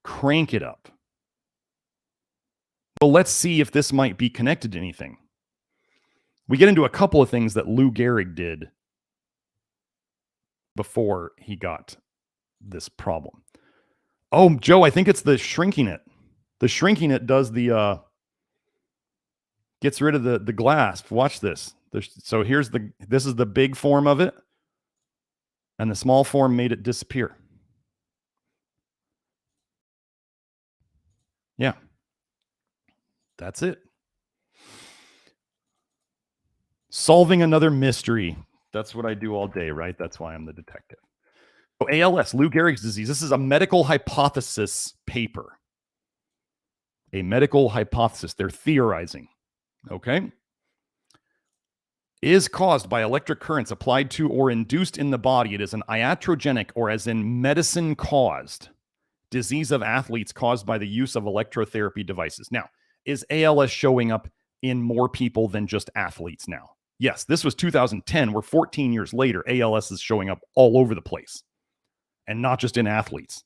Crank it up. Well, let's see if this might be connected to anything. We get into a couple of things that Lou Gehrig did before he got this problem. Oh, Joe, I think it's the shrinking it. The shrinking it does the gets rid of the glass. Watch this. So this is the big form of it, and the small form made it disappear. Yeah. That's it. Solving another mystery. That's what I do all day, right? That's why I'm the detective. So ALS, Lou Gehrig's disease. This is a medical hypothesis paper. A medical hypothesis. They're theorizing. Okay. Is caused by electric currents applied to or induced in the body. It is an iatrogenic, or as in medicine caused, disease of athletes caused by the use of electrotherapy devices. Now, is ALS showing up in more people than just athletes now? Yes, this was 2010. We're 14 years later. ALS is showing up all over the place, and not just in athletes.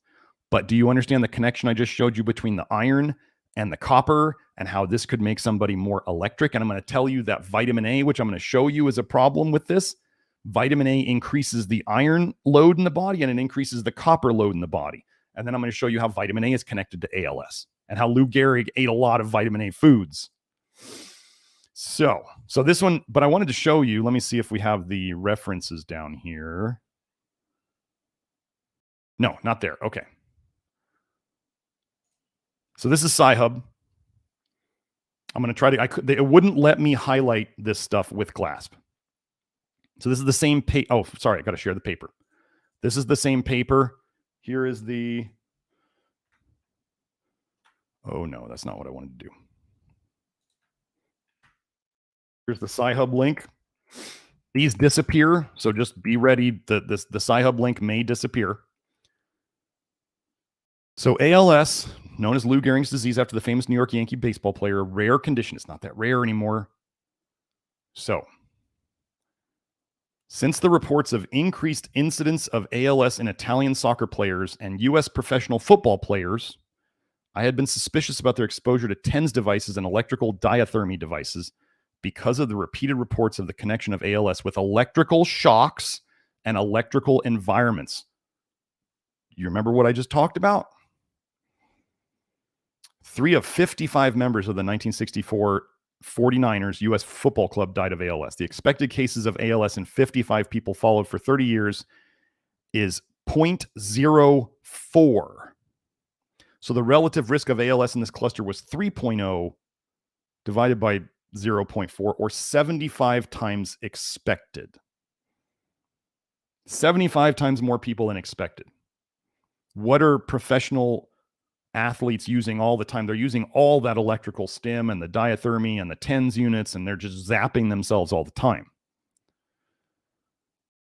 But do you understand the connection I just showed you between the iron and the copper, and how this could make somebody more electric? And I'm going to tell you that vitamin A, which I'm going to show you is a problem with this. Vitamin A increases the iron load in the body, and it increases the copper load in the body. And then I'm going to show you how vitamin A is connected to ALS, and how Lou Gehrig ate a lot of vitamin A foods. So this one, but I wanted to show you, let me see if we have the references down here. No, not there. Okay. So this is Sci-Hub. I'm going to try to, it wouldn't let me highlight this stuff with GLASP. So this is the same paper. Oh, sorry, I got to share the paper. This is the same paper. Here is the, oh no, that's not what I wanted to do. Here's the Sci-Hub link. These disappear, so just be ready. The Sci-Hub link may disappear. So ALS, known as Lou Gehrig's disease after the famous New York Yankee baseball player, a rare condition. It's not that rare anymore. So, since the reports of increased incidence of ALS in Italian soccer players and U.S. professional football players, I had been suspicious about their exposure to TENS devices and electrical diathermy devices because of the repeated reports of the connection of ALS with electrical shocks and electrical environments. You remember what I just talked about? 3 of 55 members of the 1964 49ers U.S. football club died of ALS. The expected cases of ALS in 55 people followed for 30 years is 0.04. So the relative risk of ALS in this cluster was 3.0 divided by 0.4, or 75 times expected. 75 times more people than expected. What are professional athletes using all the time? They're using all that electrical stim and the diathermy and the TENS units, and they're just zapping themselves all the time.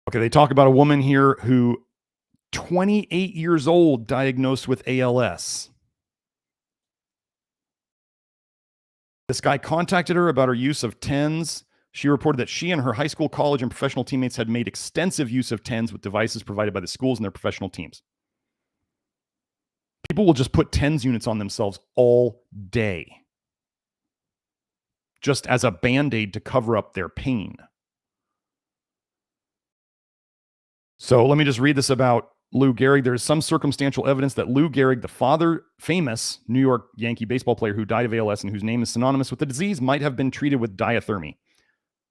Okay, they talk about a woman here who, 28 years old, diagnosed with ALS. This guy contacted her about her use of TENS. She reported that she and her high school, college, and professional teammates had made extensive use of TENS with devices provided by the schools and their professional teams. People will just put TENS units on themselves all day, just as a Band-Aid to cover up their pain. So let me just read this about Lou Gehrig. There is some circumstantial evidence that Lou Gehrig, the famous New York Yankee baseball player who died of ALS and whose name is synonymous with the disease, might have been treated with diathermy.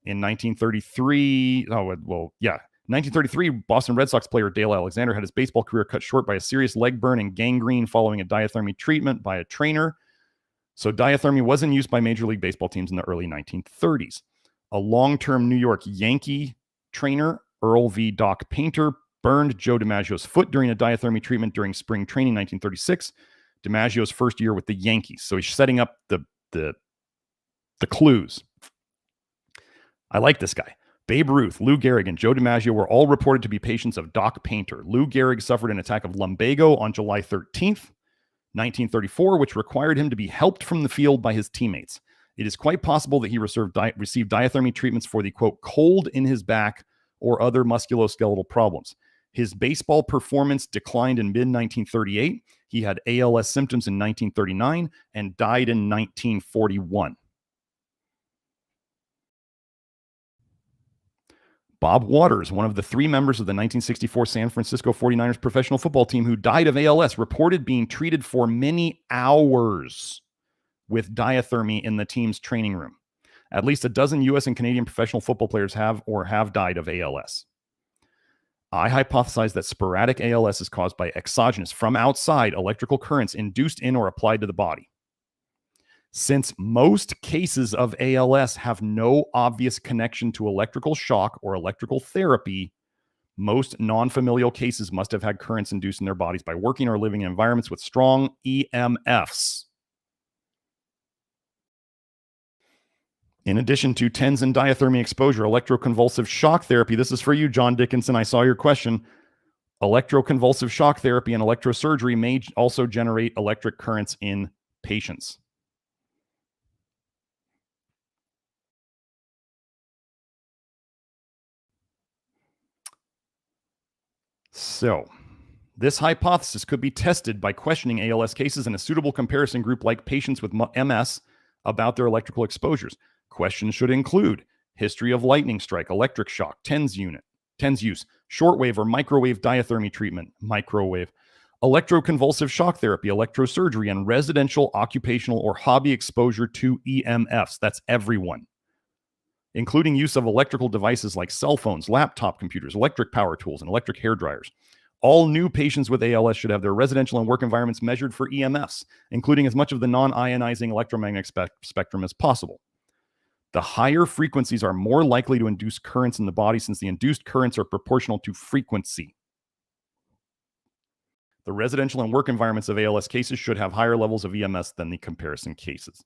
In 1933, 1933, Boston Red Sox player Dale Alexander had his baseball career cut short by a serious leg burn and gangrene following a diathermy treatment by a trainer. So diathermy was in use by Major League Baseball teams in the early 1930s. A long-term New York Yankee trainer, Earl V. Doc Painter, burned Joe DiMaggio's foot during a diathermy treatment during spring training in 1936, DiMaggio's first year with the Yankees. So he's setting up the clues. I like this guy. Babe Ruth, Lou Gehrig, and Joe DiMaggio were all reported to be patients of Doc Painter. Lou Gehrig suffered an attack of lumbago on July 13th, 1934, which required him to be helped from the field by his teammates. It is quite possible that he received diathermy treatments for the, quote, cold in his back or other musculoskeletal problems. His baseball performance declined in mid-1938. He had ALS symptoms in 1939 and died in 1941. Bob Waters, one of the 3 members of the 1964 San Francisco 49ers professional football team who died of ALS, reported being treated for many hours with diathermy in the team's training room. At least a dozen U.S. and Canadian professional football players have died of ALS. I hypothesize that sporadic ALS is caused by exogenous, from outside, electrical currents induced in or applied to the body. Since most cases of ALS have no obvious connection to electrical shock or electrical therapy, most non-familial cases must have had currents induced in their bodies by working or living in environments with strong EMFs. In addition to TENS and diathermy exposure, electroconvulsive shock therapy. This is for you, John Dickinson. I saw your question. Electroconvulsive shock therapy and electrosurgery may also generate electric currents in patients. So, this hypothesis could be tested by questioning ALS cases in a suitable comparison group like patients with MS about their electrical exposures. Questions should include history of lightning strike, electric shock, TENS use, shortwave or microwave diathermy treatment, microwave, electroconvulsive shock therapy, electrosurgery, and residential, occupational, or hobby exposure to EMFs. That's everyone, including use of electrical devices like cell phones, laptop computers, electric power tools, and electric hair dryers. All new patients with ALS should have their residential and work environments measured for EMFs, including as much of the non-ionizing electromagnetic spectrum as possible. The higher frequencies are more likely to induce currents in the body since the induced currents are proportional to frequency. The residential and work environments of ALS cases should have higher levels of EMS than the comparison cases.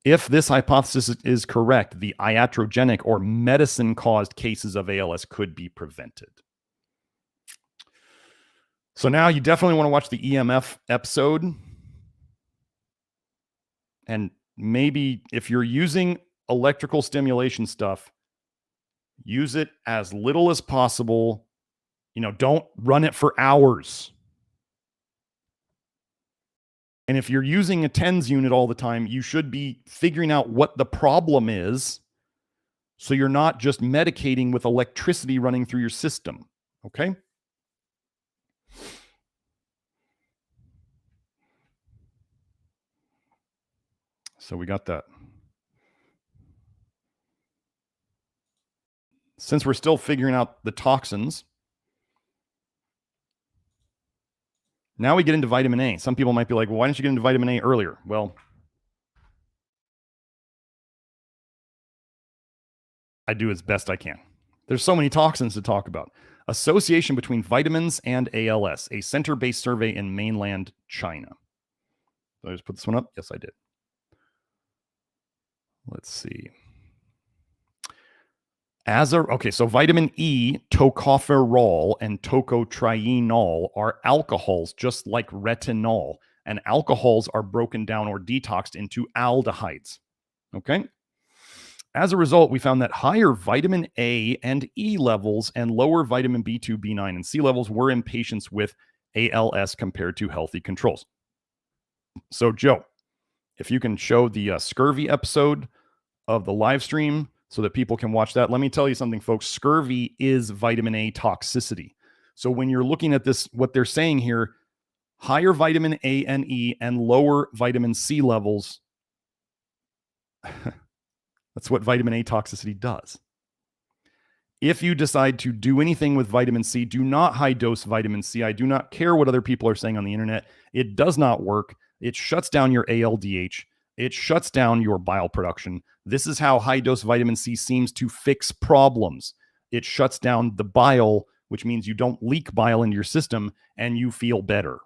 If this hypothesis is correct, the iatrogenic or medicine-caused cases of ALS could be prevented. So now you definitely want to watch the EMF episode. And maybe if you're using electrical stimulation stuff, use it as little as possible. Don't run it for hours. And if you're using a TENS unit all the time, you should be figuring out what the problem is so you're not just medicating with electricity running through your system. Okay? So we got that. Since we're still figuring out the toxins, now we get into vitamin A. Some people might be like, well, why didn't you get into vitamin A earlier? Well, I do as best I can. There's so many toxins to talk about. Association between vitamins and ALS, a center-based survey in mainland China. Did I just put this one up? Yes, I did. Let's see. So vitamin E, tocopherol, and tocotrienol are alcohols, just like retinol. And alcohols are broken down or detoxed into aldehydes. Okay? As a result, we found that higher vitamin A and E levels and lower vitamin B2, B9, and C levels were in patients with ALS compared to healthy controls. So, Joe, if you can show the scurvy episode of the live stream so that people can watch that. Let me tell you something, folks. Scurvy is vitamin A toxicity. So when you're looking at this, what they're saying here, higher vitamin A and E and lower vitamin C levels, that's what vitamin A toxicity does. If you decide to do anything with vitamin C, do not high dose vitamin C. I do not care what other people are saying on the internet. It does not work. It shuts down your ALDH. It shuts down your bile production. This is how high-dose vitamin C seems to fix problems. It shuts down the bile, which means you don't leak bile into your system and you feel better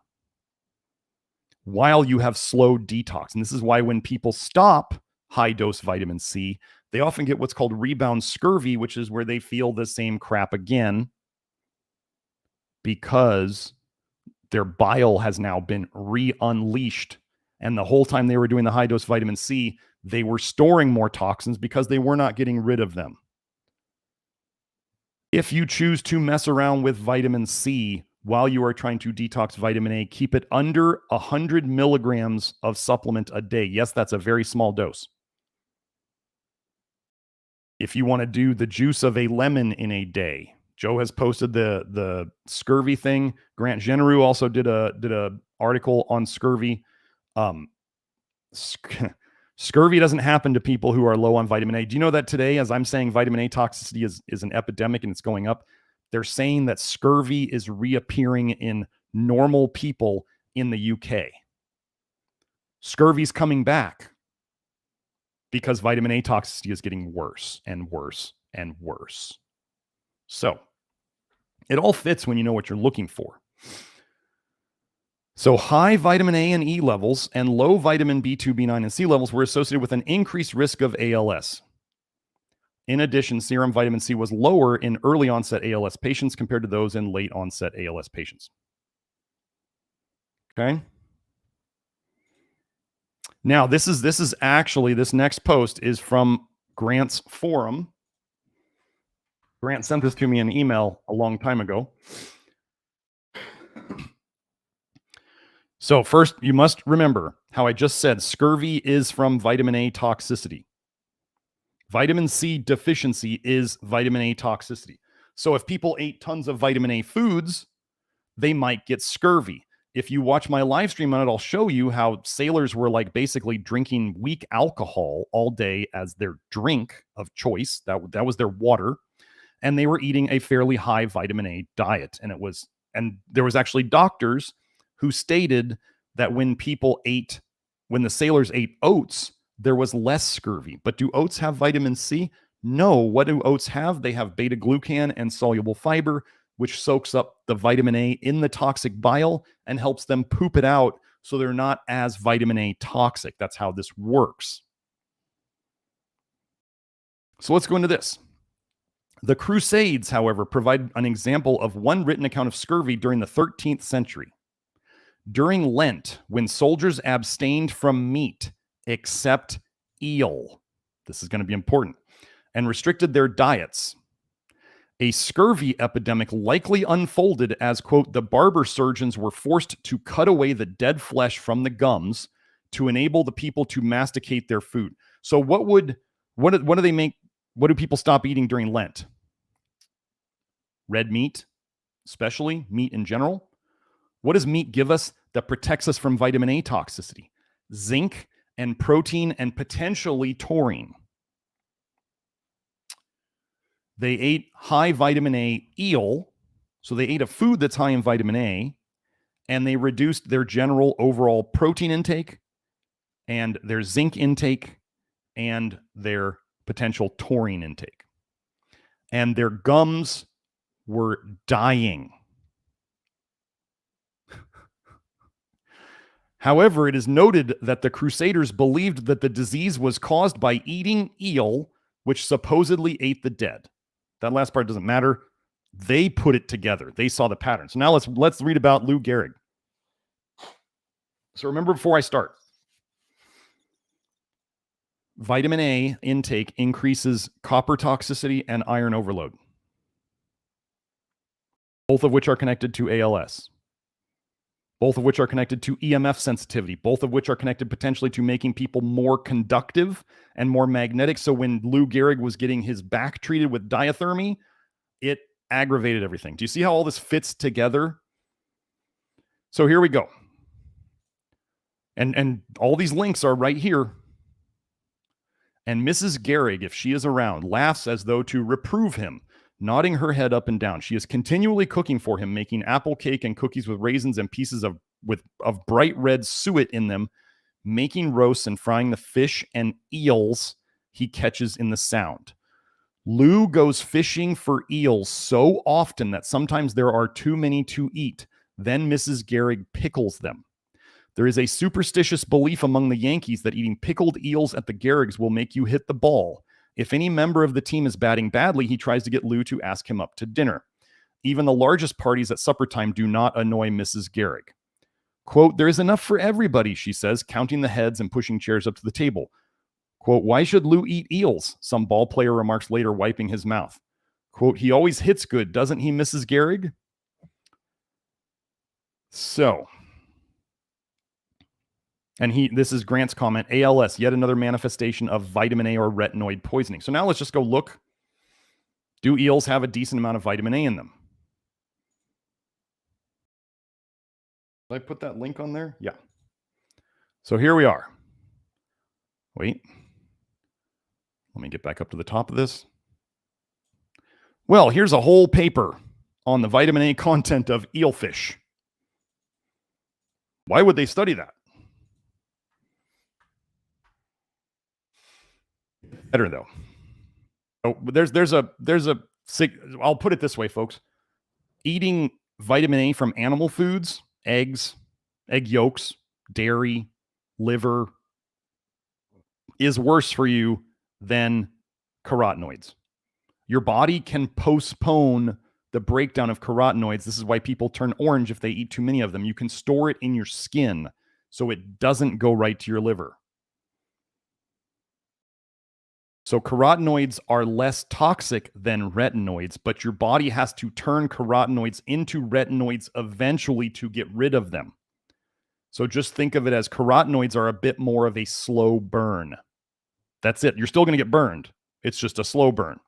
while you have slowed detox. And this is why when people stop high-dose vitamin C, they often get what's called rebound scurvy, which is where they feel the same crap again because their bile has now been re-unleashed. And the whole time they were doing the high-dose vitamin C, they were storing more toxins because they were not getting rid of them. If you choose to mess around with vitamin C while you are trying to detox vitamin A, keep it under 100 milligrams of supplement a day. Yes, that's a very small dose. If you want to do the juice of a lemon in a day, Joe has posted the scurvy thing. Grant Genereux also did a article on scurvy. Scurvy doesn't happen to people who are low on vitamin A. Do you know that today, as I'm saying, vitamin A toxicity is an epidemic and it's going up? They're saying that scurvy is reappearing in normal people in the UK. Scurvy's coming back because vitamin A toxicity is getting worse and worse and worse. So it all fits when you know what you're looking for. So high vitamin A and E levels and low vitamin B2, B9, and C levels were associated with an increased risk of ALS. In addition, serum vitamin C was lower in early onset ALS patients compared to those in late onset ALS patients. Okay. Now, this is actually, this next post is from Grant's forum. Grant sent this to me in email a long time ago. So first, you must remember how I just said scurvy is from vitamin A toxicity. Vitamin C deficiency is vitamin A toxicity. So if people ate tons of vitamin A foods, they might get scurvy. If you watch my live stream on it, I'll show you how sailors were like basically drinking weak alcohol all day as their drink of choice. That was their water. And they were eating a fairly high vitamin A diet. And there was actually doctors who stated that when the sailors ate oats, there was less scurvy. But do oats have vitamin C? No. What do oats have? They have beta glucan and soluble fiber, which soaks up the vitamin A in the toxic bile and helps them poop it out so they're not as vitamin A toxic. That's how this works. So let's go into this. The Crusades, however, provide an example of one written account of scurvy during the 13th century. During Lent, when soldiers abstained from meat except eel, this is going to be important, and restricted their diets, a scurvy epidemic likely unfolded as, quote, the barber surgeons were forced to cut away the dead flesh from the gums to enable the people to masticate their food. So what do people stop eating during Lent? Red meat, especially meat in general. What does meat give us that protects us from vitamin A toxicity? Zinc and protein and potentially taurine. They ate high vitamin A eel, so they ate a food that's high in vitamin A, and they reduced their general overall protein intake and their zinc intake and their potential taurine intake. And their gums were dying. However, it is noted that the Crusaders believed that the disease was caused by eating eel, which supposedly ate the dead. That last part doesn't matter. They put it together. They saw the pattern. So now let's read about Lou Gehrig. So remember before I start, vitamin A intake increases copper toxicity and iron overload, both of which are connected to ALS, both of which are connected to EMF sensitivity, both of which are connected potentially to making people more conductive and more magnetic. So when Lou Gehrig was getting his back treated with diathermy, it aggravated everything. Do you see how all this fits together? So here we go. And all these links are right here. And Mrs. Gehrig, if she is around, laughs as though to reprove him, nodding her head up and down. She is continually cooking for him, making apple cake and cookies with raisins and pieces of bright red suet in them, making roasts and frying the fish and eels he catches in the Sound. Lou goes fishing for eels so often that sometimes there are too many to eat. Then Mrs. Gehrig pickles them. There is a superstitious belief among the Yankees that eating pickled eels at the Gehrigs will make you hit the ball. If any member of the team is batting badly, he tries to get Lou to ask him up to dinner. Even the largest parties at supper time do not annoy Mrs. Gehrig. Quote, there is enough for everybody, she says, counting the heads and pushing chairs up to the table. Quote, why should Lou eat eels? Some ball player remarks later, wiping his mouth. Quote, he always hits good, doesn't he, Mrs. Gehrig? So, and this is Grant's comment, ALS, yet another manifestation of vitamin A or retinoid poisoning. So now let's just go look. Do eels have a decent amount of vitamin A in them? Did I put that link on there? Yeah. So here we are. Wait. Let me get back up to the top of this. Well, here's a whole paper on the vitamin A content of eelfish. Why would they study that? Better though. Oh, I'll put it this way, folks. Eating vitamin A from animal foods, eggs, egg yolks, dairy, liver is worse for you than carotenoids. Your body can postpone the breakdown of carotenoids. This is why people turn orange if they eat too many of them. You can store it in your skin so it doesn't go right to your liver. So carotenoids are less toxic than retinoids, but your body has to turn carotenoids into retinoids eventually to get rid of them. So just think of it as carotenoids are a bit more of a slow burn. That's it. You're still going to get burned. It's just a slow burn.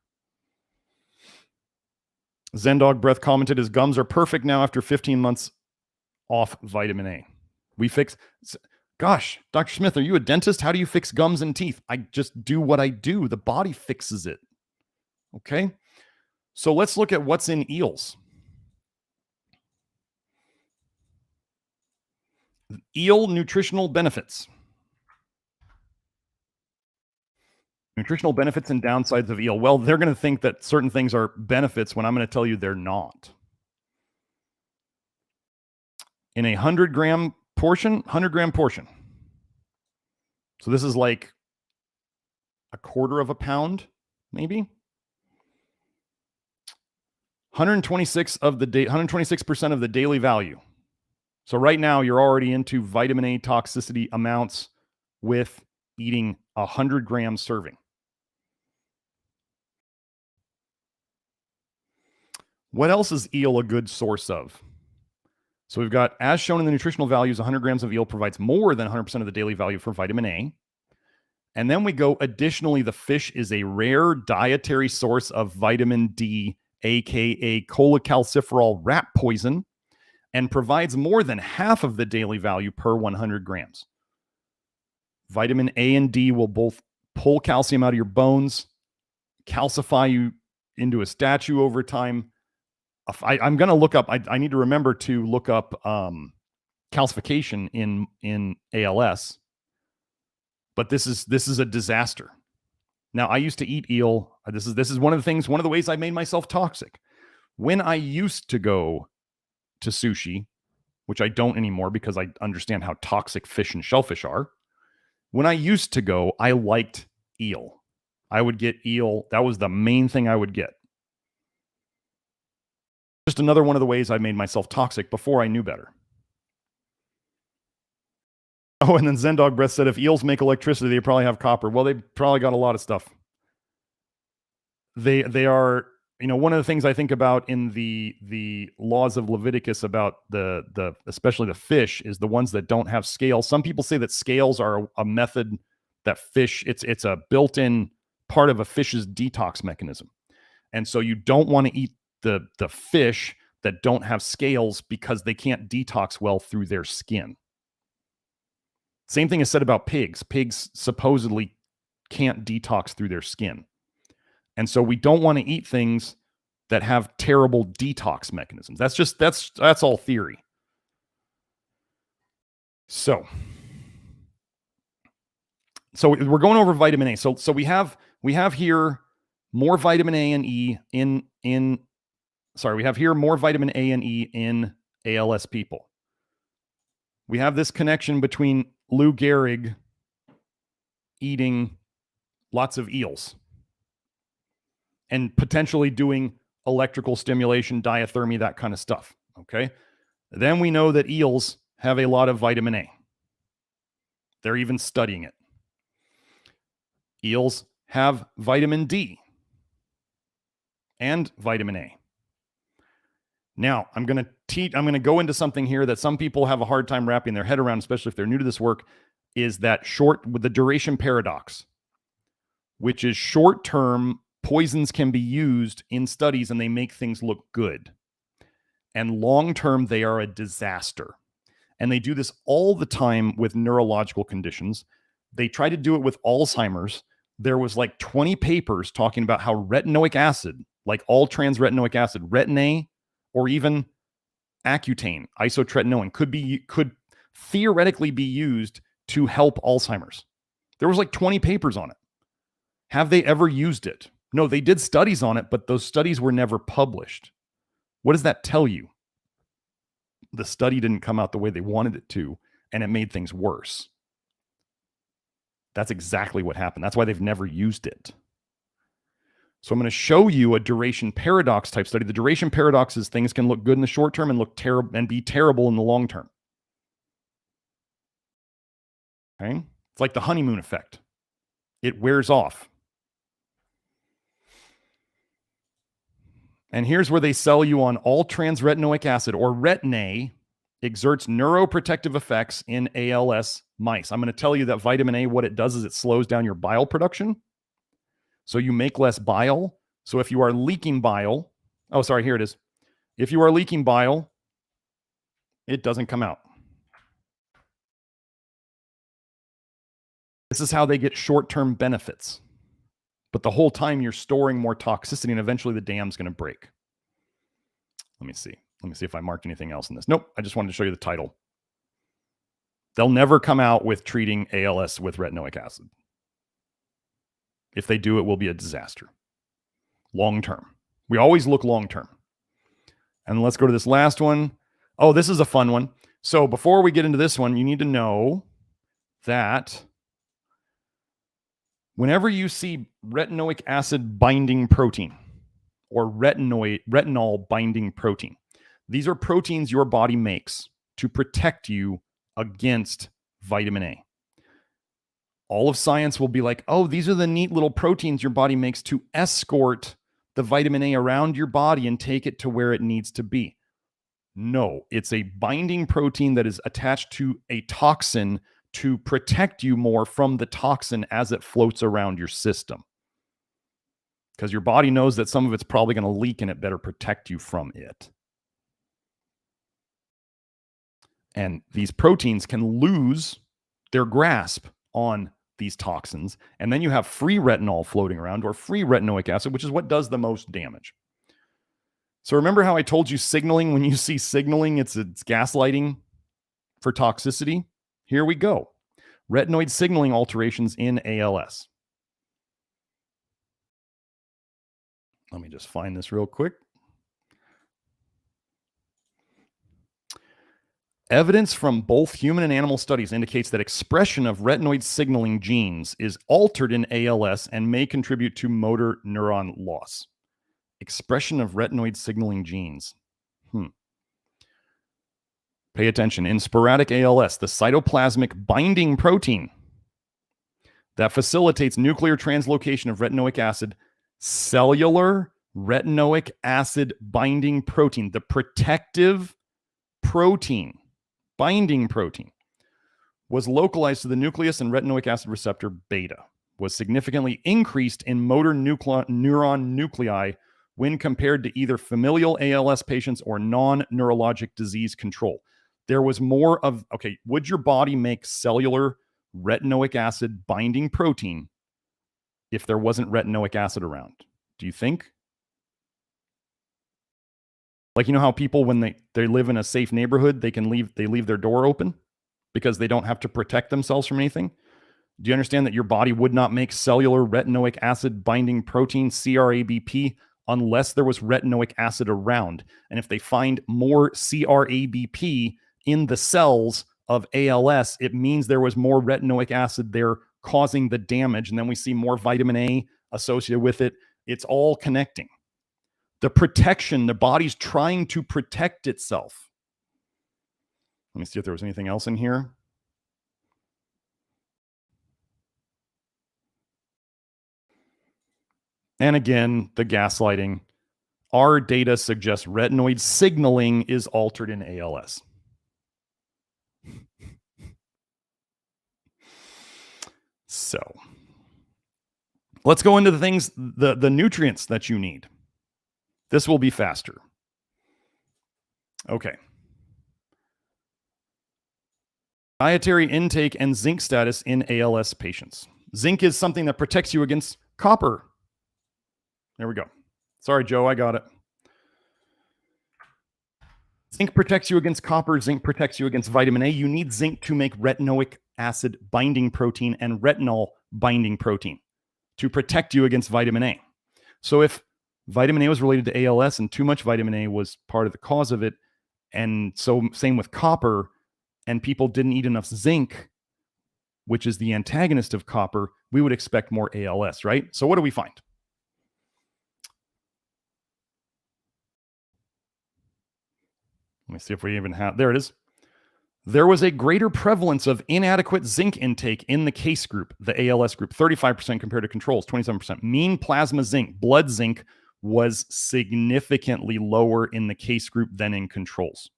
Zendog Breath commented, his gums are perfect now after 15 months off vitamin A. We fix... Gosh, Dr. Smith, are you a dentist? How do you fix gums and teeth? I just do what I do. The body fixes it. Okay? So let's look at what's in eels. Eel nutritional benefits. Nutritional benefits and downsides of eel. Well, they're going to think that certain things are benefits when I'm going to tell you they're not. In a 100-gram portion, 100-gram portion. So this is like a quarter of a pound, maybe. 126% of the daily value. So right now you're already into vitamin A toxicity amounts with eating a 100-gram serving. What else is eel a good source of? So we've got, as shown in the nutritional values, 100 grams of eel provides more than 100% of the daily value for vitamin A. And then we go, additionally, the fish is a rare dietary source of vitamin D, aka cholecalciferol rat poison, and provides more than half of the daily value per 100 grams. Vitamin A and D will both pull calcium out of your bones, calcify you into a statue over time. I'm going to look up, I need to remember to look up calcification in ALS, but this is a disaster. Now, I used to eat eel. This is one of the ways I made myself toxic. When I used to go to sushi, which I don't anymore because I understand how toxic fish and shellfish are. When I used to go, I liked eel. I would get eel. That was the main thing I would get. Just another one of the ways I made myself toxic before I knew better. Oh, and then Zendog Breath said, if eels make electricity, they probably have copper. Well, they probably got a lot of stuff. They are, one of the things I think about in the laws of Leviticus about the especially the fish is the ones that don't have scales. Some people say that scales are a method that fish, it's a built-in part of a fish's detox mechanism. And so you don't want to eat the fish that don't have scales because they can't detox well through their skin. Same thing is said about pigs. Pigs supposedly can't detox through their skin. And so we don't want to eat things that have terrible detox mechanisms. That's all theory. So we're going over vitamin A. So we have here more vitamin A and E we have here more vitamin A and E in ALS people. We have this connection between Lou Gehrig eating lots of eels and potentially doing electrical stimulation, diathermy, that kind of stuff. Okay. Then we know that eels have a lot of vitamin A. They're even studying it. Eels have vitamin D and vitamin A. Now, I'm going to go into something here that some people have a hard time wrapping their head around, especially if they're new to this work, is that with the duration paradox, which is short-term poisons can be used in studies and they make things look good. And long-term, they are a disaster. And they do this all the time with neurological conditions. They try to do it with Alzheimer's. There was like 20 papers talking about how retinoic acid, like all trans-retinoic acid, retin-A, or even Accutane, isotretinoin, could theoretically be used to help Alzheimer's. There was like 20 papers on it. Have they ever used it? No, they did studies on it, but those studies were never published. What does that tell you? the study didn't come out the way they wanted it to, and it made things worse. That's exactly what happened. That's why they've never used it. So I'm going to show you a duration paradox type study. The duration paradox is things can look good in the short term and look terrible and be terrible in the long term. Okay? It's like the honeymoon effect. It wears off. And here's where they sell you on all trans-retinoic acid, or retin-A, exerts neuroprotective effects in ALS mice. I'm going to tell you that vitamin A, what it does is it slows down your bile production. So you make less bile. So if you are leaking bile, oh, sorry, here it is. If you are leaking bile, it doesn't come out. This is how they get short-term benefits. But the whole time you're storing more toxicity, and eventually the dam's going to break. Let me see. Let me see if I marked anything else in this. Nope, I just wanted to show you the title. They'll never come out with treating ALS with retinoic acid. If they do, it will be a disaster. Long term. We always look long term. And let's go to this last one. Oh, this is a fun one. So before we get into this one, you need to know that whenever you see retinoic acid binding protein or retinol binding protein, these are proteins your body makes to protect you against vitamin A. All of science will be like, oh, these are the neat little proteins your body makes to escort the vitamin A around your body and take it to where it needs to be. No, it's a binding protein that is attached to a toxin to protect you more from the toxin as it floats around your system. Because your body knows that some of it's probably going to leak and it better protect you from it. And these proteins can lose their grasp on these toxins, and then you have free retinol floating around, or free retinoic acid, which is what does the most damage. So remember how I told you signaling, when you see signaling, it's gaslighting for toxicity? Here we go. Retinoid signaling alterations in ALS. Let me just find this real quick. Evidence from both human and animal studies indicates that expression of retinoid signaling genes is altered in ALS and may contribute to motor neuron loss. Expression of retinoid signaling genes. Pay attention. In sporadic ALS, the cytoplasmic binding protein that facilitates nuclear translocation of retinoic acid, cellular retinoic acid binding protein, the protective protein, binding protein, was localized to the nucleus, and retinoic acid receptor beta was significantly increased in motor neuron nuclei when compared to either familial ALS patients or non-neurologic disease control. There was more of, okay, would your body make cellular retinoic acid binding protein if there wasn't retinoic acid around? Do you think? Like, you know how people, when they live in a safe neighborhood, they leave their door open because they don't have to protect themselves from anything? Do you understand that your body would not make cellular retinoic acid binding protein, CRABP, unless there was retinoic acid around? And if they find more CRABP in the cells of ALS, it means there was more retinoic acid there causing the damage. And then we see more vitamin A associated with it. It's all connecting. The protection, the body's trying to protect itself. Let me see if there was anything else in here. And again, the gaslighting. Our data suggests retinoid signaling is altered in ALS. So let's go into the things, the nutrients that you need. This will be faster. Okay. Dietary intake and zinc status in ALS patients. Zinc is something that protects you against copper. There we go. Sorry, Joe, I got it. Zinc protects you against copper. Zinc protects you against vitamin A. You need zinc to make retinoic acid binding protein and retinol binding protein to protect you against vitamin A. So if vitamin A was related to ALS and too much vitamin A was part of the cause of it, And so same with copper, and people didn't eat enough zinc, which is the antagonist of copper, we would expect more ALS, right? So what do we find? Let me see if we even have, there it is. There was a greater prevalence of inadequate zinc intake in the case group, the ALS group, 35% compared to controls, 27%. Mean plasma zinc, blood zinc, was significantly lower in the case group than in controls.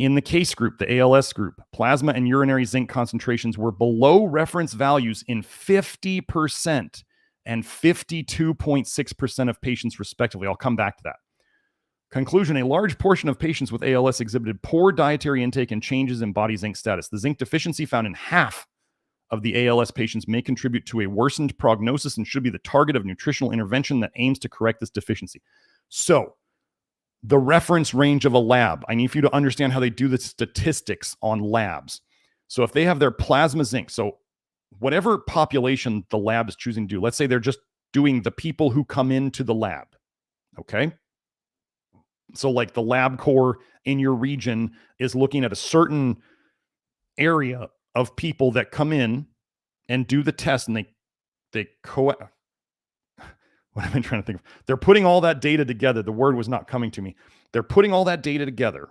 In the case group, the ALS group, plasma and urinary zinc concentrations were below reference values in 50% and 52.6% of patients, respectively. I'll come back to that. Conclusion, a large portion of patients with ALS exhibited poor dietary intake and changes in body zinc status. The zinc deficiency found in half of the ALS patients may contribute to a worsened prognosis and should be the target of nutritional intervention that aims to correct this deficiency. So, the reference range of a lab, I need for you to understand how they do the statistics on labs. So, if they have their plasma zinc, so whatever population the lab is choosing to do, let's say they're just doing the people who come into the lab, okay? So like the lab core in your region is looking at a certain area of people that come in and do the test, and what am I trying to think of? They're putting all that data together. The word was not coming to me. They're putting all that data together,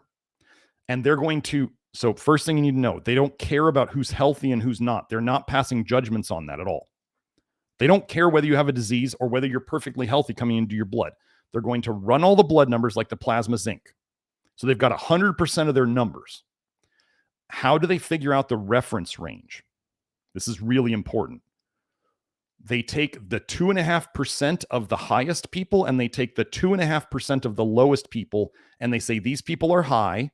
and they're going to, so first thing you need to know, they don't care about who's healthy and who's not. They're not passing judgments on that at all. They don't care whether you have a disease or whether you're perfectly healthy coming into your blood. They're going to run all the blood numbers like the plasma zinc. So they've got 100% of their numbers. How do they figure out the reference range? This is really important. They take the 2.5% of the highest people and they take the 2.5% of the lowest people, and they say these people are high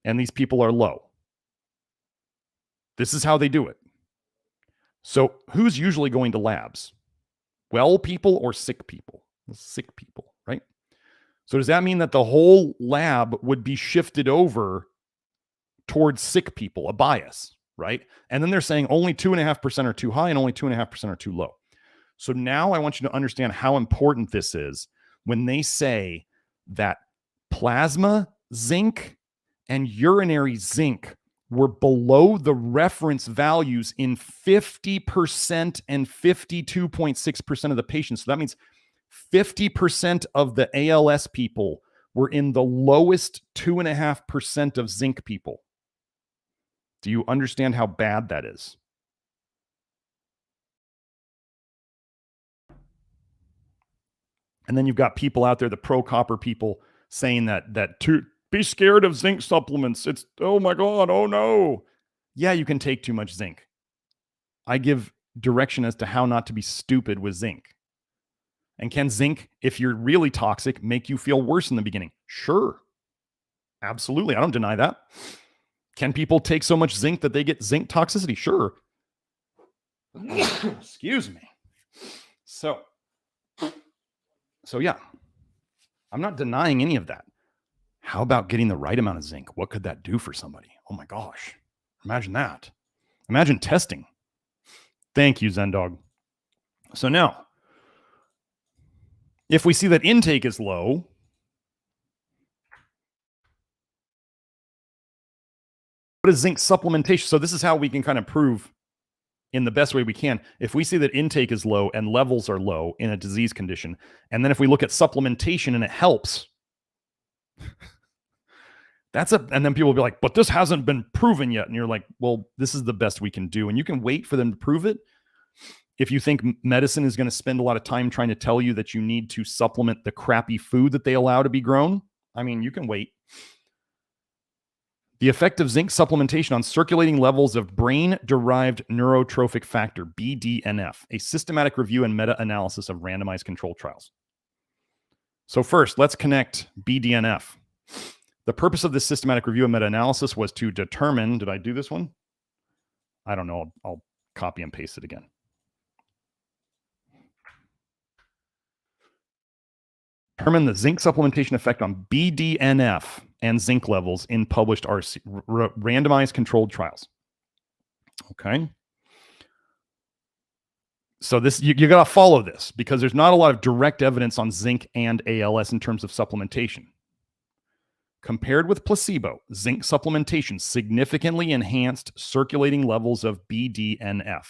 and these people are low. This is how they do it. So who's usually going to labs? Well people or sick people? Sick people, right? So does that mean that the whole lab would be shifted over towards sick people, a bias, right? And then they're saying only 2.5% are too high and only 2.5% are too low. So now I want you to understand how important this is when they say that plasma zinc and urinary zinc were below the reference values in 50% and 52.6% of the patients. So that means 50% of the ALS people were in the lowest 2.5% of zinc people. Do you understand how bad that is? And then you've got people out there, the pro-copper people, saying that to be scared of zinc supplements. It's, oh my God, oh no. Yeah, you can take too much zinc. I give direction as to how not to be stupid with zinc. And can zinc, if you're really toxic, make you feel worse in the beginning? Sure. Absolutely. I don't deny that. Can people take so much zinc that they get zinc toxicity? Sure. Excuse me. So yeah, I'm not denying any of that. How about getting the right amount of zinc? What could that do for somebody? Oh my gosh. Imagine that. Imagine testing. Thank you, Zendog. So now, if we see that intake is low, what is zinc supplementation? So this is how we can kind of prove in the best way we can. If we see that intake is low and levels are low in a disease condition, and then if we look at supplementation and it helps, and then people will be like, but this hasn't been proven yet. And you're like, well, this is the best we can do. And you can wait for them to prove it. If you think medicine is going to spend a lot of time trying to tell you that you need to supplement the crappy food that they allow to be grown, I mean, you can wait. The effect of zinc supplementation on circulating levels of brain-derived neurotrophic factor, BDNF, a systematic review and meta-analysis of randomized controlled trials. So first, let's connect BDNF. The purpose of this systematic review and meta-analysis was to determine, did I do this one? I don't know. I'll copy and paste it again. Determine the zinc supplementation effect on BDNF and zinc levels in published randomized controlled trials. Okay. So this you got to follow this because there's not a lot of direct evidence on zinc and ALS in terms of supplementation. Compared with placebo, zinc supplementation significantly enhanced circulating levels of BDNF.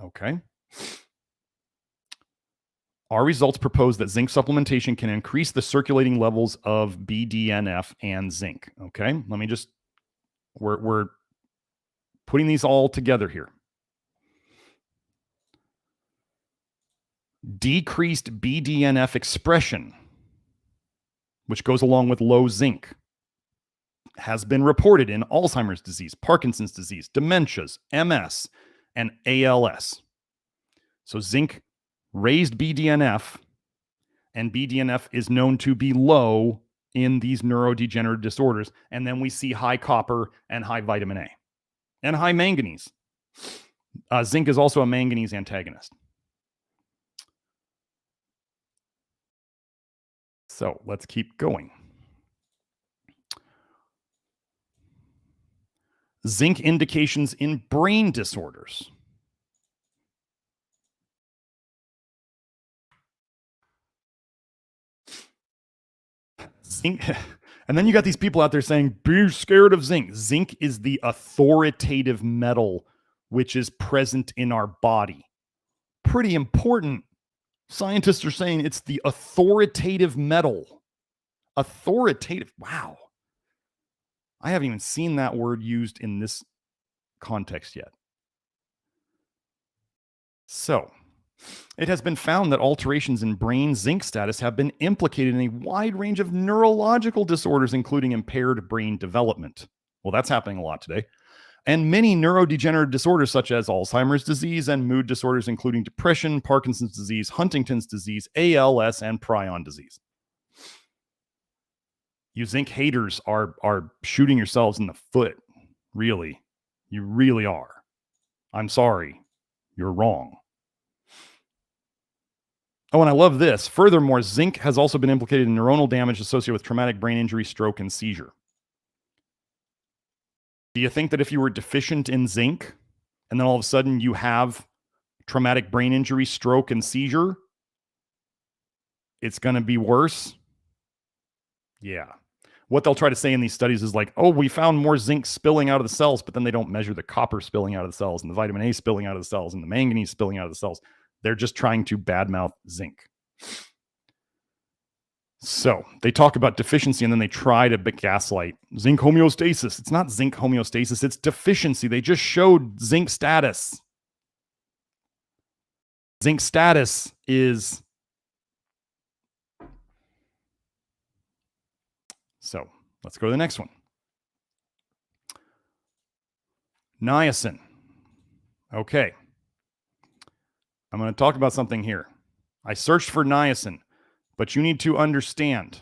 Okay. Our results propose that zinc supplementation can increase the circulating levels of BDNF and zinc. Okay. Let me just, we're putting these all together here. Decreased BDNF expression, which goes along with low zinc, has been reported in Alzheimer's disease, Parkinson's disease, dementias, MS, and ALS. So zinc raised BDNF, and BDNF is known to be low in these neurodegenerative disorders. And then we see high copper and high vitamin A and high manganese. Zinc is also a manganese antagonist. So let's keep going. Zinc indications in brain disorders. Zinc, and then you got these people out there saying, be scared of zinc. Zinc is the authoritative metal which is present in our body. Pretty important. Scientists are saying it's the authoritative metal. Authoritative. Wow. I haven't even seen that word used in this context yet. So, it has been found that alterations in brain zinc status have been implicated in a wide range of neurological disorders, including impaired brain development. Well, that's happening a lot today. And many neurodegenerative disorders such as Alzheimer's disease and mood disorders, including depression, Parkinson's disease, Huntington's disease, ALS, and prion disease. You zinc haters are shooting yourselves in the foot. Really. You really are. I'm sorry. You're wrong. Oh, and I love this. Furthermore, zinc has also been implicated in neuronal damage associated with traumatic brain injury, stroke, and seizure. Do you think that if you were deficient in zinc and then all of a sudden you have traumatic brain injury, stroke, and seizure, it's going to be worse? Yeah. What they'll try to say in these studies is like, oh, we found more zinc spilling out of the cells, but then they don't measure the copper spilling out of the cells and the vitamin A spilling out of the cells and the manganese spilling out of the cells. They're just trying to badmouth zinc. So they talk about deficiency and then they try to gaslight zinc homeostasis. It's not zinc homeostasis, it's deficiency. They just showed zinc status. Zinc status is... So let's go to the next one. Niacin. Okay. I'm going to talk about something here. I searched for niacin, but you need to understand.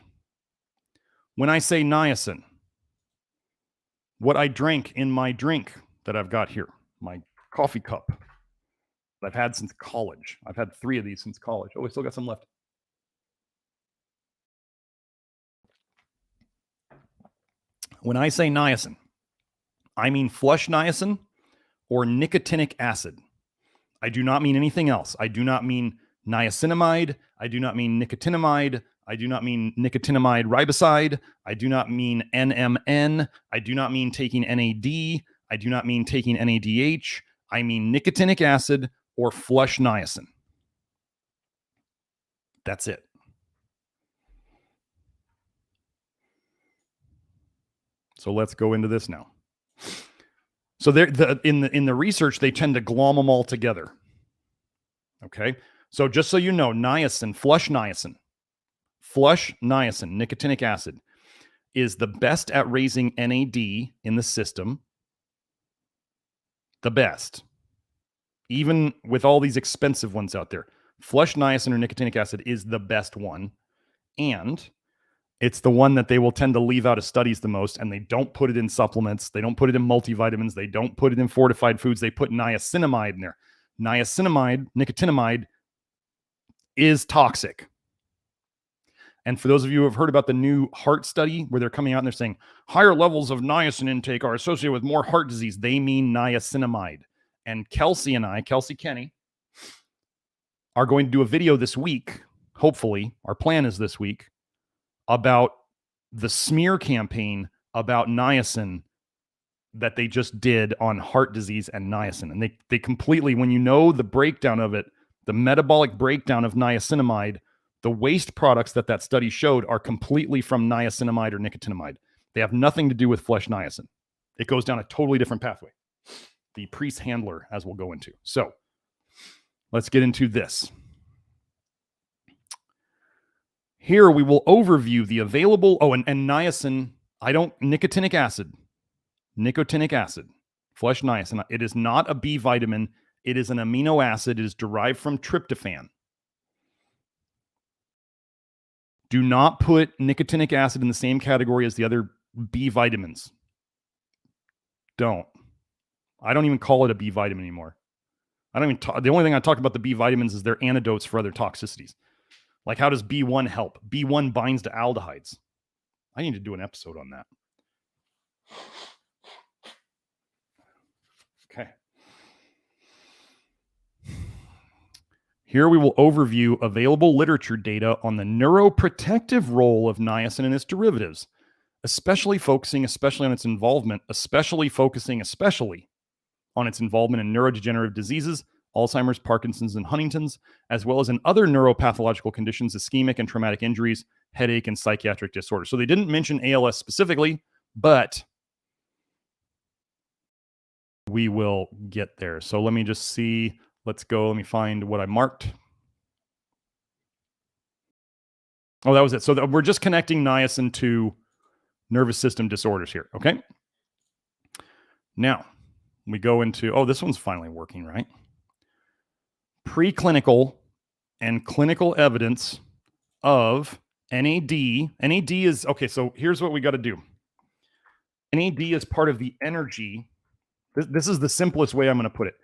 When I say niacin, what I drank in my drink that I've got here, my coffee cup that I've had since college. I've had 3 of these since college. Oh, we still got some left. When I say niacin, I mean flush niacin or nicotinic acid. I do not mean anything else. I do not mean niacinamide. I do not mean nicotinamide. I do not mean nicotinamide riboside. I do not mean NMN. I do not mean taking NAD. I do not mean taking NADH. I mean nicotinic acid or flush niacin. That's it. So let's go into this now. So in the research, they tend to glom them all together. Okay. So just so you know, niacin, flush niacin, nicotinic acid, is the best at raising NAD in the system. The best. Even with all these expensive ones out there, flush niacin or nicotinic acid is the best one. And it's the one that they will tend to leave out of studies the most, and they don't put it in supplements. They don't put it in multivitamins. They don't put it in fortified foods. They put niacinamide in there. Niacinamide, nicotinamide, is toxic. And for those of you who have heard about the new heart study where they're coming out and they're saying higher levels of niacin intake are associated with more heart disease, they mean niacinamide. And Kelsey Kenny, are going to do a video this week. Hopefully, our plan is this week, about the smear campaign about niacin that they just did on heart disease and niacin. And they completely, when you know the breakdown of it, the metabolic breakdown of niacinamide, the waste products that study showed are completely from niacinamide or nicotinamide. They have nothing to do with flesh niacin. It goes down a totally different pathway. The priest handler, as we'll go into. So let's get into this. Here we will overview the available, and niacin, nicotinic acid, flesh niacin. It is not a B vitamin. It is an amino acid. It is derived from tryptophan. Do not put nicotinic acid in the same category as the other B vitamins. Don't. I don't even call it a B vitamin anymore. The only thing I talk about the B vitamins is their antidotes for other toxicities. Like, how does B1 help? B1 binds to aldehydes. I need to do an episode on that. Okay. Here we will overview available literature data on the neuroprotective role of niacin and its derivatives, especially focusing on its involvement in neurodegenerative diseases, Alzheimer's, Parkinson's, and Huntington's, as well as in other neuropathological conditions, ischemic and traumatic injuries, headache, and psychiatric disorders. So they didn't mention ALS specifically, but we will get there. So let me just see. Let's go. Let me find what I marked. Oh, that was it. So we're just connecting niacin to nervous system disorders here. Okay. Now we go into, this one's finally working, right? Preclinical and clinical evidence of NAD. NAD is, okay, so here's what we got to do. NAD is part of the energy. This is the simplest way I'm going to put it.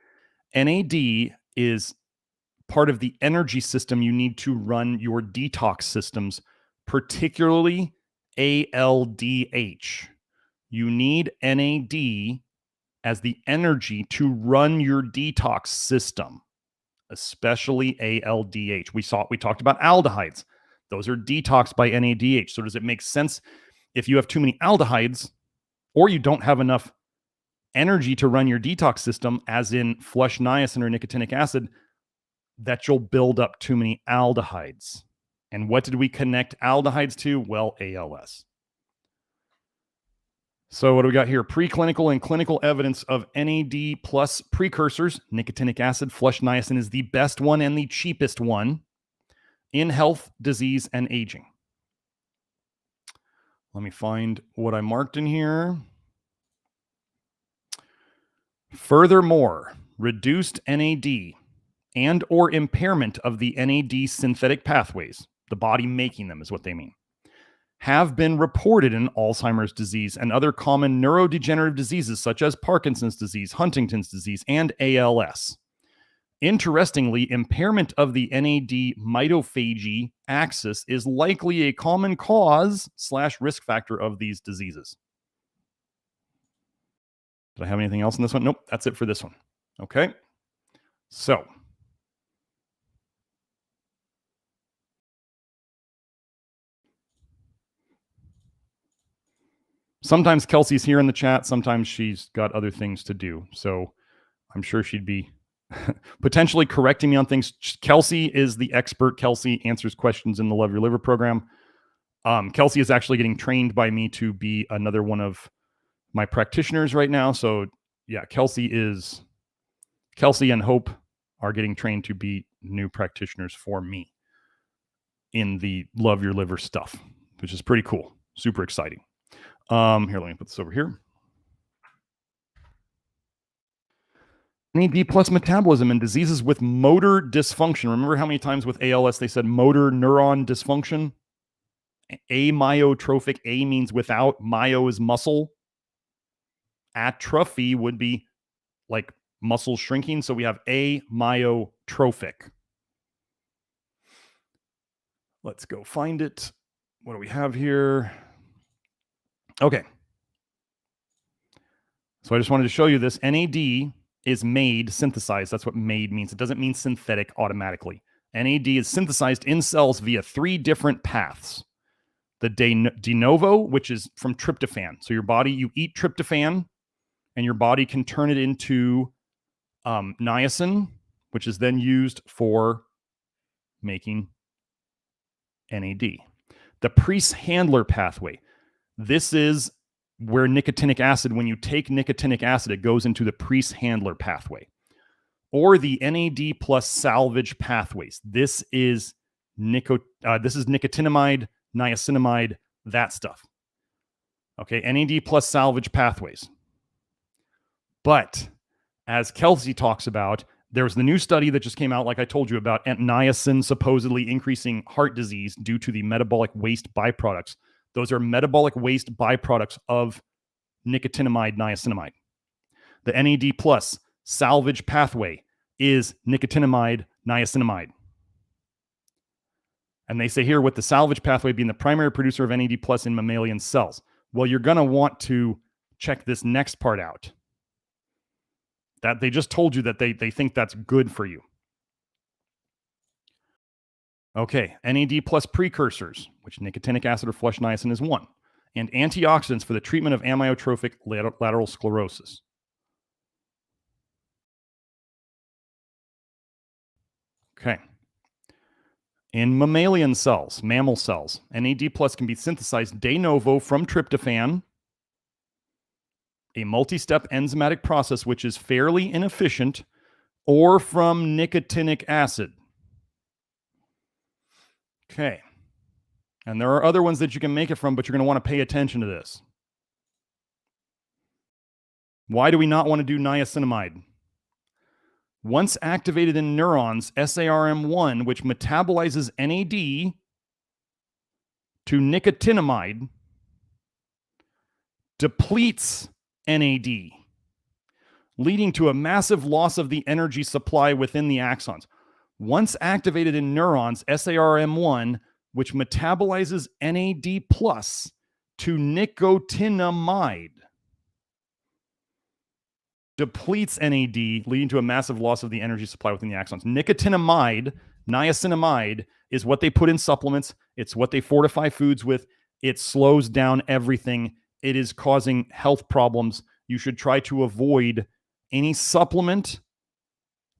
NAD is part of the energy system you need to run your detox systems, particularly ALDH. You need NAD as the energy to run your detox system, especially ALDH. We talked about aldehydes. Those are detoxed by NADH. So does it make sense if you have too many aldehydes or you don't have enough energy to run your detox system, as in flush niacin or nicotinic acid, that you'll build up too many aldehydes? And what did we connect aldehydes to? Well, ALS. So what do we got here? Preclinical and clinical evidence of NAD plus precursors. Nicotinic acid, flush niacin is the best one and the cheapest one in health, disease, and aging. Let me find what I marked in here. Furthermore, reduced NAD and or impairment of the NAD synthetic pathways, the body making them is what they mean, have been reported in Alzheimer's disease and other common neurodegenerative diseases such as Parkinson's disease, Huntington's disease, and ALS. Interestingly, impairment of the NAD mitophagy axis is likely a common cause / risk factor of these diseases. Did I have anything else in this one? Nope, that's it for this one. Okay. So sometimes Kelsey's here in the chat. Sometimes she's got other things to do. So I'm sure she'd be potentially correcting me on things. Kelsey is the expert. Kelsey answers questions in the Love Your Liver program. Kelsey is actually getting trained by me to be another one of my practitioners right now. So yeah, Kelsey and Hope are getting trained to be new practitioners for me in the Love Your Liver stuff, which is pretty cool. Super exciting. Here, let me put this over here. NAD plus metabolism in diseases with motor dysfunction. Remember how many times with ALS they said motor neuron dysfunction? Amyotrophic. A means without. Myo is muscle. Atrophy would be like muscle shrinking. So we have amyotrophic. Let's go find it. What do we have here? Okay. So I just wanted to show you this. NAD is made, synthesized. That's what made means. It doesn't mean synthetic automatically. NAD is synthesized in cells via 3 different paths. the de novo, which is from tryptophan. So your body, you eat tryptophan, and your body can turn it into niacin, which is then used for making NAD. The Priest-Handler pathway. This is where nicotinic acid, when you take nicotinic acid, it goes into the Priest-Handler pathway. Or the NAD plus salvage pathways. This is nicotinamide, niacinamide, that stuff. Okay, NAD plus salvage pathways. But as Kelsey talks about, there's the new study that just came out, like I told you about, niacin supposedly increasing heart disease due to the metabolic waste byproducts. Those are metabolic waste byproducts of nicotinamide, niacinamide. The NAD plus salvage pathway is nicotinamide, niacinamide. And they say here, with the salvage pathway being the primary producer of NAD plus in mammalian cells. Well, you're going to want to check this next part out. That they just told you that they think that's good for you. Okay, NAD plus precursors, which nicotinic acid or flush niacin is one, and antioxidants for the treatment of amyotrophic lateral sclerosis. Okay. In mammalian cells, mammal cells, NAD plus can be synthesized de novo from tryptophan, a multi-step enzymatic process which is fairly inefficient, or from nicotinic acid. Okay. And there are other ones that you can make it from, but you're going to want to pay attention to this. Why do we not want to do niacinamide? Once activated in neurons, SARM1, which metabolizes NAD to nicotinamide, depletes NAD, leading to a massive loss of the energy supply within the axons. Once activated in neurons, SARM1, which metabolizes NAD plus to nicotinamide, depletes NAD, leading to a massive loss of the energy supply within the axons. Nicotinamide, niacinamide, is what they put in supplements. It's what they fortify foods with. It slows down everything. It is causing health problems. You should try to avoid any supplement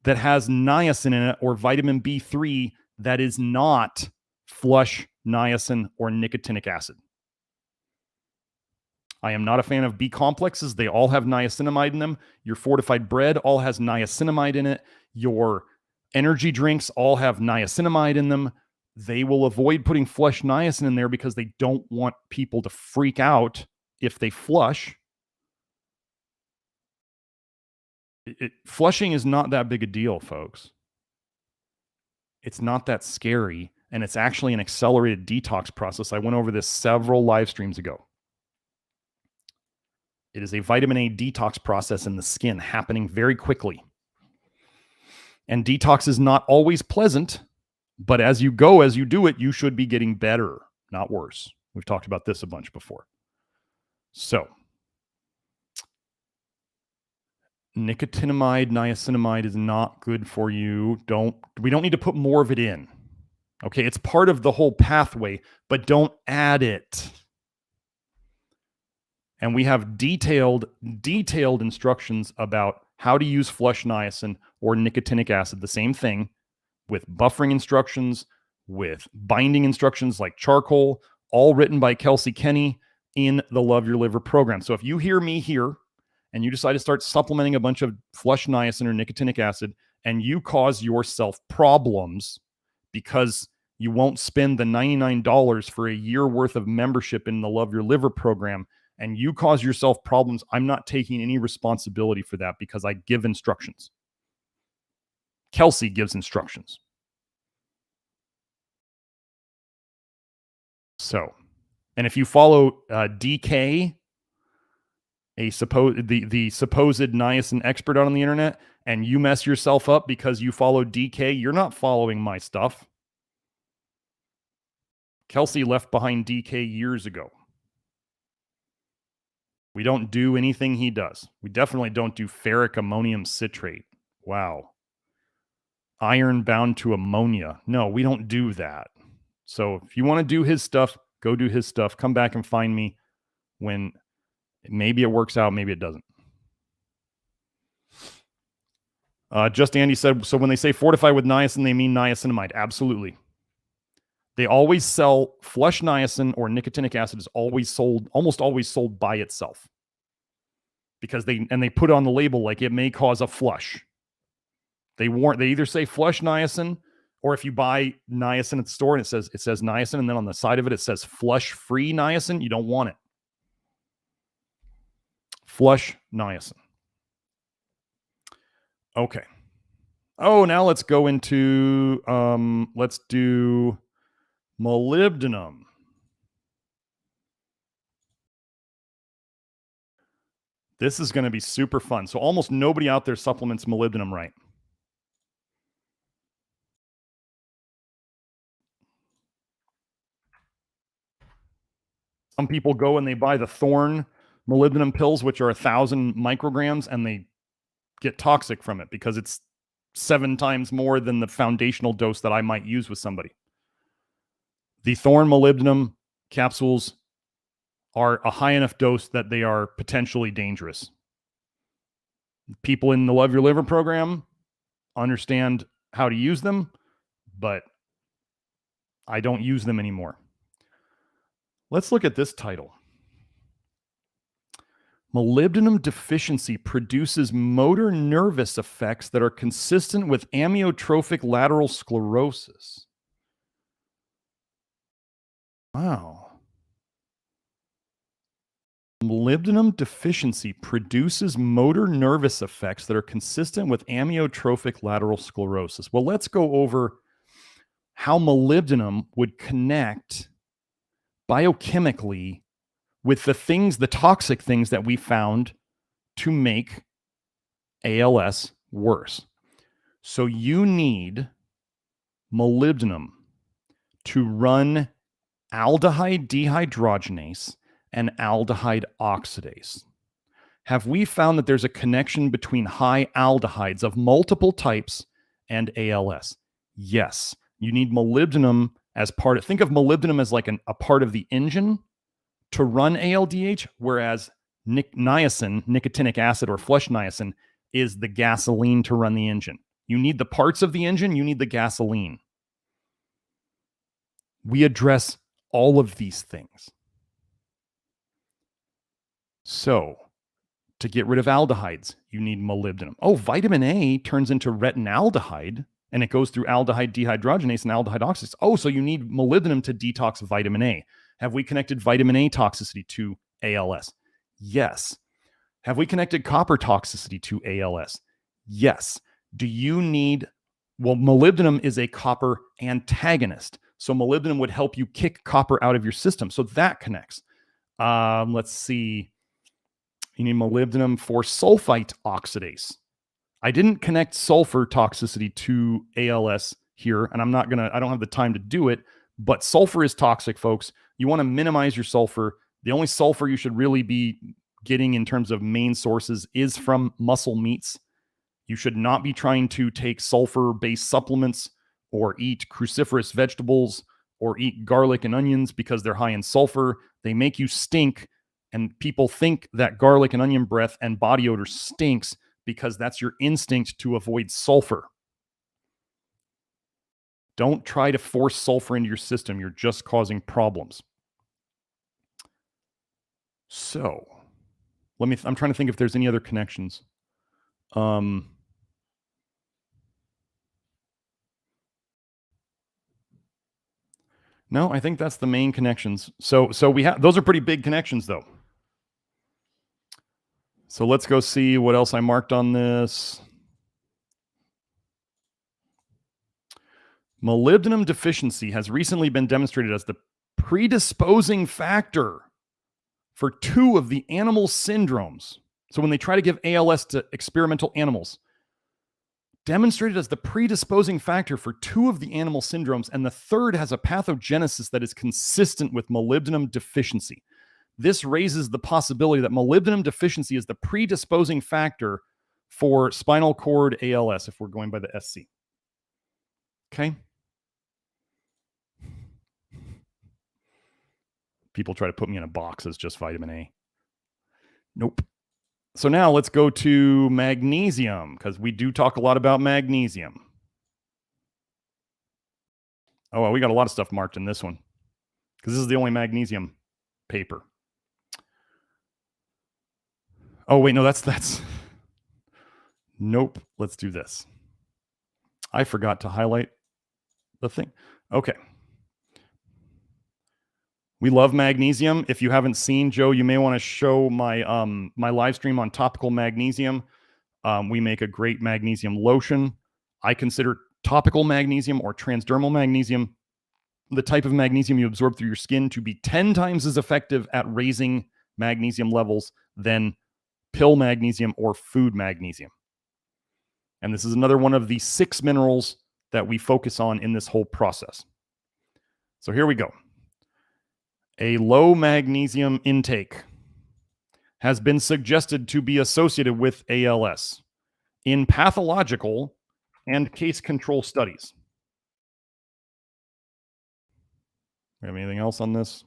that has niacin in it or vitamin B3 that is not flush niacin or nicotinic acid. I am not a fan of B complexes. They all have niacinamide in them. Your fortified bread all has niacinamide in it. Your energy drinks all have niacinamide in them. They will avoid putting flush niacin in there because they don't want people to freak out if they flush. Flushing is not that big a deal, folks. It's not that scary, and it's actually an accelerated detox process. I went over this several live streams ago. It is a vitamin A detox process in the skin happening very quickly. And detox is not always pleasant, but as you do it, you should be getting better, not worse. We've talked about this a bunch before. So, nicotinamide, niacinamide is not good for you. We don't need to put more of it in. Okay, it's part of the whole pathway, but don't add it. And we have detailed instructions about how to use flush niacin or nicotinic acid, the same thing, with buffering instructions, with binding instructions like charcoal, all written by Kelsey Kenny in the Love Your Liver program. So if you hear me here and you decide to start supplementing a bunch of flush niacin or nicotinic acid and you cause yourself problems because you won't spend the $99 for a year worth of membership in the Love Your Liver program, and you cause yourself problems, I'm not taking any responsibility for that because I give instructions. Kelsey gives instructions. So, and if you follow DK, the supposed niacin expert out on the internet, and you mess yourself up because you follow DK, you're not following my stuff. Kelsey left behind DK years ago. We don't do anything he does. We definitely don't do ferric ammonium citrate. Wow. Iron bound to ammonia. No, we don't do that. So if you want to do his stuff, go do his stuff, come back and find me when maybe it works out, maybe it doesn't. Just Andy said, so when they say fortify with niacin, they mean niacinamide. Absolutely. They always sell flush niacin, or nicotinic acid is almost always sold by itself. Because they put on the label like it may cause a flush. They either say flush niacin, or if you buy niacin at the store and it says niacin, and then on the side of it says flush free niacin, you don't want it. Flush niacin. Okay. Oh, now let's go into let's do molybdenum. This is going to be super fun. So almost nobody out there supplements molybdenum right. Some people go and they buy the Thorne molybdenum pills, which are 1,000 micrograms, and they get toxic from it because it's 7 times more than the foundational dose that I might use with somebody. The Thorne molybdenum capsules are a high enough dose that they are potentially dangerous. People in the Love Your Liver program understand how to use them, but I don't use them anymore. Let's look at this title. Molybdenum deficiency produces motor nervous effects that are consistent with amyotrophic lateral sclerosis. Wow. Molybdenum deficiency produces motor nervous effects that are consistent with amyotrophic lateral sclerosis. Well, let's go over how molybdenum would connect biochemically with the toxic things that we found to make ALS worse. So you need molybdenum to run aldehyde dehydrogenase and aldehyde oxidase. Have we found that there's a connection between high aldehydes of multiple types and ALS? Yes. You need molybdenum as part of, think of molybdenum as like a part of the engine to run ALDH, whereas niacin, nicotinic acid or flush niacin, is the gasoline to run the engine. You need the parts of the engine, you need the gasoline. We address all of these things. So, to get rid of aldehydes, you need molybdenum. Oh, vitamin A turns into retinaldehyde, and it goes through aldehyde dehydrogenase and aldehyde oxidase. Oh, so you need molybdenum to detox vitamin A. Have we connected vitamin A toxicity to ALS? Yes. Have we connected copper toxicity to ALS? Yes. Do you need, well, molybdenum is a copper antagonist. So molybdenum would help you kick copper out of your system. So that connects. Let's see. You need molybdenum for sulfite oxidase. I didn't connect sulfur toxicity to ALS here, and I don't have the time to do it, but sulfur is toxic, folks. You want to minimize your sulfur. The only sulfur you should really be getting in terms of main sources is from muscle meats. You should not be trying to take sulfur-based supplements or eat cruciferous vegetables or eat garlic and onions because they're high in sulfur. They make you stink, and people think that garlic and onion breath and body odor stinks because that's your instinct to avoid sulfur. Don't try to force sulfur into your system. You're just causing problems. So, I'm trying to think if there's any other connections. No, I think that's the main connections. So we have, those are pretty big connections though. So let's go see what else I marked on this. Molybdenum deficiency has recently been demonstrated as the predisposing factor for 2 of the animal syndromes. So when they try to give ALS to experimental animals, demonstrated as the predisposing factor for 2 of the animal syndromes, and the third has a pathogenesis that is consistent with molybdenum deficiency. This raises the possibility that molybdenum deficiency is the predisposing factor for spinal cord ALS if we're going by the SC. Okay? People try to put me in a box as just vitamin A. Nope. So now let's go to magnesium, because we do talk a lot about magnesium. Oh, well, we got a lot of stuff marked in this one, because this is the only magnesium paper. Oh, wait, no, that's... Nope, let's do this. I forgot to highlight the thing. Okay. We love magnesium. If you haven't seen, Joe, you may want to show my my live stream on topical magnesium. We make a great magnesium lotion. I consider topical magnesium or transdermal magnesium the type of magnesium you absorb through your skin to be 10 times as effective at raising magnesium levels than pill magnesium or food magnesium. And this is another one of the 6 minerals that we focus on in this whole process. So here we go. A low magnesium intake has been suggested to be associated with ALS in pathological and case control studies. We have anything else on this?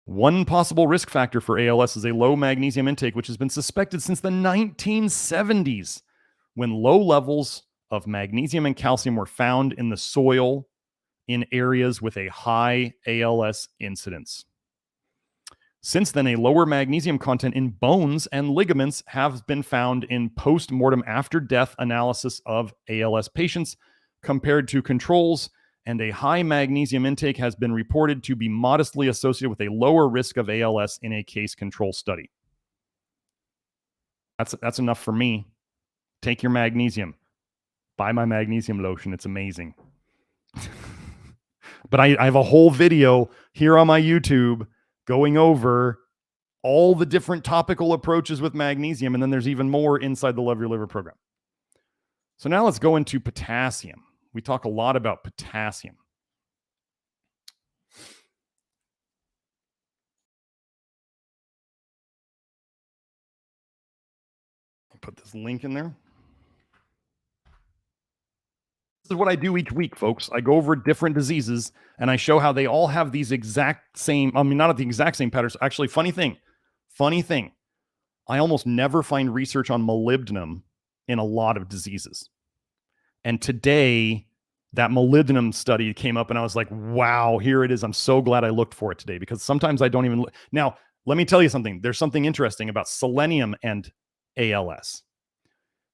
One possible risk factor for ALS is a low magnesium intake, which has been suspected since the 1970s, when low levels of magnesium and calcium were found in the soil in areas with a high ALS incidence. Since then, a lower magnesium content in bones and ligaments have been found in post-mortem after-death analysis of ALS patients compared to controls, and a high magnesium intake has been reported to be modestly associated with a lower risk of ALS in a case control study. That's enough for me. Take your magnesium. Buy my magnesium lotion. It's amazing. But I have a whole video here on my YouTube going over all the different topical approaches with magnesium, and then there's even more inside the Love Your Liver program. So now let's go into potassium. We talk a lot about potassium. I'll put this link in there. This is what I do each week, folks. I go over different diseases and I show how they all have these exact same, I mean, not the exact same patterns. Actually, funny thing, I almost never find research on molybdenum in a lot of diseases. And today, that molybdenum study came up and I was like, wow, here it is. I'm so glad I looked for it today, because sometimes I don't even look. Now, let me tell you something. There's something interesting about selenium and ALS.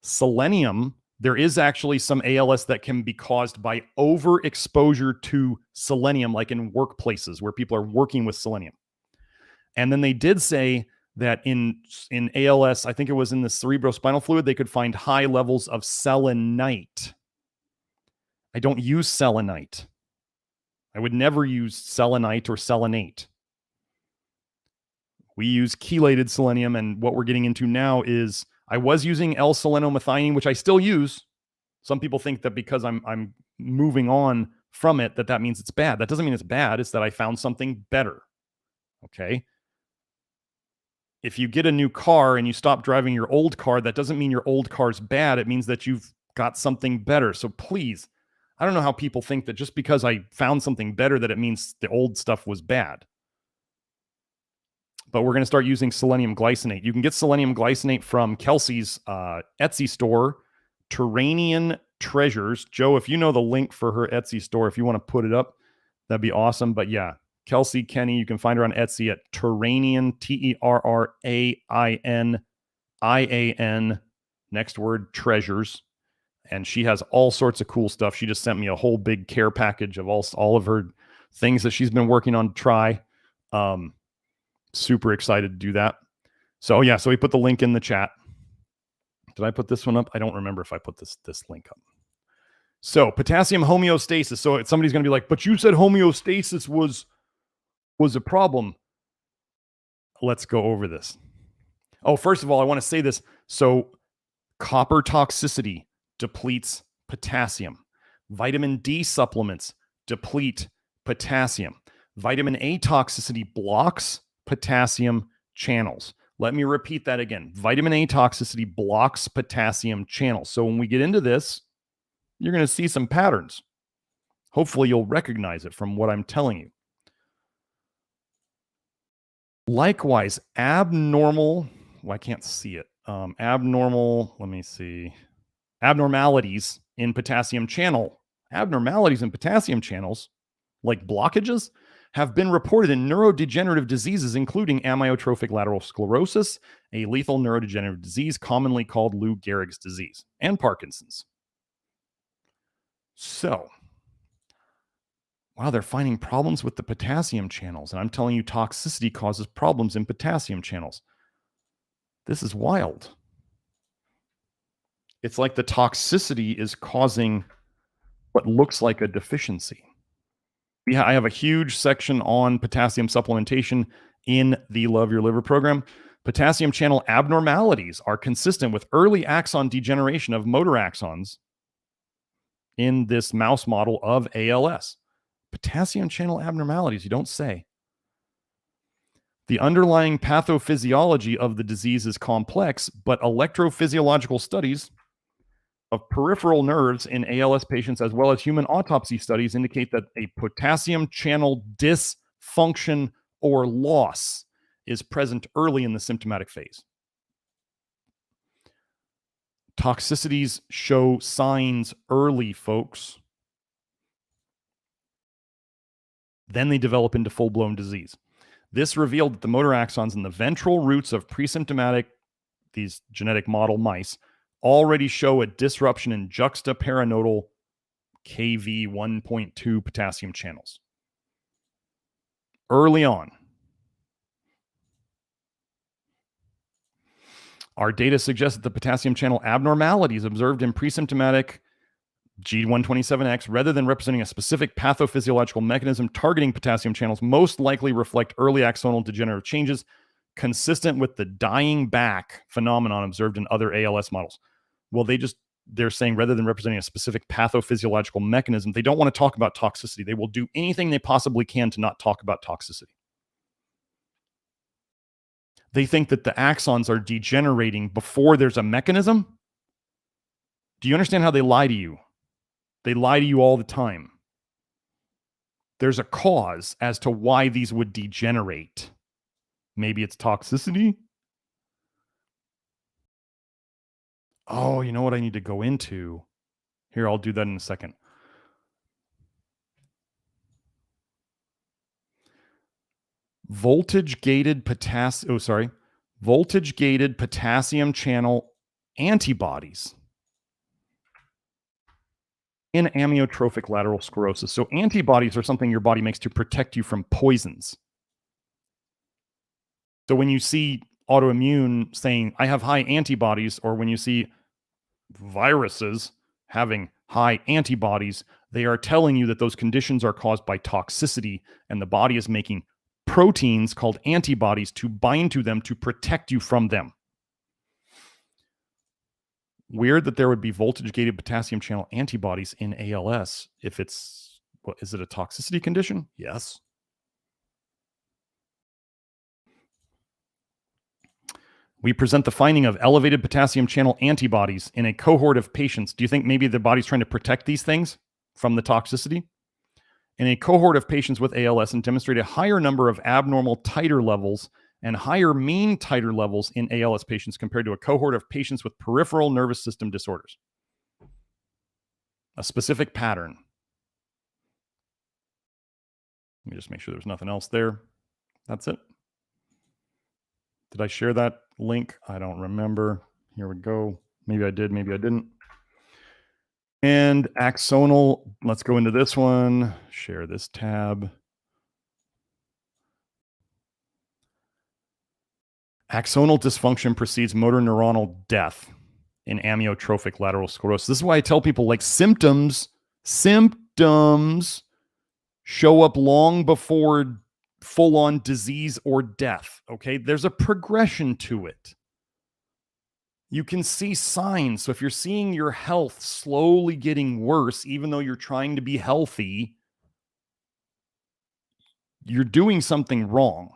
Selenium, there is actually some ALS that can be caused by overexposure to selenium, like in workplaces where people are working with selenium. And then they did say that in ALS, I think it was in the cerebrospinal fluid, they could find high levels of selenite. I don't use selenite. I would never use selenite or selenate. We use chelated selenium, and what we're getting into now is, I was using L-selenomethionine, which I still use. Some people think that because I'm moving on from it, that means it's bad. That doesn't mean it's bad. It's that I found something better. Okay? If you get a new car and you stop driving your old car, that doesn't mean your old car's bad. It means that you've got something better. So please, I don't know how people think that just because I found something better that it means the old stuff was bad. But we're going to start using selenium glycinate. You can get selenium glycinate from Kelsey's Etsy store, Turanian Treasures. Joe, if you know the link for her Etsy store, if you want to put it up, that'd be awesome. But yeah, Kelsey Kenny, you can find her on Etsy at Turanian, Terrainian, next word, treasures. And she has all sorts of cool stuff. She just sent me a whole big care package of all of her things that she's been working on to try. Super excited to do that. So yeah, so we put the link in the chat. Did I put this one up? I don't remember if I put this link up. So potassium homeostasis. So somebody's going to be like, but you said homeostasis was a problem. Let's go over this. Oh, first of all, I want to say this. So copper toxicity depletes potassium. Vitamin D supplements deplete potassium. Vitamin A toxicity blocks potassium channels. Let me repeat that again. Vitamin A toxicity blocks potassium channels. So when we get into this, you're going to see some patterns. Hopefully you'll recognize it from what I'm telling you. Likewise, abnormal, well, I can't see it. Abnormal, let me see. Abnormalities in potassium channels, like blockages, have been reported in neurodegenerative diseases, including amyotrophic lateral sclerosis, a lethal neurodegenerative disease commonly called Lou Gehrig's disease, and Parkinson's. So, wow, they're finding problems with the potassium channels. And I'm telling you, toxicity causes problems in potassium channels. This is wild. It's like the toxicity is causing what looks like a deficiency. I have a huge section on potassium supplementation in the Love Your Liver program. Potassium channel abnormalities are consistent with early axon degeneration of motor axons in this mouse model of ALS. Potassium channel abnormalities, you don't say. The underlying pathophysiology of the disease is complex, but electrophysiological studies of peripheral nerves in ALS patients, as well as human autopsy studies, indicate that a potassium channel dysfunction or loss is present early in the symptomatic phase. Toxicities show signs early, folks. Then they develop into full-blown disease. This revealed that the motor axons in the ventral roots of pre-symptomatic, these genetic model mice, already show a disruption in juxtaperonodal Kv 1.2 potassium channels early on. Our data suggests that the potassium channel abnormalities observed in pre-symptomatic G127X, rather than representing a specific pathophysiological mechanism targeting potassium channels, most likely reflect early axonal degenerative changes consistent with the dying back phenomenon observed in other ALS models. Well, they're saying rather than representing a specific pathophysiological mechanism, they don't want to talk about toxicity. They will do anything they possibly can to not talk about toxicity. They think that the axons are degenerating before there's a mechanism. Do you understand how they lie to you? They lie to you all the time. There's a cause as to why these would degenerate. Maybe it's toxicity. Oh, you know what I need to go into? Here, I'll do that in a second. Voltage-gated potassium channel antibodies in amyotrophic lateral sclerosis. So antibodies are something your body makes to protect you from poisons. So when you see autoimmune saying, I have high antibodies, or when you see viruses having high antibodies, they are telling you that those conditions are caused by toxicity, and the body is making proteins called antibodies to bind to them to protect you from them. Weird that there would be voltage-gated potassium channel antibodies in ALS. If it's, is it a toxicity condition? Yes. We present the finding of elevated potassium channel antibodies in a cohort of patients. Do you think maybe the body's trying to protect these things from the toxicity? In a cohort of patients with ALS, and demonstrate a higher number of abnormal titer levels and higher mean titer levels in ALS patients compared to a cohort of patients with peripheral nervous system disorders. A specific pattern. Let me just make sure there's nothing else there. That's it. Did I share that link? I don't remember. Here we go. Maybe I did, maybe I didn't. And axonal, let's go into this one. Share this tab. Axonal dysfunction precedes motor neuronal death in amyotrophic lateral sclerosis. This is why I tell people, like, symptoms show up long before full-on disease or death, okay? There's a progression to it. You can see signs. So if you're seeing your health slowly getting worse, even though you're trying to be healthy, you're doing something wrong.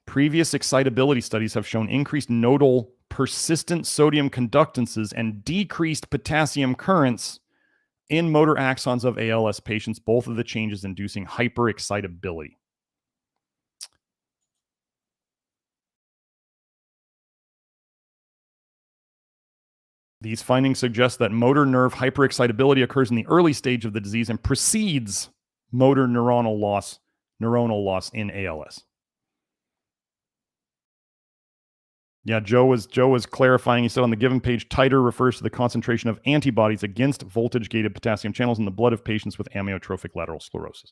Previous excitability studies have shown increased nodal persistent sodium conductances and decreased potassium currents in motor axons of ALS patients, both of the changes inducing hyperexcitability. These findings suggest that motor nerve hyperexcitability occurs in the early stage of the disease and precedes motor neuronal loss in ALS. Yeah, Joe was clarifying. He said on the given page, titer refers to the concentration of antibodies against voltage-gated potassium channels in the blood of patients with amyotrophic lateral sclerosis.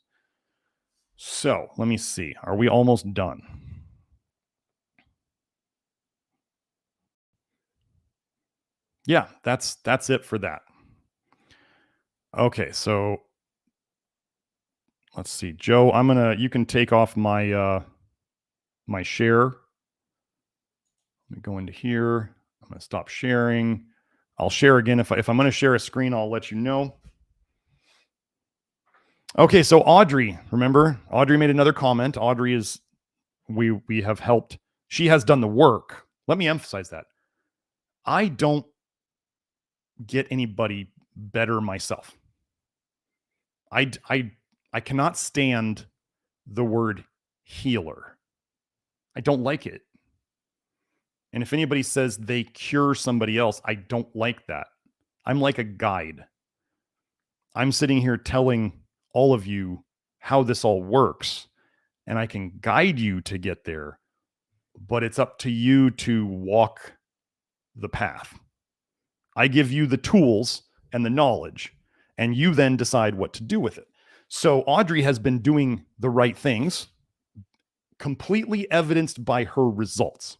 So let me see. Are we almost done? Yeah, that's it for that. Okay, so let's see. Joe, you can take off my my share. Let me go into here. I'm going to stop sharing. I'll share again. If I'm going to share a screen, I'll let you know. Okay, so Audrey, remember? Audrey made another comment. Audrey is, we have helped. She has done the work. Let me emphasize that. I don't get anybody better myself. I cannot stand the word healer. I don't like it. And if anybody says they cure somebody else, I don't like that. I'm like a guide. I'm sitting here telling all of you how this all works, and I can guide you to get there, but it's up to you to walk the path. I give you the tools and the knowledge, and you then decide what to do with it. So Audrey has been doing the right things, completely evidenced by her results.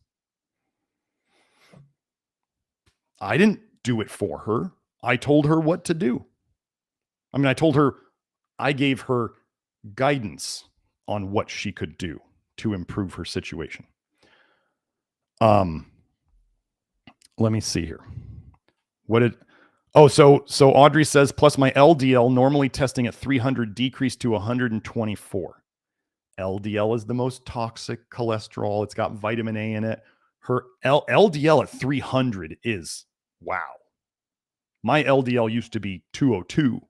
I didn't do it for her. I told her what to do. I mean, I gave her guidance on what she could do to improve her situation. Let me see here. So Audrey says, plus my LDL normally testing at 300 decreased to 124. LDL is the most toxic cholesterol. It's got vitamin A in it. Her LDL at 300 is, wow. My LDL used to be 202.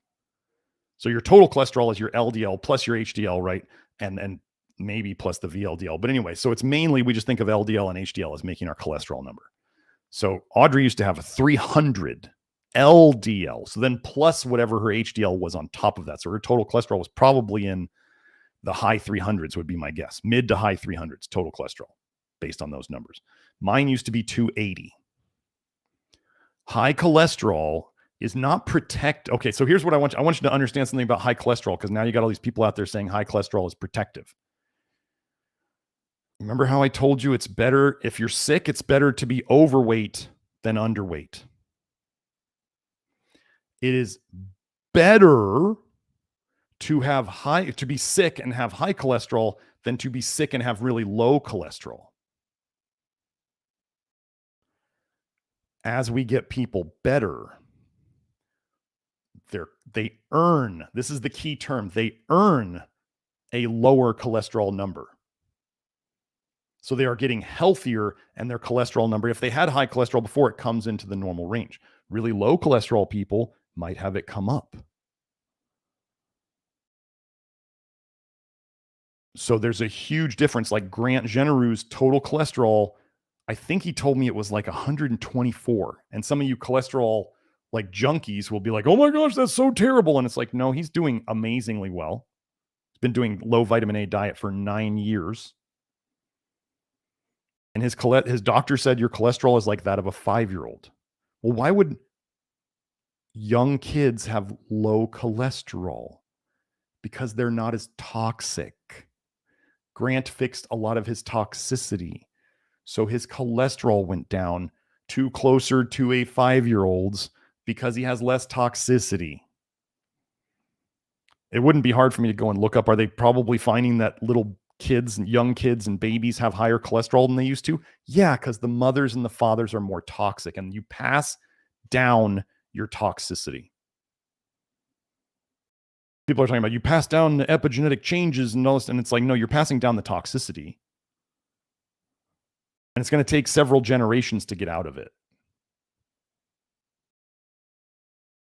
So your total cholesterol is your LDL plus your HDL, right? And maybe plus the VLDL. But anyway, so it's mainly, we just think of LDL and HDL as making our cholesterol number. So Audrey used to have a 300 LDL. So then plus whatever her HDL was on top of that. So her total cholesterol was probably in the high 300s would be my guess. Mid to high 300s total cholesterol based on those numbers. Mine used to be 280. High cholesterol is not protect. Okay, so here's what I want you to understand something about high cholesterol, because now you got all these people out there saying high cholesterol is protective. Remember how I told you it's better, if you're sick, it's better to be overweight than underweight. It is better to be sick and have high cholesterol than to be sick and have really low cholesterol. As we get people better, they earn, this is the key term, they earn a lower cholesterol number. So they are getting healthier, and their cholesterol number, if they had high cholesterol before, it comes into the normal range. Really low cholesterol people might have it come up. So there's a huge difference. Like Grant Generou's total cholesterol, I think he told me it was like 124. And some of you cholesterol like junkies will be like, oh my gosh, that's so terrible. And it's like, no, he's doing amazingly well. He's been doing low vitamin A diet for 9 years. And his doctor said your cholesterol is like that of a 5-year-old. Well, why would young kids have low cholesterol? Because they're not as toxic. Grant fixed a lot of his toxicity. So his cholesterol went down to closer to a 5-year-old's because he has less toxicity. It wouldn't be hard for me to go and look up, are they probably finding that little kids and young kids and babies have higher cholesterol than they used to? Yeah, because the mothers and the fathers are more toxic, and you pass down your toxicity. People are talking about you pass down the epigenetic changes and all this, and it's like, no, you're passing down the toxicity. And it's going to take several generations to get out of it.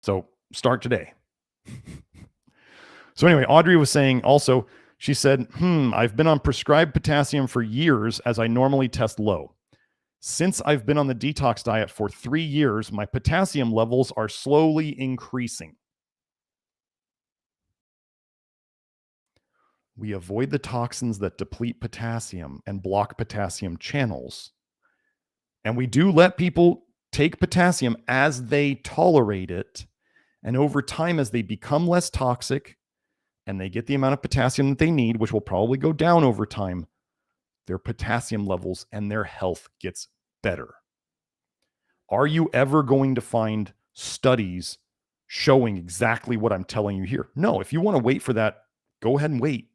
So start today. So anyway, Audrey was saying also, she said, I've been on prescribed potassium for years as I normally test low. Since I've been on the detox diet for 3 years, my potassium levels are slowly increasing. We avoid the toxins that deplete potassium and block potassium channels. And we do let people take potassium as they tolerate it. And over time, as they become less toxic and they get the amount of potassium that they need, which will probably go down over time, their potassium levels and their health gets better. Are you ever going to find studies showing exactly what I'm telling you here? No. If you want to wait for that, go ahead and wait.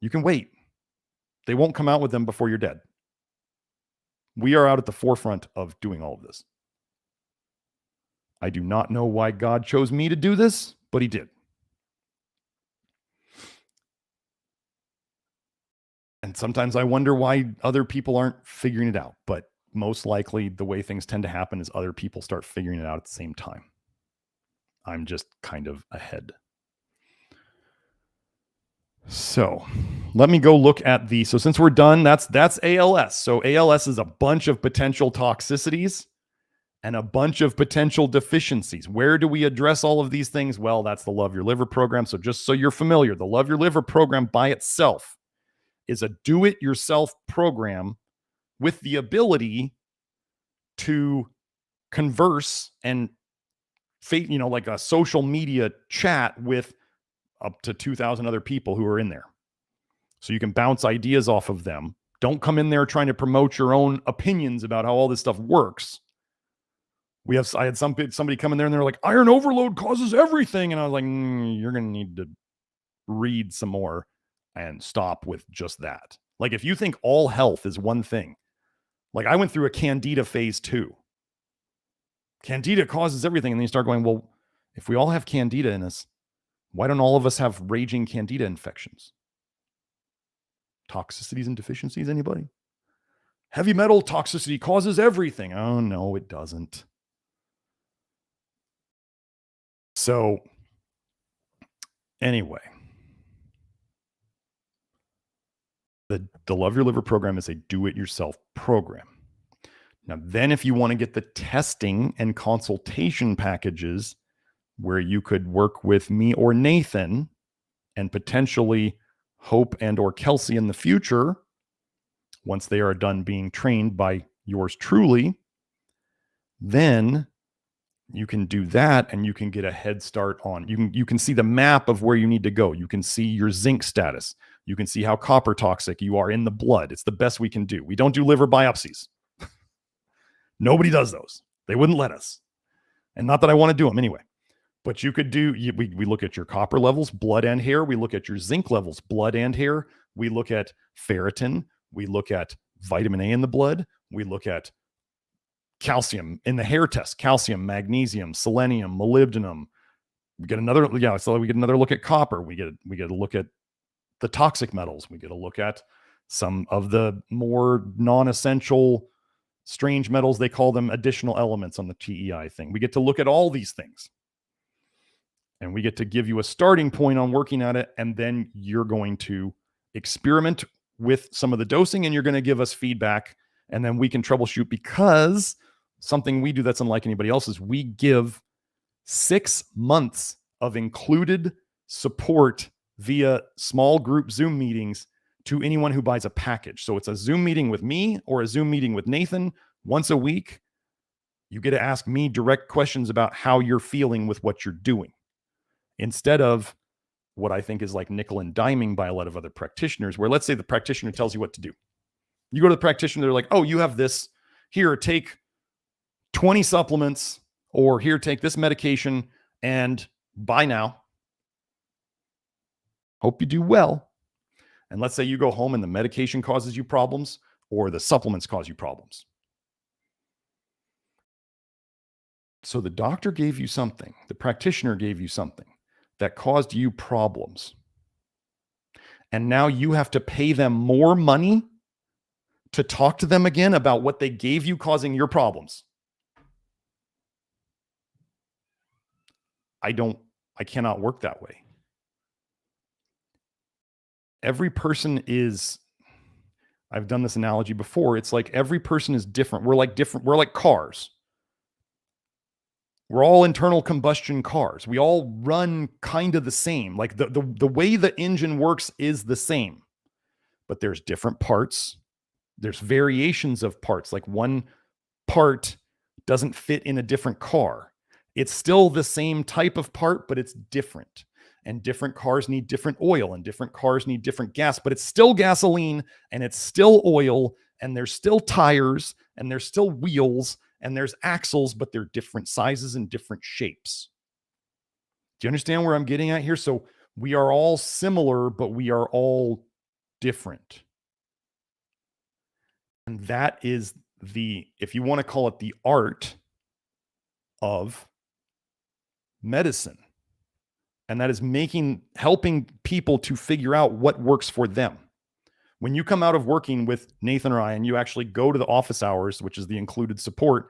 You can wait. They won't come out with them before you're dead. We are out at the forefront of doing all of this. I do not know why God chose me to do this, but he did. And sometimes I wonder why other people aren't figuring it out. But most likely the way things tend to happen is other people start figuring it out at the same time. I'm just kind of ahead. So let me go look at the, so since we're done, that's ALS. So ALS is a bunch of potential toxicities and a bunch of potential deficiencies. Where do we address all of these things? Well, that's the Love Your Liver program. So just so you're familiar, the Love Your Liver program by itself is a do-it-yourself program with the ability to converse and, like a social media chat with up to 2,000 other people who are in there. So you can bounce ideas off of them. Don't come in there trying to promote your own opinions about how all this stuff works. I had somebody come in there and they're like, iron overload causes everything. And I was like, you're going to need to read some more and stop with just that. Like if you think all health is one thing, like I went through a candida phase 2. Candida causes everything. And then you start going, well, if we all have candida in us, why don't all of us have raging candida infections? Toxicities and deficiencies, anybody? Heavy metal toxicity causes everything. Oh, no, it doesn't. So anyway, the Love Your Liver program is a do-it-yourself program. Now, then if you want to get the testing and consultation packages where you could work with me or Nathan and potentially Hope and or Kelsey in the future, once they are done being trained by yours truly, then you can do that and you can get a head start on. You can see the map of where you need to go. You can see your zinc status. You can see how copper toxic you are in the blood. It's the best we can do. We don't do liver biopsies. Nobody does those. They wouldn't let us. And not that I want to do them anyway. But you could do, we look at your copper levels, blood and hair. We look at your zinc levels, blood and hair. We look at ferritin. We look at vitamin A in the blood. We look at calcium in the hair test, calcium, magnesium, selenium, molybdenum. We get another, so we get another look at copper. We get a look at the toxic metals. We get a look at some of the more non-essential strange metals. They call them additional elements on the TEI thing. We get to look at all these things. And we get to give you a starting point on working at it. And then you're going to experiment with some of the dosing and you're going to give us feedback. And then we can troubleshoot, because something we do that's unlike anybody else is we give 6 months of included support via small group Zoom meetings to anyone who buys a package. So it's a Zoom meeting with me or a Zoom meeting with Nathan once a week. You get to ask me direct questions about how you're feeling with what you're doing, instead of what I think is like nickel and diming by a lot of other practitioners, where let's say the practitioner tells you what to do. You go to the practitioner, they're like, oh, you have this. Here, take 20 supplements, or here, take this medication and buy now. Hope you do well. And let's say you go home and the medication causes you problems or the supplements cause you problems. So the doctor gave you something, the practitioner gave you something that caused you problems. And now you have to pay them more money to talk to them again about what they gave you causing your problems. I cannot work that way. Every person is, I've done this analogy before. It's like every person is different. We're like cars. We're all internal combustion cars. We all run kind of the same. Like the way the engine works is the same, but there's different parts. There's variations of parts. Like one part doesn't fit in a different car. It's still the same type of part, but it's different. And different cars need different oil and different cars need different gas, but it's still gasoline and it's still oil and there's still tires and there's still wheels and there's axles, but they're different sizes and different shapes. Do you understand where I'm getting at here? So we are all similar, but we are all different. And that is if you want to call it, the art of medicine. And that is helping people to figure out what works for them. When you come out of working with Nathan or I, and you actually go to the office hours, which is the included support,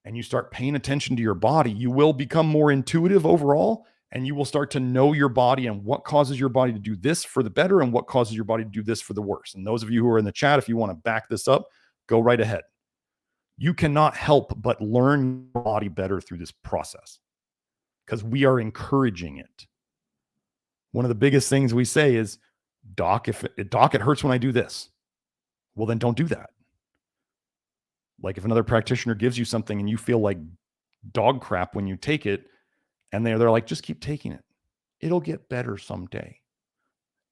and you start paying attention to your body, you will become more intuitive overall, and you will start to know your body and what causes your body to do this for the better and what causes your body to do this for the worse. And those of you who are in the chat, if you want to back this up, go right ahead. You cannot help but learn your body better through this process because we are encouraging it. One of the biggest things we say is, Doc, it hurts when I do this. Well, then don't do that. Like if another practitioner gives you something and you feel like dog crap when you take it, and they're like, just keep taking it. It'll get better someday.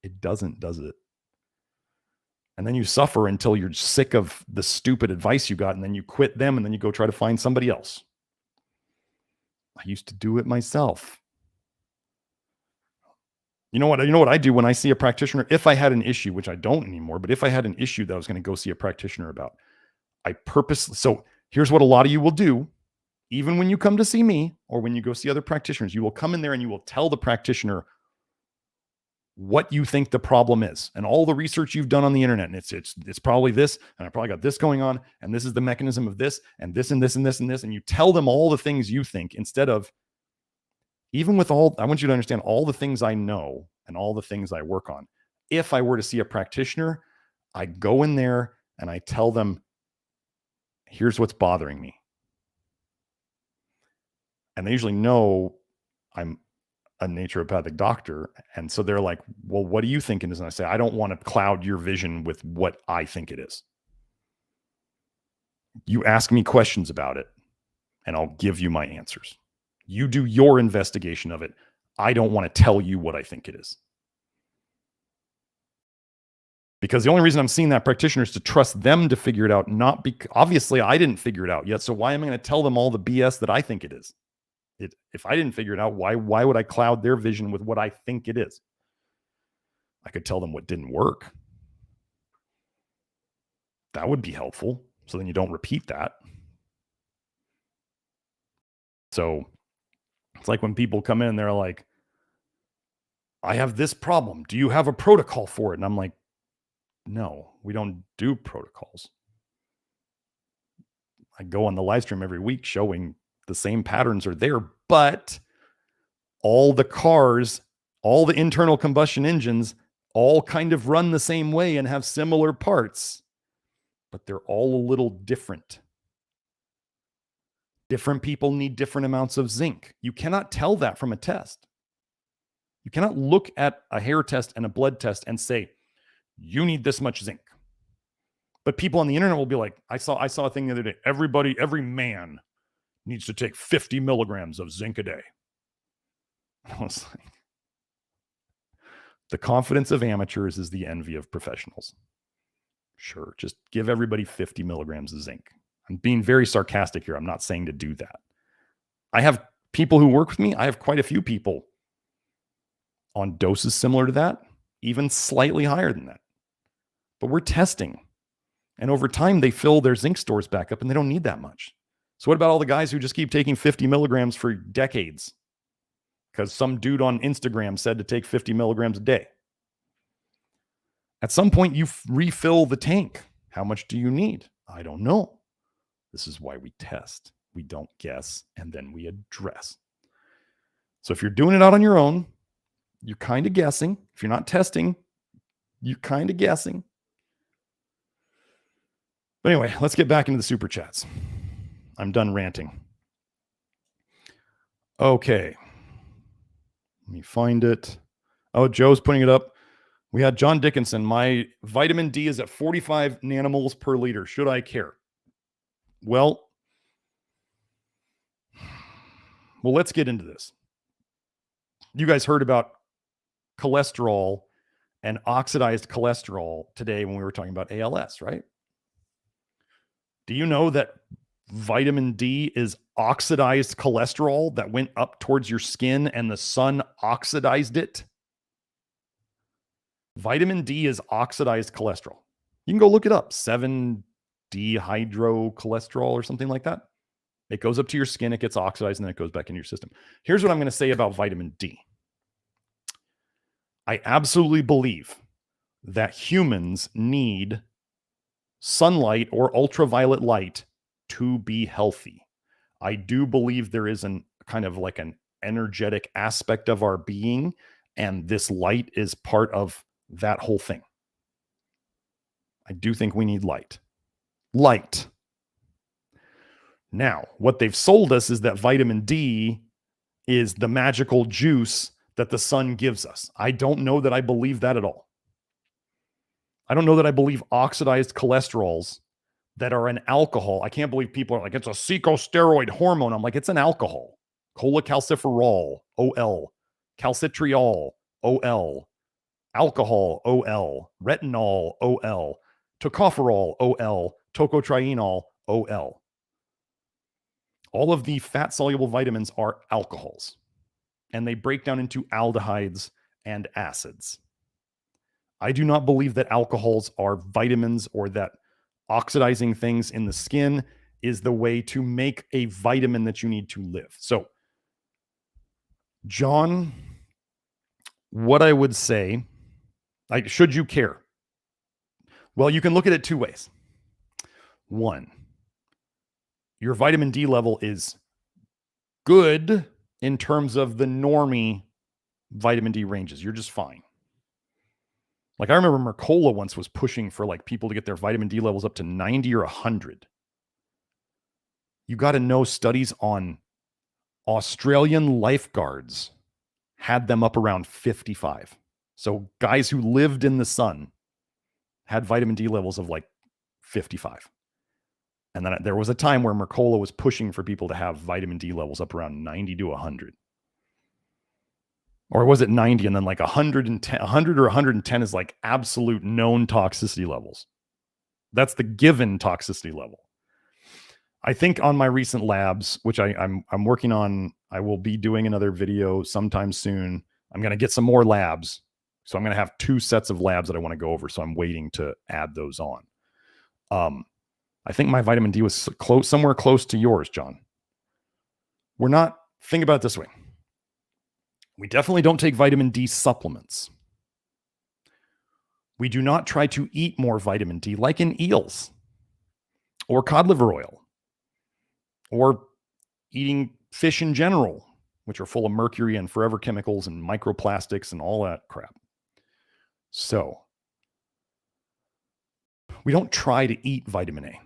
It doesn't, does it? And then you suffer until you're sick of the stupid advice you got, and then you quit them, and then you go try to find somebody else. I used to do it myself. You know what I do when I see a practitioner? If I had an issue, which I don't anymore, but if I had an issue that I was going to go see a practitioner about, so here's what a lot of you will do. Even when you come to see me or when you go see other practitioners, you will come in there and you will tell the practitioner what you think the problem is and all the research you've done on the internet. And it's probably this, and I probably got this going on, and this is the mechanism of this, and this, and this, and this, and this. And you tell them all the things you think instead of, even with I want you to understand all the things I know and all the things I work on. If I were to see a practitioner, I go in there and I tell them, here's what's bothering me. And they usually know I'm a naturopathic doctor. And so they're like, well, what do you think it is? And I say, I don't want to cloud your vision with what I think it is. You ask me questions about it and I'll give you my answers. You do your investigation of it. I don't want to tell you what I think it is. Because the only reason I'm seeing that practitioner is to trust them to figure it out. Not because, obviously I didn't figure it out yet. So why am I going to tell them all the BS that I think it is? If I didn't figure it out, why would I cloud their vision with what I think it is? I could tell them what didn't work. That would be helpful. So then you don't repeat that. So it's like when people come in, they're like, I have this problem. Do you have a protocol for it? And I'm like, no, we don't do protocols. I go on the live stream every week showing the same patterns are there, but all the cars, all the internal combustion engines, all kind of run the same way and have similar parts, but they're all a little different. Different people need different amounts of zinc. You cannot tell that from a test. You cannot look at a hair test and a blood test and say, you need this much zinc. But people on the internet will be like, I saw a thing the other day. Every man needs to take 50 milligrams of zinc a day. I was like, the confidence of amateurs is the envy of professionals. Sure, just give everybody 50 milligrams of zinc. I'm being very sarcastic here. I'm not saying to do that. I have people who work with me. I have quite a few people on doses similar to that, even slightly higher than that. But we're testing. And over time, they fill their zinc stores back up and they don't need that much. So what about all the guys who just keep taking 50 milligrams for decades? Because some dude on Instagram said to take 50 milligrams a day. At some point, you refill the tank. How much do you need? I don't know. This is why we test. We don't guess, and then we address. So if you're doing it out on your own, you're kind of guessing. If you're not testing, you're kind of guessing. But anyway, let's get back into the super chats. I'm done ranting. Okay. Let me find it. Oh, Joe's putting it up. We had John Dickinson. My vitamin D is at 45 nanomoles per liter. Should I care? Well, let's get into this. You guys heard about cholesterol and oxidized cholesterol today when we were talking about ALS, right? Do you know that vitamin D is oxidized cholesterol that went up towards your skin and the sun oxidized it? Vitamin D is oxidized cholesterol. You can go look it up, 7-dehydrocholesterol or something like that. It goes up to your skin, it gets oxidized, and then it goes back into your system. Here's what I'm going to say about vitamin D. I absolutely believe that humans need sunlight or ultraviolet light to be healthy. I do believe there is an kind of like an energetic aspect of our being, and this light is part of that whole thing. I do think we need light. Light. Now, what they've sold us is that vitamin D is the magical juice that the sun gives us. I don't know that I believe that at all. I don't know that I believe oxidized cholesterols that are an alcohol. I can't believe people are like, it's a corticosteroid hormone. I'm like, it's an alcohol. Cholecalciferol, OL. Calcitriol, OL. Alcohol, OL. Retinol, OL. Tocopherol, OL. Tocotrienol, OL. All of the fat-soluble vitamins are alcohols, and they break down into aldehydes and acids. I do not believe that alcohols are vitamins or that oxidizing things in the skin is the way to make a vitamin that you need to live. So, John, what I would say, should you care? Well, you can look at it two ways. One, your vitamin D level is good in terms of the normie vitamin D ranges. You're just fine. Like I remember Mercola once was pushing for like people to get their vitamin D levels up to 90 or 100. You got to know studies on Australian lifeguards had them up around 55. So guys who lived in the sun had vitamin D levels of like 55. And then there was a time where Mercola was pushing for people to have vitamin D levels up around 90 to 100. Or was it 90 and then like 100 or 110 is like absolute known toxicity levels. That's the given toxicity level. I think on my recent labs, which I'm working on, I will be doing another video sometime soon. I'm going to get some more labs. So I'm going to have 2 sets of labs that I want to go over. So I'm waiting to add those on. I think my vitamin D was somewhere close to yours, John. Think about it this way. We definitely don't take vitamin D supplements. We do not try to eat more vitamin D like in eels or cod liver oil or eating fish in general, which are full of mercury and forever chemicals and microplastics and all that crap. So we don't try to eat vitamin A.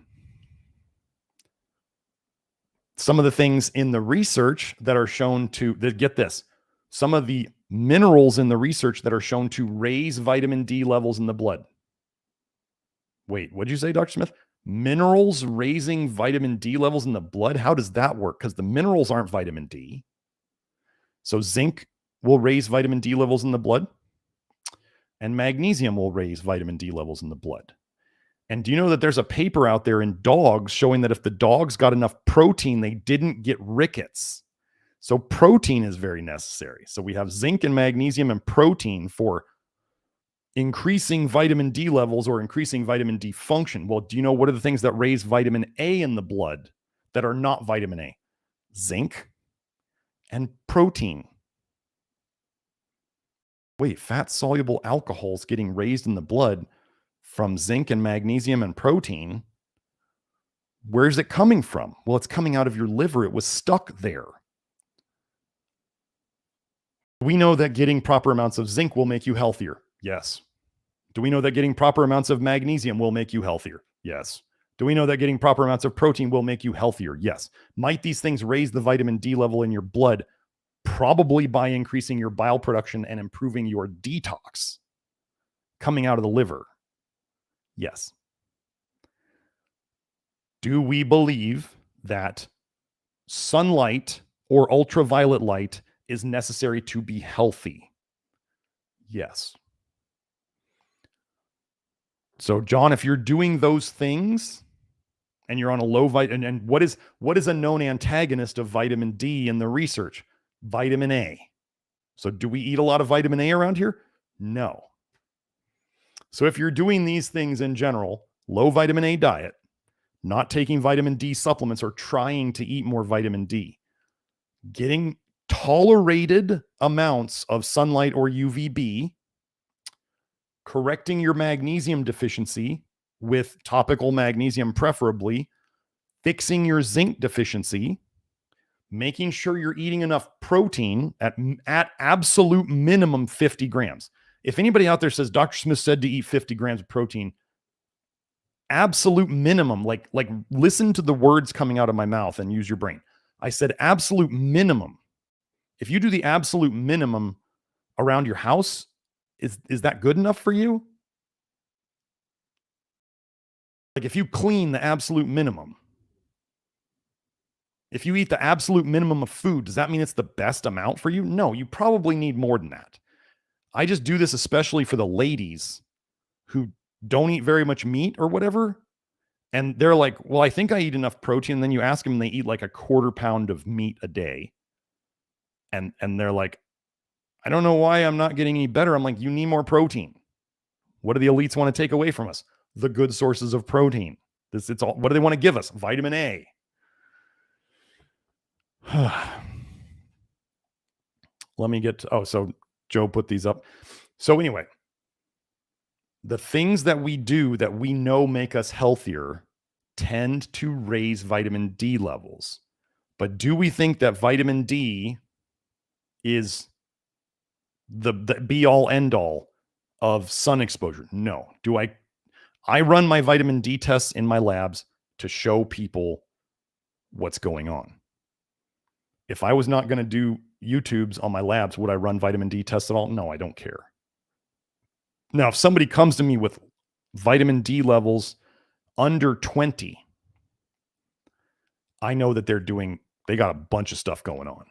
Some of the things in the research that are shown to, get this, some of the minerals in the research that are shown to raise vitamin D levels in the blood. Wait, what'd you say, Dr. Smith? Minerals raising vitamin D levels in the blood? How does that work? Because the minerals aren't vitamin D. So zinc will raise vitamin D levels in the blood, and magnesium will raise vitamin D levels in the blood. And do you know that there's a paper out there in dogs showing that if the dogs got enough protein, they didn't get rickets? So protein is very necessary. So we have zinc and magnesium and protein for increasing vitamin D levels or increasing vitamin D function. Well, do you know what are the things that raise vitamin A in the blood that are not vitamin A? Zinc and protein. Wait, fat-soluble alcohols getting raised in the blood from zinc and magnesium and protein, where's it coming from? Well, it's coming out of your liver. It was stuck there. We know that getting proper amounts of zinc will make you healthier. Yes. Do we know that getting proper amounts of magnesium will make you healthier? Yes. Do we know that getting proper amounts of protein will make you healthier? Yes. Might these things raise the vitamin D level in your blood? Probably by increasing your bile production and improving your detox coming out of the liver. Yes. Do we believe that sunlight or ultraviolet light is necessary to be healthy? Yes. So, John, if you're doing those things and you're on a low vitamin, and what is a known antagonist of vitamin D in the research? Vitamin A. So, do we eat a lot of vitamin A around here? No. So, if you're doing these things in general, low vitamin A diet, not taking vitamin D supplements or trying to eat more vitamin D, getting tolerated amounts of sunlight or UVB, correcting your magnesium deficiency with topical magnesium preferably, fixing your zinc deficiency, making sure you're eating enough protein at absolute minimum 50 grams. If anybody out there says Dr. Smith said to eat 50 grams of protein, absolute minimum, like listen to the words coming out of my mouth and use your brain. I said absolute minimum. If you do the absolute minimum around your house, is that good enough for you? Like if you clean the absolute minimum, if you eat the absolute minimum of food, does that mean it's the best amount for you? No, you probably need more than that. I just do this especially for the ladies who don't eat very much meat or whatever. And they're like, well, I think I eat enough protein. And then you ask them and they eat like a quarter pound of meat a day. And they're like, I don't know why I'm not getting any better. I'm like, you need more protein. What do the elites want to take away from us? The good sources of protein. It's all, what do they want to give us? Vitamin A. Let me get to, so Joe put these up. So anyway, the things that we do that we know make us healthier tend to raise vitamin D levels. But do we think that vitamin D is the be all end all of sun exposure? No. Do I run my vitamin D tests in my labs to show people what's going on. If I was not going to do YouTubes on my labs, would I run vitamin D tests at all? No, I don't care. Now, if somebody comes to me with vitamin D levels under 20, I know that they got a bunch of stuff going on.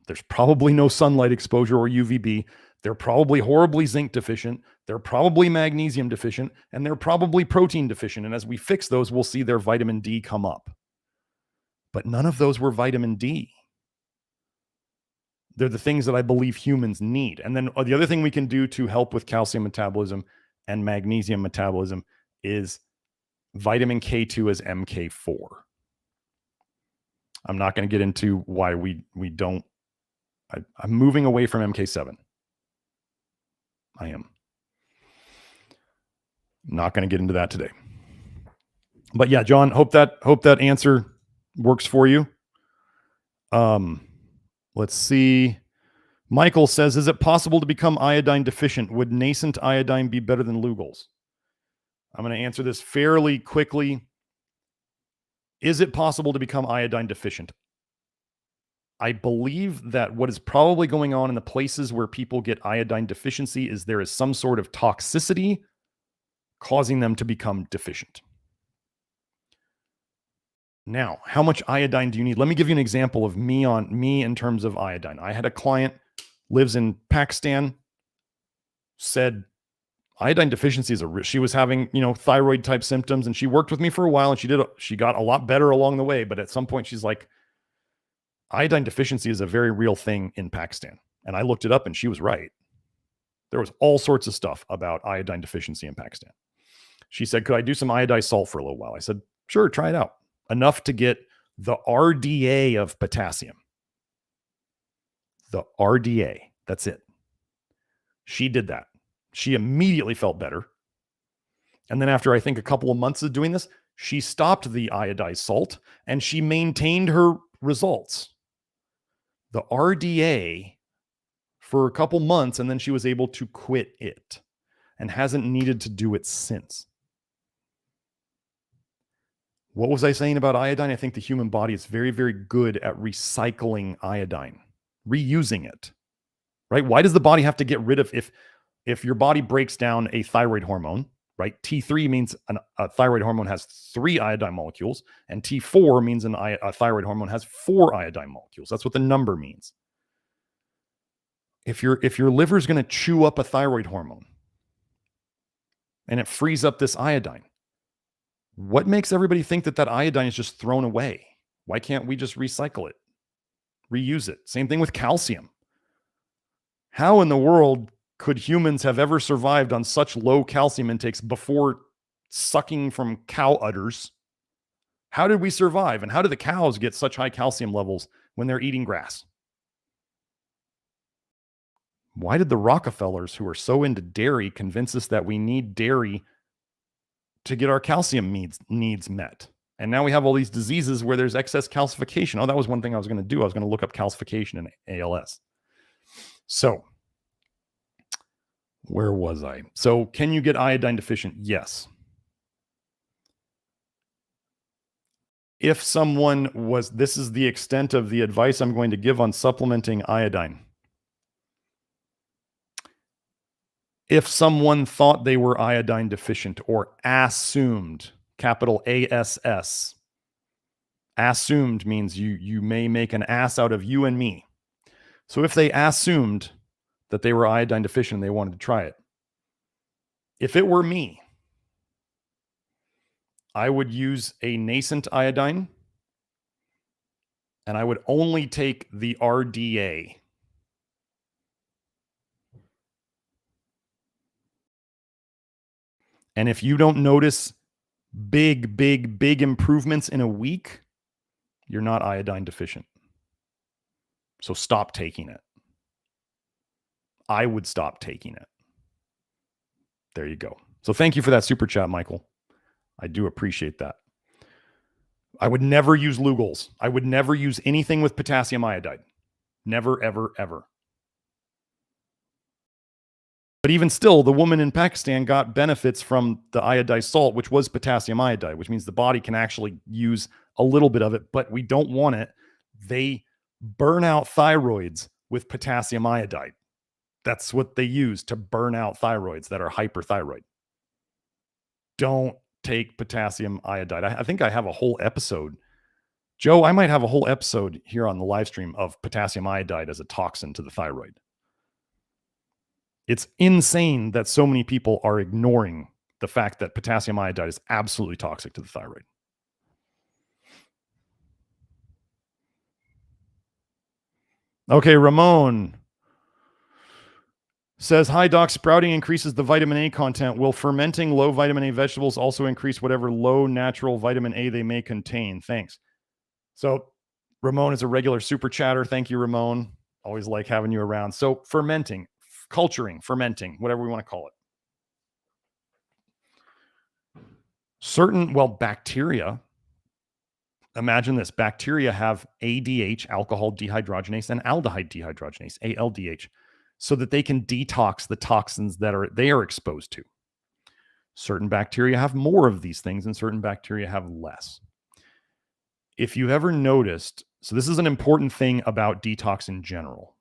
There's probably no sunlight exposure or UVB. They're probably horribly zinc deficient. They're probably magnesium deficient, and they're probably protein deficient. And as we fix those, we'll see their vitamin D come up. But none of those were vitamin D. They're the things that I believe humans need. And then the other thing we can do to help with calcium metabolism and magnesium metabolism is vitamin K2 as MK4. I'm not going to get into why we don't. I'm moving away from MK7. I am. Not going to get into that today. But yeah, John, hope that answer works for you. Let's see. Michael says, is it possible to become iodine deficient? Would nascent iodine be better than Lugol's? I'm going to answer this fairly quickly. Is it possible to become iodine deficient? I believe that what is probably going on in the places where people get iodine deficiency is there is some sort of toxicity causing them to become deficient. Now, how much iodine do you need? Let me give you an example of me in terms of iodine. I had a client, lives in Pakistan, said iodine deficiency is she was having, thyroid type symptoms, and she worked with me for a while, and she got a lot better along the way. But at some point she's like, iodine deficiency is a very real thing in Pakistan. And I looked it up and she was right. There was all sorts of stuff about iodine deficiency in Pakistan. She said, could I do some iodized salt for a little while? I said, sure, try it out. Enough to get the RDA of potassium. The RDA, that's it. She did that. She immediately felt better. And then after I think a couple of months of doing this, she stopped the iodized salt and she maintained her results. The RDA for a couple months, and then she was able to quit it and hasn't needed to do it since. What was I saying about iodine? I think the human body is very, very good at recycling iodine, reusing it, right? Why does the body have to get rid of, if your body breaks down a thyroid hormone, right? T3 means a thyroid hormone has 3 iodine molecules, and T4 means a thyroid hormone has 4 iodine molecules. That's what the number means. If your liver is going to chew up a thyroid hormone and it frees up this iodine, what makes everybody think that iodine is just thrown away? Why can't we just recycle it, reuse it? Same thing with calcium. How in the world could humans have ever survived on such low calcium intakes before sucking from cow udders? How did we survive? And how do the cows get such high calcium levels when they're eating grass? Why did the Rockefellers, who are so into dairy, convince us that we need dairy to get our calcium needs met? And now we have all these diseases where there's excess calcification. Oh, that was one thing I was going to do. I was going to look up calcification in ALS. So, where was I? So, can you get iodine deficient? Yes. If someone was, this is the extent of the advice I'm going to give on supplementing iodine. If someone thought they were iodine deficient or assumed, capital ASS, assumed means you may make an ass out of you and me. So if they assumed that they were iodine deficient and they wanted to try it, if it were me, I would use a nascent iodine and I would only take the RDA. And if you don't notice big improvements in a week, you're not iodine deficient. So stop taking it. I would stop taking it. There you go. So thank you for that super chat, Michael. I do appreciate that. I would never use Lugol's. I would never use anything with potassium iodide. Never, ever, ever. But even still, the woman in Pakistan got benefits from the iodized salt, which was potassium iodide, which means the body can actually use a little bit of it, but we don't want it. They burn out thyroids with potassium iodide. That's what they use to burn out thyroids that are hyperthyroid. Don't take potassium iodide. I think I have a whole episode. Joe, I might have a whole episode here on the live stream of potassium iodide as a toxin to the thyroid. It's insane that so many people are ignoring the fact that potassium iodide is absolutely toxic to the thyroid. Okay, Ramon says, hi, Doc. Sprouting increases the vitamin A content. Will fermenting low vitamin A vegetables also increase whatever low natural vitamin A they may contain? Thanks. So Ramon is a regular super chatter. Thank you, Ramon. Always like having you around. So fermenting, culturing, fermenting, whatever we want to call it. Bacteria, imagine this, bacteria have ADH, alcohol dehydrogenase, and aldehyde dehydrogenase, ALDH, so that they can detox the toxins that they are exposed to. Certain bacteria have more of these things and certain bacteria have less. If you've ever noticed, so this is an important thing about detox in general.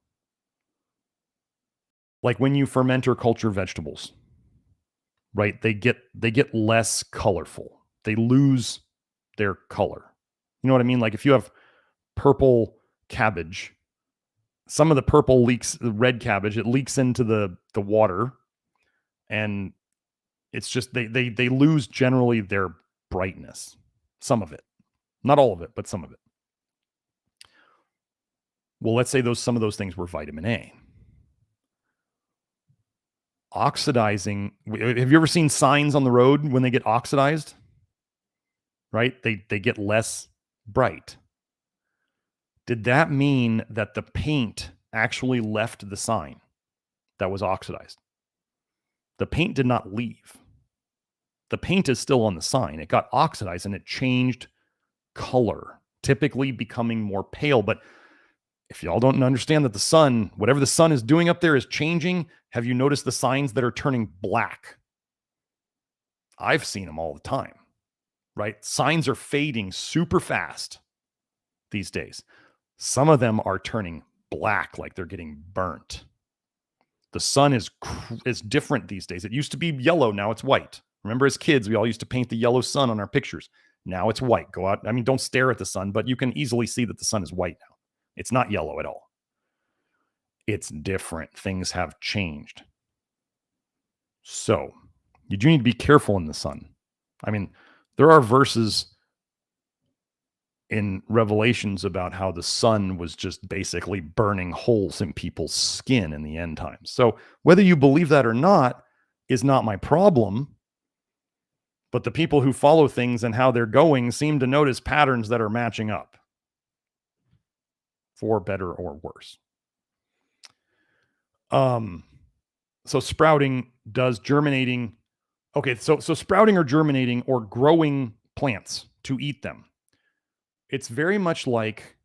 Like when you ferment or culture vegetables, right? They get less colorful. They lose their color. You know what I mean? Like if you have purple cabbage, some of the purple leaks, red cabbage, it leaks into the water, and it's just they lose generally their brightness. Some of it. Not all of it, but some of it. Well, let's say some of those things were vitamin A. Oxidizing. Have you ever seen signs on the road when they get oxidized? Right? They get less bright. Did that mean that the paint actually left the sign that was oxidized? The paint did not leave. The paint is still on the sign. It got oxidized and it changed color, typically becoming more pale. But if y'all don't understand that the sun, whatever the sun is doing up there is changing, have you noticed the signs that are turning black? I've seen them all the time, right? Signs are fading super fast these days. Some of them are turning black, like they're getting burnt. The sun is different these days. It used to be yellow, now it's white. Remember, as kids, we all used to paint the yellow sun on our pictures. Now it's white. Go out. I mean, don't stare at the sun, but you can easily see that the sun is white now. It's not yellow at all. It's different. Things have changed. So you do need to be careful in the sun. I mean, there are verses in Revelations about how the sun was just basically burning holes in people's skin in the end times. So whether you believe that or not is not my problem. But the people who follow things and how they're going seem to notice patterns that are matching up, for better or worse. So sprouting does germinating. Okay, so sprouting or germinating or growing plants to eat them. It's very much like,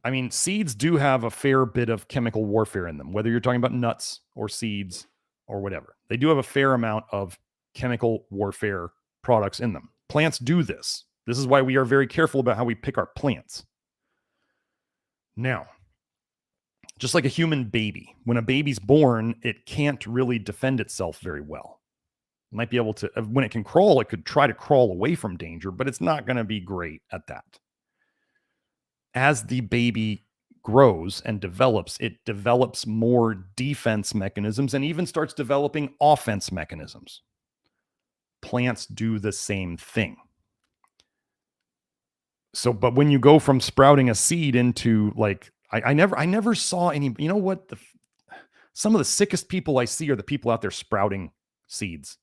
I mean, seeds do have a fair bit of chemical warfare in them, whether you're talking about nuts or seeds or whatever. They do have a fair amount of chemical warfare products in them. Plants do this. This is why we are very careful about how we pick our plants. Now, just like a human baby, when a baby's born, it can't really defend itself very well. It might be able to, when it can crawl, it could try to crawl away from danger, but it's not going to be great at that. As the baby grows and develops, it develops more defense mechanisms and even starts developing offense mechanisms. Plants do the same thing. So, but when you go from sprouting a seed into like, I never saw any, you know what? Some of the sickest people I see are the people out there sprouting seeds.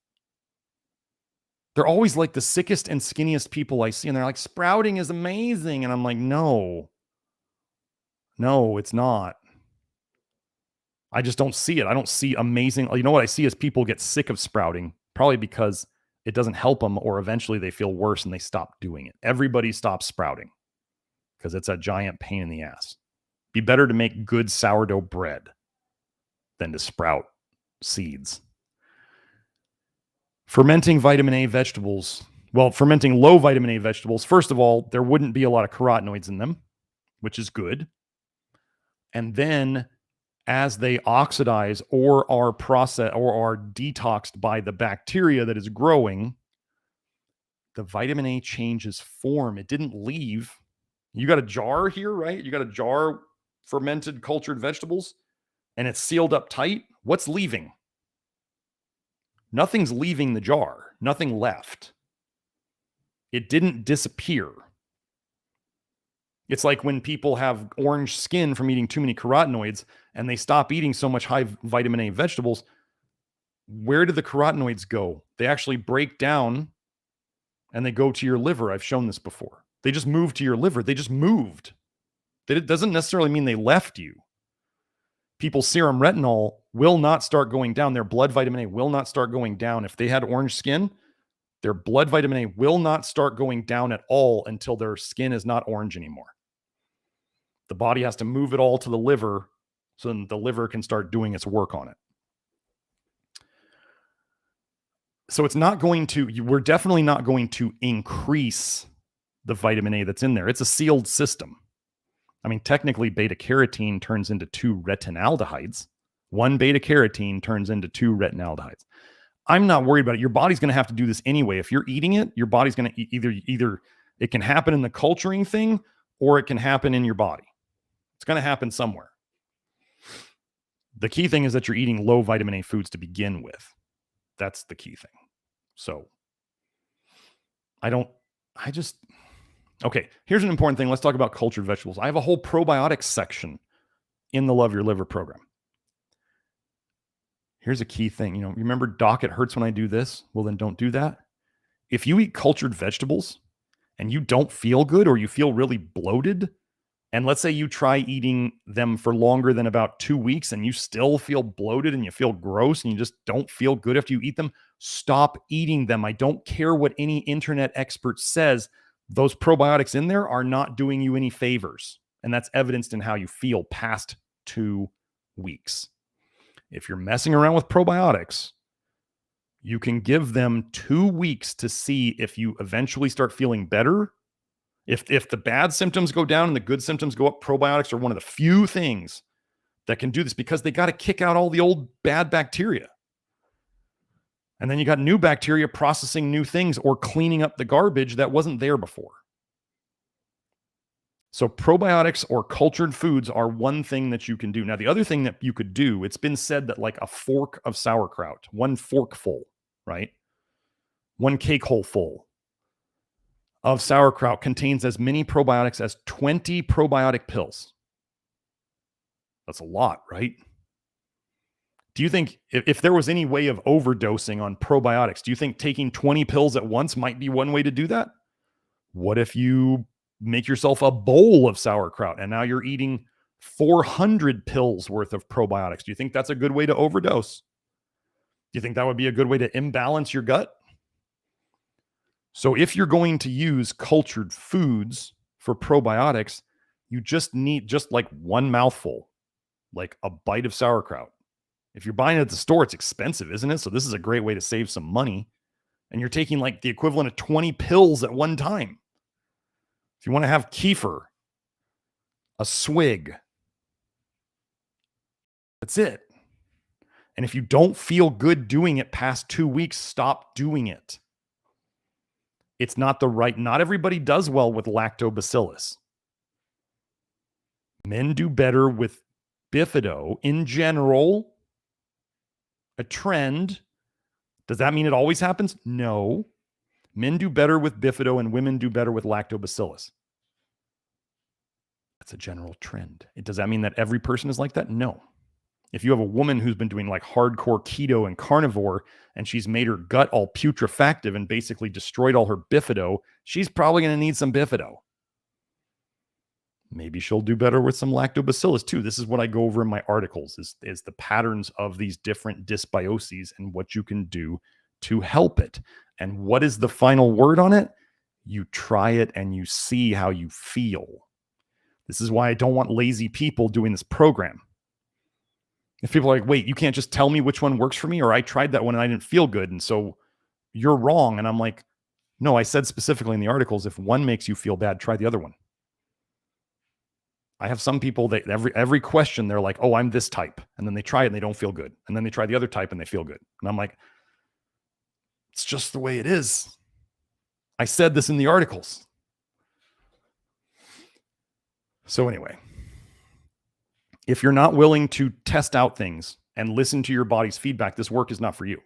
They're always like the sickest and skinniest people I see. And they're like, sprouting is amazing. And I'm like, no, it's not. I just don't see it. I don't see amazing. You know what I see is people get sick of sprouting, probably because it doesn't help them, or eventually they feel worse and they stop doing it. Everybody stops sprouting because it's a giant pain in the ass. Be better to make good sourdough bread than to sprout seeds. Fermenting vitamin A vegetables. Well, fermenting low vitamin A vegetables, first of all, there wouldn't be a lot of carotenoids in them, which is good. And then as they oxidize or are processed or are detoxed by the bacteria that is growing, the vitamin A changes form. It didn't leave. You got a jar here, right? You got a jar fermented cultured vegetables and it's sealed up tight. What's leaving? Nothing's leaving the jar. Nothing left. It didn't disappear. It's like when people have orange skin from eating too many carotenoids and they stop eating so much high vitamin A vegetables. Where do the carotenoids go? They actually break down and they go to your liver. I've shown this before. They just move to your liver. They just moved. It doesn't necessarily mean they left you. People's serum retinol will not start going down. Their blood vitamin A will not start going down. If they had orange skin, their blood vitamin A will not start going down at all until their skin is not orange anymore. The body has to move it all to the liver so then the liver can start doing its work on it. So it's not going to, we're definitely not going to increase the vitamin A that's in there. It's a sealed system. I mean, technically beta carotene turns into 2 retinaldehydes. 1 beta carotene turns into 2 retinaldehydes. I'm not worried about it. Your body's going to have to do this anyway. If you're eating it, your body's going to either it can happen in the culturing thing or it can happen in your body. It's going to happen somewhere. The key thing is that you're eating low vitamin A foods to begin with. That's the key thing. So okay, here's an important thing. Let's talk about cultured vegetables. I have a whole probiotics section in the Love Your Liver program. Here's a key thing. You remember, Doc, it hurts when I do this. Well, then don't do that. If you eat cultured vegetables and you don't feel good or you feel really bloated, And let's say you try eating them for longer than about 2 weeks and you still feel bloated and you feel gross and you just don't feel good after you eat them, stop eating them. I don't care what any internet expert says. Those probiotics in there are not doing you any favors. And that's evidenced in how you feel past 2 weeks. If you're messing around with probiotics, you can give them 2 weeks to see if you eventually start feeling better. If the bad symptoms go down and the good symptoms go up, probiotics are one of the few things that can do this because they got to kick out all the old bad bacteria. And then you got new bacteria processing new things or cleaning up the garbage that wasn't there before. So probiotics or cultured foods are one thing that you can do. Now, the other thing that you could do, it's been said that like a fork of sauerkraut, one forkful, right? One cake hole full of sauerkraut contains as many probiotics as 20 probiotic pills. That's a lot, right? Do you think if there was any way of overdosing on probiotics, do you think taking 20 pills at once might be one way to do that? What if you make yourself a bowl of sauerkraut and now you're eating 400 pills worth of probiotics? Do you think that's a good way to overdose? Do you think that would be a good way to imbalance your gut? So if you're going to use cultured foods for probiotics, you just need just like one mouthful, like a bite of sauerkraut. If you're buying it at the store, it's expensive, isn't it? So this is a great way to save some money. And you're taking like the equivalent of 20 pills at one time. If you want to have kefir, a swig, that's it. And if you don't feel good doing it past 2 weeks, stop doing it. It's not everybody does well with lactobacillus. Men do better with bifido in general. A trend. Does that mean it always happens? No. Men do better with bifido and women do better with lactobacillus. That's a general trend. Does that mean that every person is like that? No. If you have a woman who's been doing like hardcore keto and carnivore and she's made her gut all putrefactive and basically destroyed all her bifido, she's probably going to need some bifido. Maybe she'll do better with some lactobacillus too. This is what I go over in my articles is the patterns of these different dysbioses and what you can do to help it. And what is the final word on it? You try it and you see how you feel. This is why I don't want lazy people doing this program. If people are like, wait, you can't just tell me which one works for me, or I tried that one and I didn't feel good, and so you're wrong. And I'm like, no, I said specifically in the articles, if one makes you feel bad, try the other one. I have some people that every question, they're like, oh, I'm this type. And then they try it and they don't feel good. And then they try the other type and they feel good. And I'm like, it's just the way it is. I said this in the articles. So anyway, if you're not willing to test out things and listen to your body's feedback, this work is not for you.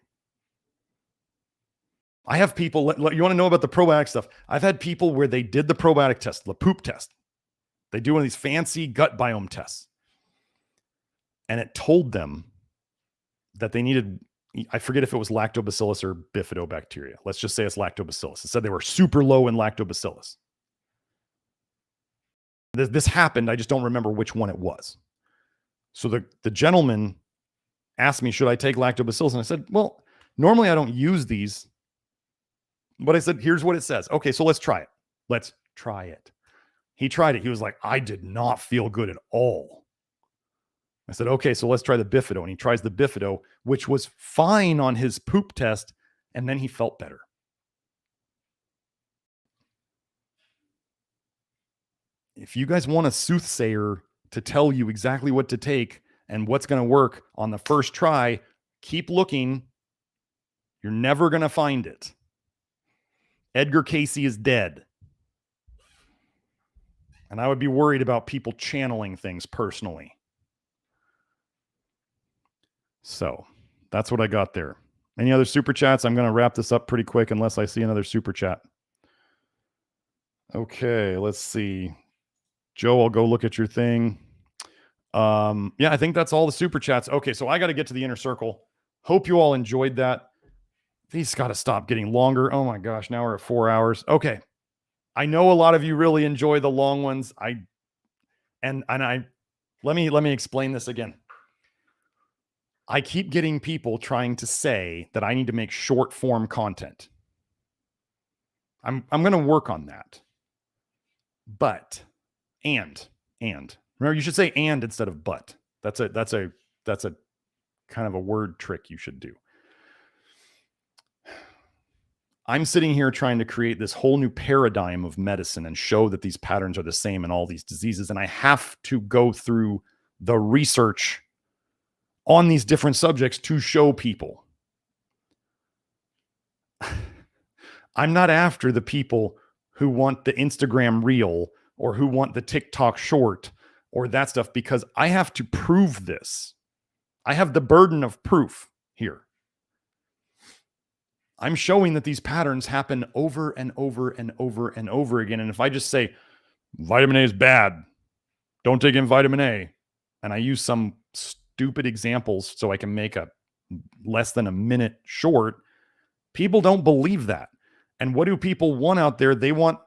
I have people, you want to know about the probiotic stuff? I've had people where they did the probiotic test, the poop test. They do one of these fancy gut biome tests. And it told them that they needed, I forget if it was lactobacillus or bifidobacteria. Let's just say it's lactobacillus. It said they were super low in lactobacillus. This happened. I just don't remember which one it was. So the gentleman asked me, should I take lactobacillus? And I said, well, normally I don't use these. But I said, here's what it says. Okay, so let's try it. Let's try it. He tried it. He was like, I did not feel good at all. I said, okay, so let's try the bifido. And he tries the bifido, which was fine on his poop test. And then he felt better. If you guys want a soothsayer to tell you exactly what to take and what's going to work on the first try, keep looking. You're never going to find it. Edgar Casey is dead. And I would be worried about people channeling things personally. So that's what I got there. Any other super chats? I'm going to wrap this up pretty quick unless I see another super chat. Okay, let's see. Joe, I'll go look at your thing. Yeah, I think that's all the super chats. Okay, so I got to get to the inner circle. Hope you all enjoyed that. These got to stop getting longer. Oh my gosh, now we're at 4 hours. Okay. I know a lot of you really enjoy the long ones. And let me explain this again. I keep getting people trying to say that I need to make short form content. I'm going to work on that. But and remember, you should say and instead of but. That's a kind of a word trick you should do. I'm sitting here trying to create this whole new paradigm of medicine and show that these patterns are the same in all these diseases. And I have to go through the research on these different subjects to show people. I'm not after the people who want the Instagram reel or who want the TikTok short or that stuff, because I have to prove this. I have the burden of proof here. I'm showing that these patterns happen over and over and over and over again. And if I just say vitamin A is bad, don't take in vitamin A, and I use some stupid examples so I can make a less than a minute short, people don't believe that. And what do people want out there? They want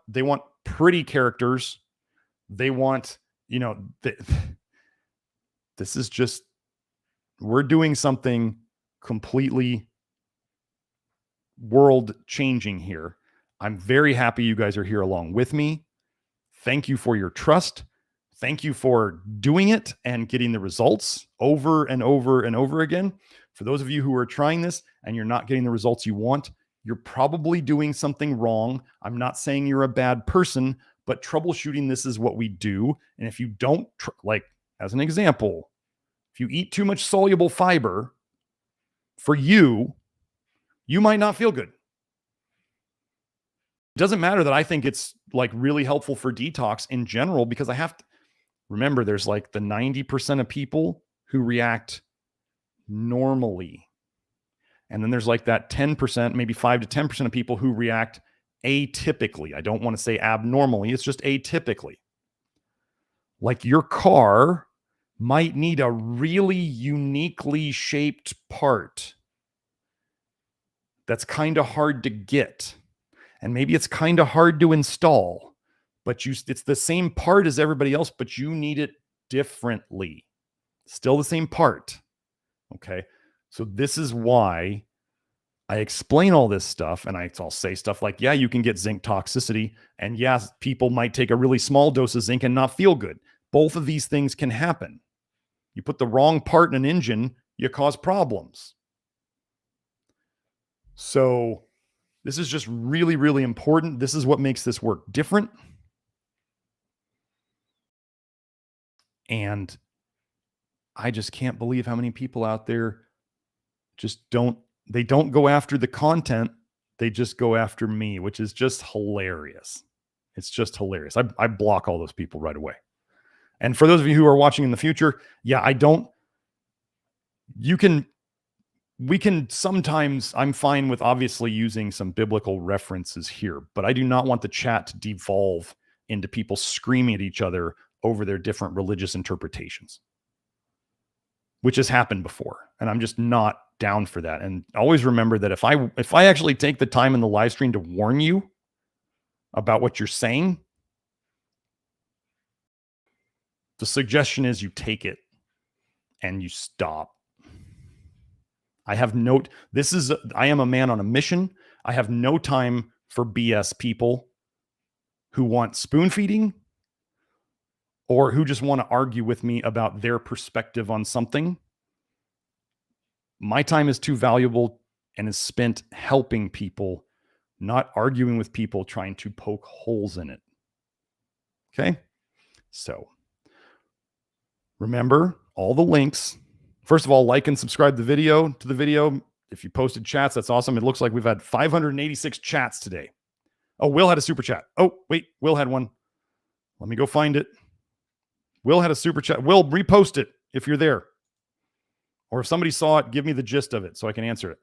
pretty characters. They want, this is just, we're doing something completely world changing here. I'm very happy you guys are here along with me. Thank you for your trust. Thank you for doing it and getting the results over and over and over again. For those of you who are trying this and you're not getting the results you want, you're probably doing something wrong. I'm not saying you're a bad person, but troubleshooting this is what we do. And if you don't, like as an example, if you eat too much soluble fiber, for you might not feel good. It doesn't matter that I think it's like really helpful for detox in general, because I have to remember there's like the 90% of people who react normally. And then there's like that 10%, maybe 5 to 10% of people who react atypically. I don't want to say abnormally, it's just atypically. Like your car might need a really uniquely shaped part that's kind of hard to get. And maybe it's kind of hard to install, but it's the same part as everybody else, but you need it differently. Still the same part. Okay. So this is why I explain all this stuff, and I'll say stuff like, yeah, you can get zinc toxicity. And yes, people might take a really small dose of zinc and not feel good. Both of these things can happen. You put the wrong part in an engine, you cause problems. So this is just really, really important. This is what makes this work different. And I just can't believe how many people out there just don't go after the content. They just go after me, which is just hilarious. It's just hilarious. I block all those people right away. And for those of you who are watching in the future, yeah, we can sometimes, I'm fine with obviously using some biblical references here, but I do not want the chat to devolve into people screaming at each other over their different religious interpretations, which has happened before. And I'm just not down for that. And always remember that if I actually take the time in the live stream to warn you about what you're saying, the suggestion is you take it and you stop. I am a man on a mission. I have no time for BS people who want spoon feeding or who just want to argue with me about their perspective on something. My time is too valuable and is spent helping people, not arguing with people trying to poke holes in it. Okay? So remember all the links. First of all, like and subscribe to the video. If you posted chats, that's awesome. It looks like we've had 586 chats today. Oh, Will had a super chat. Oh, wait, Will had one. Let me go find it. Will had a super chat. Will, repost it if you're there. Or if somebody saw it, give me the gist of it so I can answer it.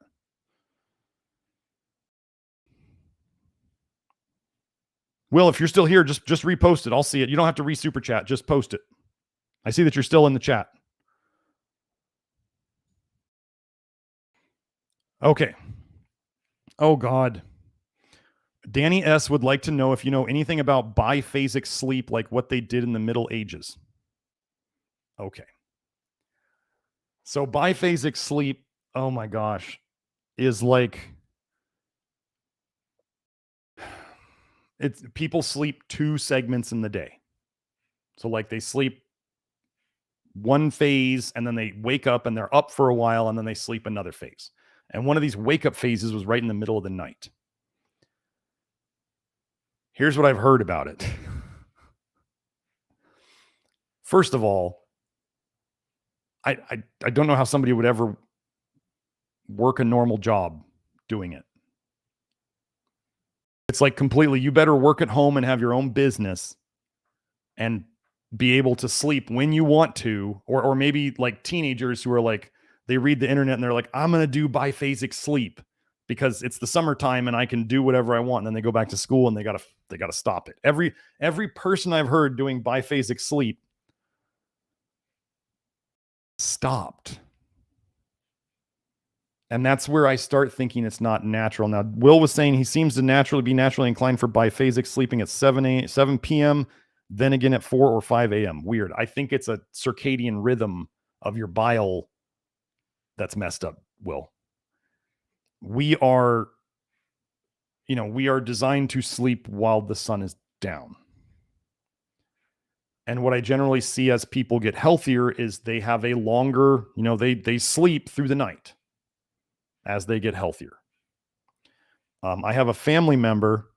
Will, if you're still here, just repost it. I'll see it. You don't have to re-super chat. Just post it. I see that you're still in the chat. Okay. Oh, God. Danny S. would like to know if you know anything about biphasic sleep, like what they did in the Middle Ages. Okay. So biphasic sleep, oh my gosh, is like it's people sleep 2 segments in the day. So like they sleep one phase and then they wake up and they're up for a while and then they sleep another phase. And one of these wake up phases was right in the middle of the night. Here's what I've heard about it. First of all, I don't know how somebody would ever work a normal job doing it. It's like completely, you better work at home and have your own business and be able to sleep when you want to, or maybe like teenagers who are like, they read the internet and they're like, I'm going to do biphasic sleep because it's the summertime and I can do whatever I want. And then they go back to school and they got to stop it. Every person I've heard doing biphasic sleep stopped. And that's where I start thinking it's not natural. Now, Will was saying he seems to be naturally inclined for biphasic sleeping at 7 p.m., then again at 4 or 5 a.m. Weird. I think it's a circadian rhythm of your bile that's messed up, Will. We are designed to sleep while the sun is down. And what I generally see as people get healthier is they have a longer, they sleep through the night as they get healthier. I have a family member.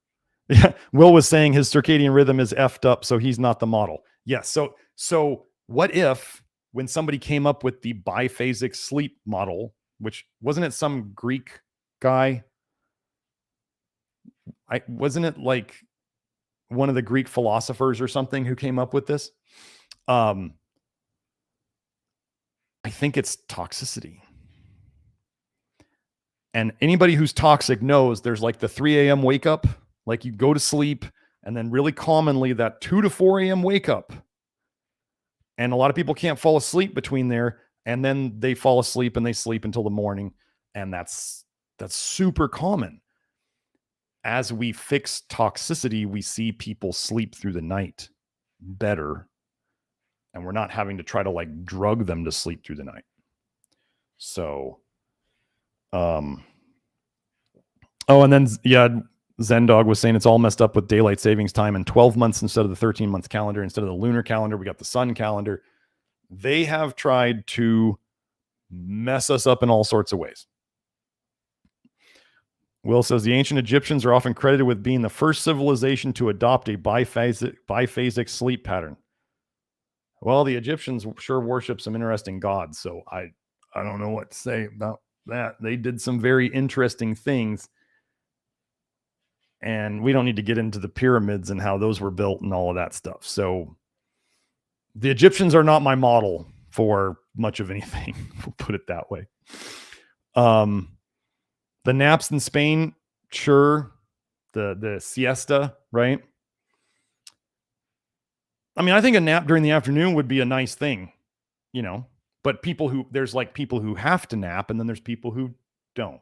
Will was saying his circadian rhythm is effed up, so he's not the model. Yes. So what if when somebody came up with the biphasic sleep model, which wasn't it some Greek guy? Wasn't it like one of the Greek philosophers or something who came up with this? I think it's toxicity. And anybody who's toxic knows there's like the 3 a.m. wake up, like you go to sleep, and then really commonly that 2 to 4 a.m. wake up. And a lot of people can't fall asleep between there, and then they fall asleep and they sleep until the morning. And that's super common. As we fix toxicity, we see people sleep through the night better. And we're not having to try to like drug them to sleep through the night. So, and then, yeah, Zendog was saying it's all messed up with daylight savings time and 12 months instead of the 13 months calendar. Instead of the lunar calendar, we got the sun calendar. They have tried to mess us up in all sorts of ways. Will says the ancient Egyptians are often credited with being the first civilization to adopt a biphasic sleep pattern. Well, the Egyptians sure worship some interesting gods, so I don't know what to say about that. They did some very interesting things, and we don't need to get into the pyramids and how those were built and all of that stuff. So the Egyptians are not my model for much of anything. We'll put it that way. The naps in Spain, sure. The siesta, right? I mean, I think a nap during the afternoon would be a nice thing, but there's like people who have to nap and then there's people who don't.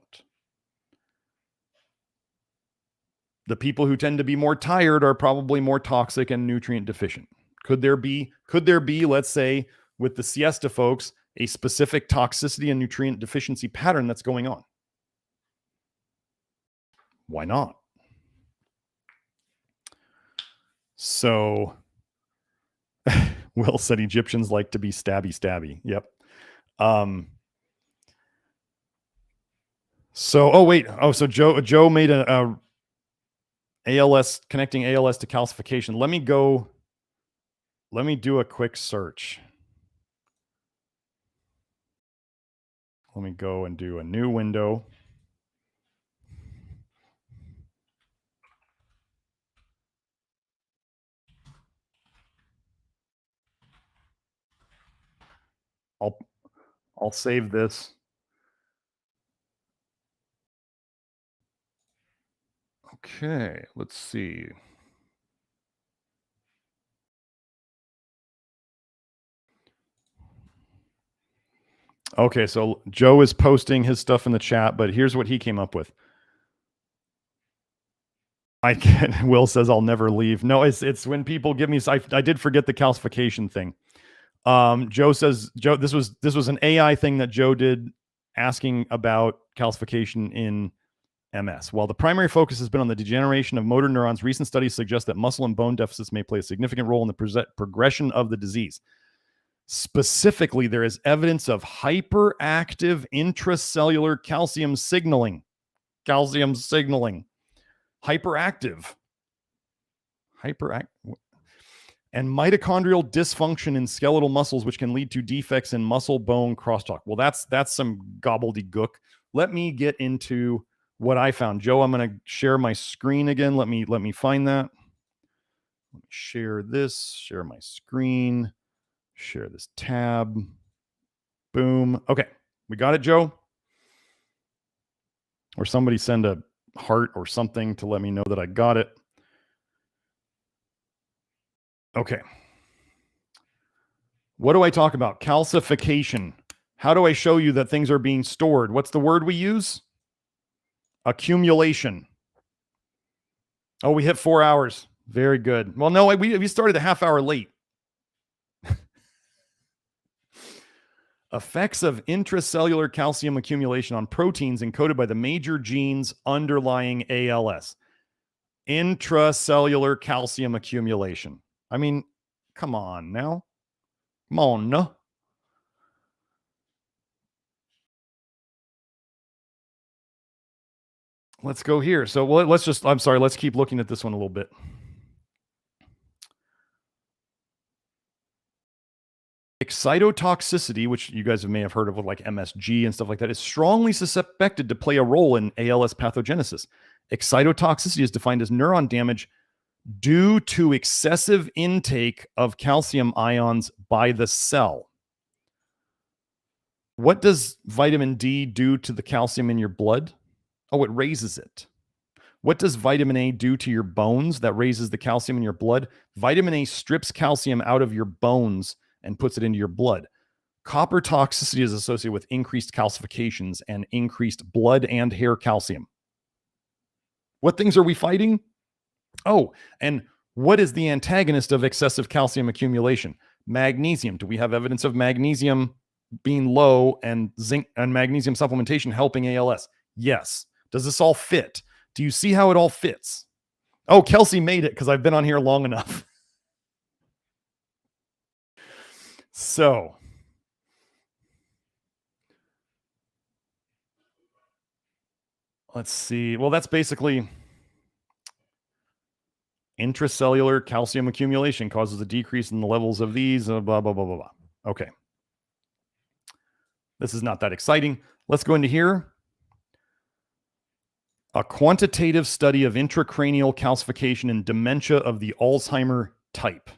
The people who tend to be more tired are probably more toxic and nutrient deficient. Could there be, let's say, with the siesta folks, a specific toxicity and nutrient deficiency pattern that's going on? Why not? So Will said Egyptians like to be stabby. Yep. So Joe made a ALS, connecting ALS to calcification. Let me do a quick search. Let me go and do a new window. I'll save this. Okay, let's see. Okay, so Joe is posting his stuff in the chat, but here's what he came up with. Will says I'll never leave. No, it's when people give me, I did forget the calcification thing. Joe says, Joe, this was an AI thing that Joe did asking about calcification in MS. While the primary focus has been on the degeneration of motor neurons, recent studies suggest that muscle and bone deficits may play a significant role in the progression of the disease. Specifically, there is evidence of hyperactive intracellular calcium signaling. Hyperactive. And mitochondrial dysfunction in skeletal muscles, which can lead to defects in muscle-bone crosstalk. Well, that's some gobbledygook. Let me get into what I found. Joe, I'm going to share my screen again. Let me find that. Let me share this, share my screen, share this tab. Boom. Okay. We got it, Joe? Or somebody send a heart or something to let me know that I got it. Okay. What do I talk about? Calcification. How do I show you that things are being stored? What's the word we use? Accumulation. Oh, we hit 4 hours. Very good. Well, no, we started a half hour late. Effects of intracellular calcium accumulation on proteins encoded by the major genes underlying ALS. Intracellular calcium accumulation. I mean, come on now. Come on. No. Let's go here. So let's keep looking at this one a little bit. Excitotoxicity, which you guys may have heard of with like MSG and stuff like that, is strongly suspected to play a role in ALS pathogenesis. Excitotoxicity is defined as neuron damage due to excessive intake of calcium ions by the cell. What does vitamin D do to the calcium in your blood? Oh, it raises it. What does vitamin A do to your bones that raises the calcium in your blood? Vitamin A strips calcium out of your bones and puts it into your blood. Copper toxicity is associated with increased calcifications and increased blood and hair calcium. What things are we fighting? Oh, and what is the antagonist of excessive calcium accumulation? Magnesium. Do we have evidence of magnesium being low and zinc and magnesium supplementation helping ALS? Yes. Does this all fit? Do you see how it all fits? Oh, Kelsey made it because I've been on here long enough. So, let's see. Well, that's basically intracellular calcium accumulation causes a decrease in the levels of these, blah, blah, blah, blah, blah. Okay. This is not that exciting. Let's go into here. A quantitative study of intracranial calcification in dementia of the Alzheimer type.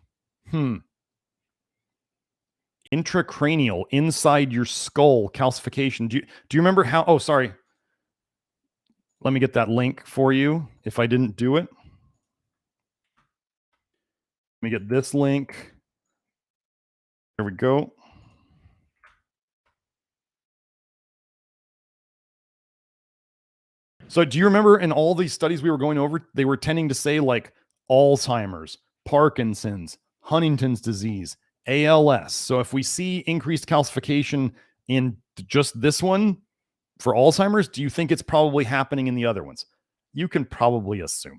Intracranial, inside your skull calcification. Do you remember how? Oh, sorry. Let me get that link for you if I didn't do it. Let me get this link. There we go. So do you remember in all these studies we were going over, they were tending to say like Alzheimer's, Parkinson's, Huntington's disease, ALS. So if we see increased calcification in just this one for Alzheimer's, do you think it's probably happening in the other ones? You can probably assume.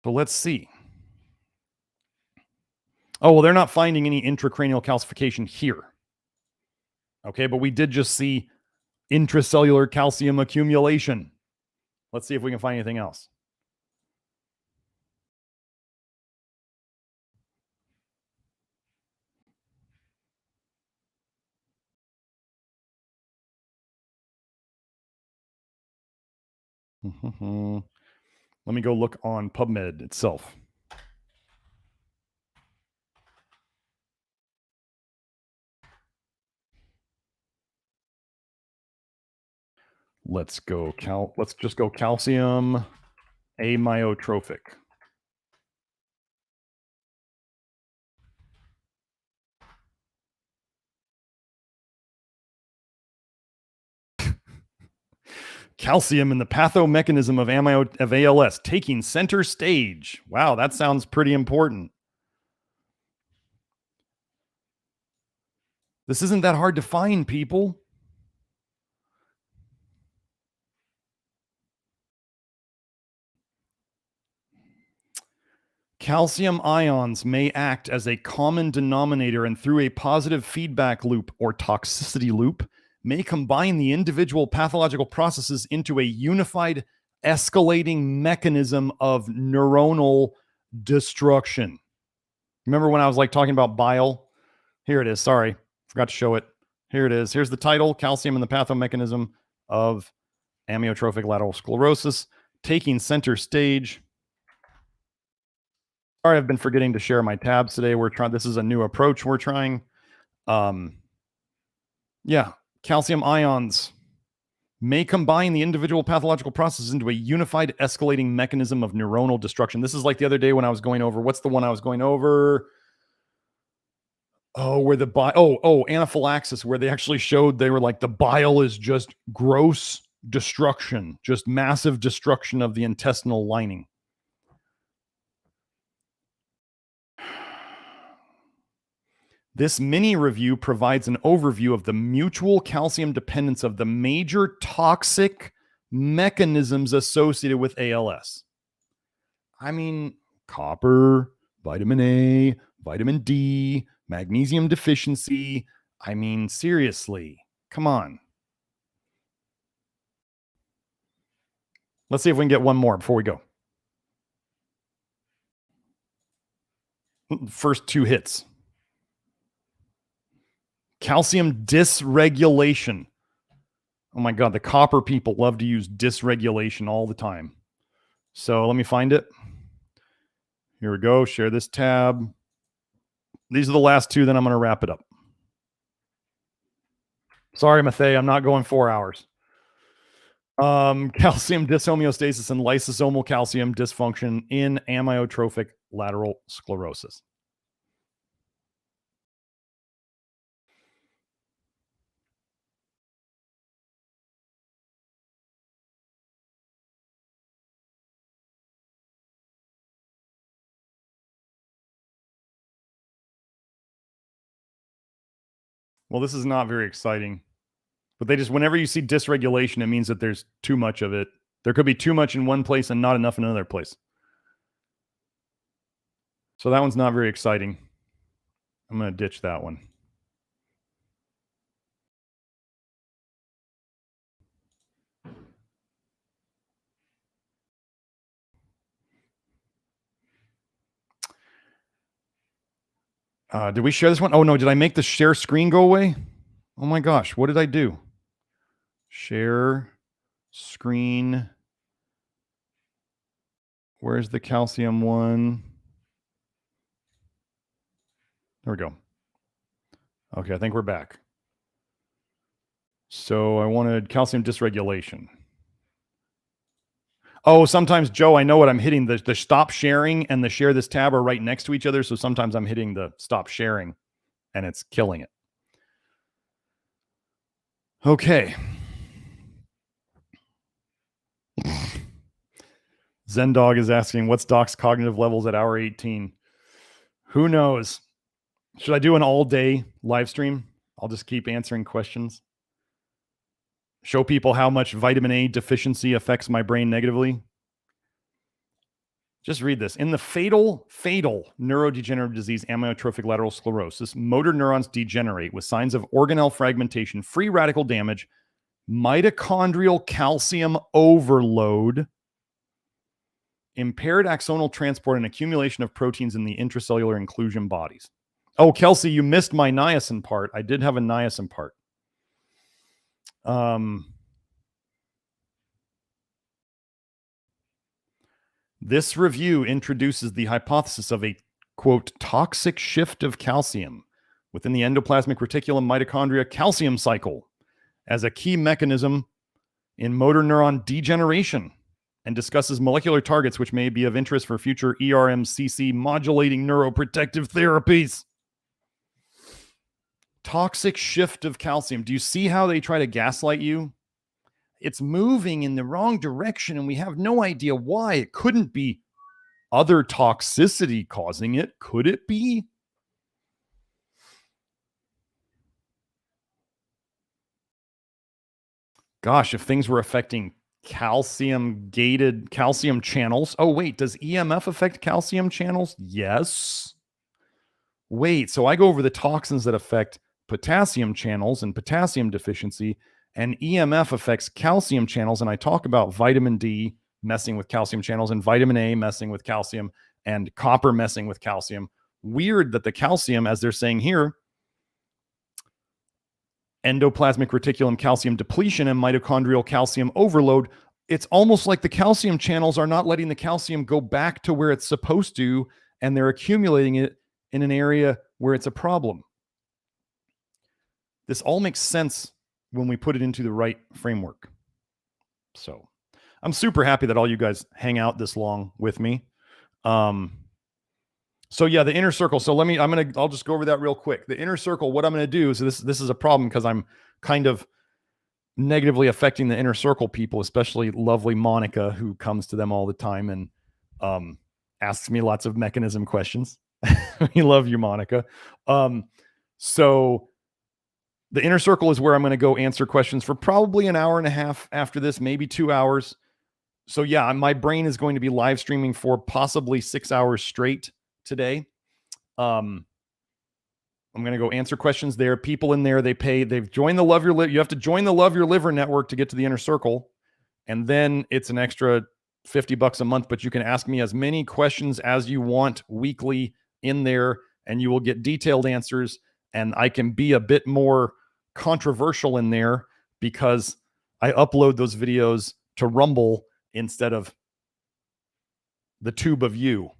So let's see. Oh, well, they're not finding any intracranial calcification here. Okay, but we did just see intracellular calcium accumulation. Let's see if we can find anything else. Let me go look on PubMed itself. Let's just go calcium amyotrophic. Calcium in the pathomechanism of ALS taking center stage. Wow, that sounds pretty important. This isn't that hard to find, people. Calcium ions may act as a common denominator and through a positive feedback loop or toxicity loop may combine the individual pathological processes into a unified escalating mechanism of neuronal destruction. Remember when I was like talking about bile? Here it is. Sorry, forgot to show it. Here it is. Here's the title, Calcium and the Pathomechanism of Amyotrophic Lateral Sclerosis, taking center stage. Sorry, I've been forgetting to share my tabs today. This is a new approach we're trying. Yeah, calcium ions may combine the individual pathological processes into a unified escalating mechanism of neuronal destruction. This is like the other day when I was going over, what's the one I was going over? Oh, where anaphylaxis, where they actually showed they were like the bile is just gross destruction, just massive destruction of the intestinal lining. This mini review provides an overview of the mutual calcium dependence of the major toxic mechanisms associated with ALS. I mean, copper, vitamin A, vitamin D, magnesium deficiency. I mean, seriously, come on. Let's see if we can get one more before we go. First two hits. Calcium dysregulation. Oh my God, the copper people love to use dysregulation all the time. So let me find it. Here we go. Share this tab. These are the last two, then I'm going to wrap it up. Sorry, Mathay, I'm not going 4 hours. Calcium dyshomeostasis and lysosomal calcium dysfunction in amyotrophic lateral sclerosis. Well, this is not very exciting. But they just, whenever you see dysregulation, it means that there's too much of it. There could be too much in one place and not enough in another place. So that one's not very exciting. I'm going to ditch that one. Did we share this one? Oh, no. Did I make the share screen go away? Oh, my gosh. What did I do? Share screen. Where's the calcium one? There we go. Okay, I think we're back. So I wanted calcium dysregulation. Oh, sometimes, Joe, I know what I'm hitting. The stop sharing and the share this tab are right next to each other. So sometimes I'm hitting the stop sharing and it's killing it. Okay. Zendog is asking, what's Doc's cognitive levels at hour 18? Who knows? Should I do an all-day live stream? I'll just keep answering questions. Show people how much vitamin A deficiency affects my brain negatively. Just read this. In the fatal neurodegenerative disease, amyotrophic lateral sclerosis, motor neurons degenerate with signs of organelle fragmentation, free radical damage, mitochondrial calcium overload, impaired axonal transport, and accumulation of proteins in the intracellular inclusion bodies. Oh, Kelsey, you missed my niacin part. I did have a niacin part. This review introduces the hypothesis of a, quote, toxic shift of calcium within the endoplasmic reticulum mitochondria calcium cycle as a key mechanism in motor neuron degeneration, and discusses molecular targets which may be of interest for future ERMCC modulating neuroprotective therapies. Toxic shift of calcium. Do you see how they try to gaslight you? It's moving in the wrong direction and we have no idea why. It couldn't be other toxicity causing it. Could it be? Gosh, if things were affecting calcium-gated calcium channels. Oh, wait, does EMF affect calcium channels? Yes. Wait, so I go over the toxins that affect potassium channels and potassium deficiency, and EMF affects calcium channels, and I talk about vitamin D messing with calcium channels and vitamin A messing with calcium and copper messing with calcium. Weird that the calcium, as they're saying here, endoplasmic reticulum calcium depletion and mitochondrial calcium overload, it's almost like the calcium channels are not letting the calcium go back to where it's supposed to, and they're accumulating it in an area where it's a problem. This all makes sense when we put it into the right framework. So I'm super happy that all you guys hang out this long with me. So yeah, the inner circle. So I'll just go over that real quick. The inner circle, what I'm going to do, so this is a problem because I'm kind of negatively affecting the inner circle people, especially lovely Monica, who comes to them all the time and asks me lots of mechanism questions. We love you, Monica. So the inner circle is where I'm going to go answer questions for probably an hour and a half after this, maybe 2 hours. So yeah, my brain is going to be live streaming for possibly 6 hours straight today. I'm going to go answer questions there. People in there, they've joined the Love Your Liver. You have to join the Love Your Liver network to get to the inner circle. And then it's an extra $50 a month, but you can ask me as many questions as you want weekly in there, and you will get detailed answers. And I can be a bit more controversial in there because I upload those videos to Rumble instead of the tube of you.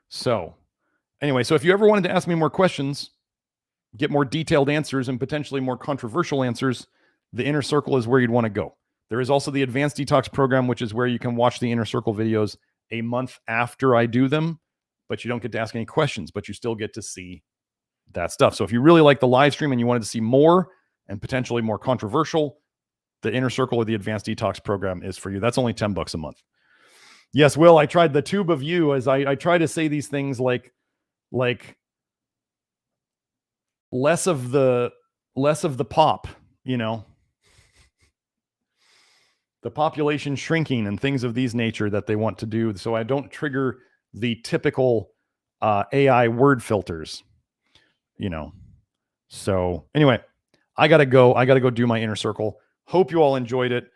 So anyway, so if you ever wanted to ask me more questions, get more detailed answers and potentially more controversial answers, the inner circle is where you'd want to go. There is also the advanced detox program, which is where you can watch the inner circle videos a month after I do them, but you don't get to ask any questions, but you still get to see that stuff. So if you really like the live stream and you wanted to see more and potentially more controversial, the inner circle or the advanced detox program is for you. That's only $10 a month. Yes, Will, I tried the tube of you as I try to say these things like less of the pop, you know, the population shrinking and things of these nature that they want to do. So I don't trigger the typical AI word filters, you know. So anyway, I got to go do my inner circle. Hope you all enjoyed it.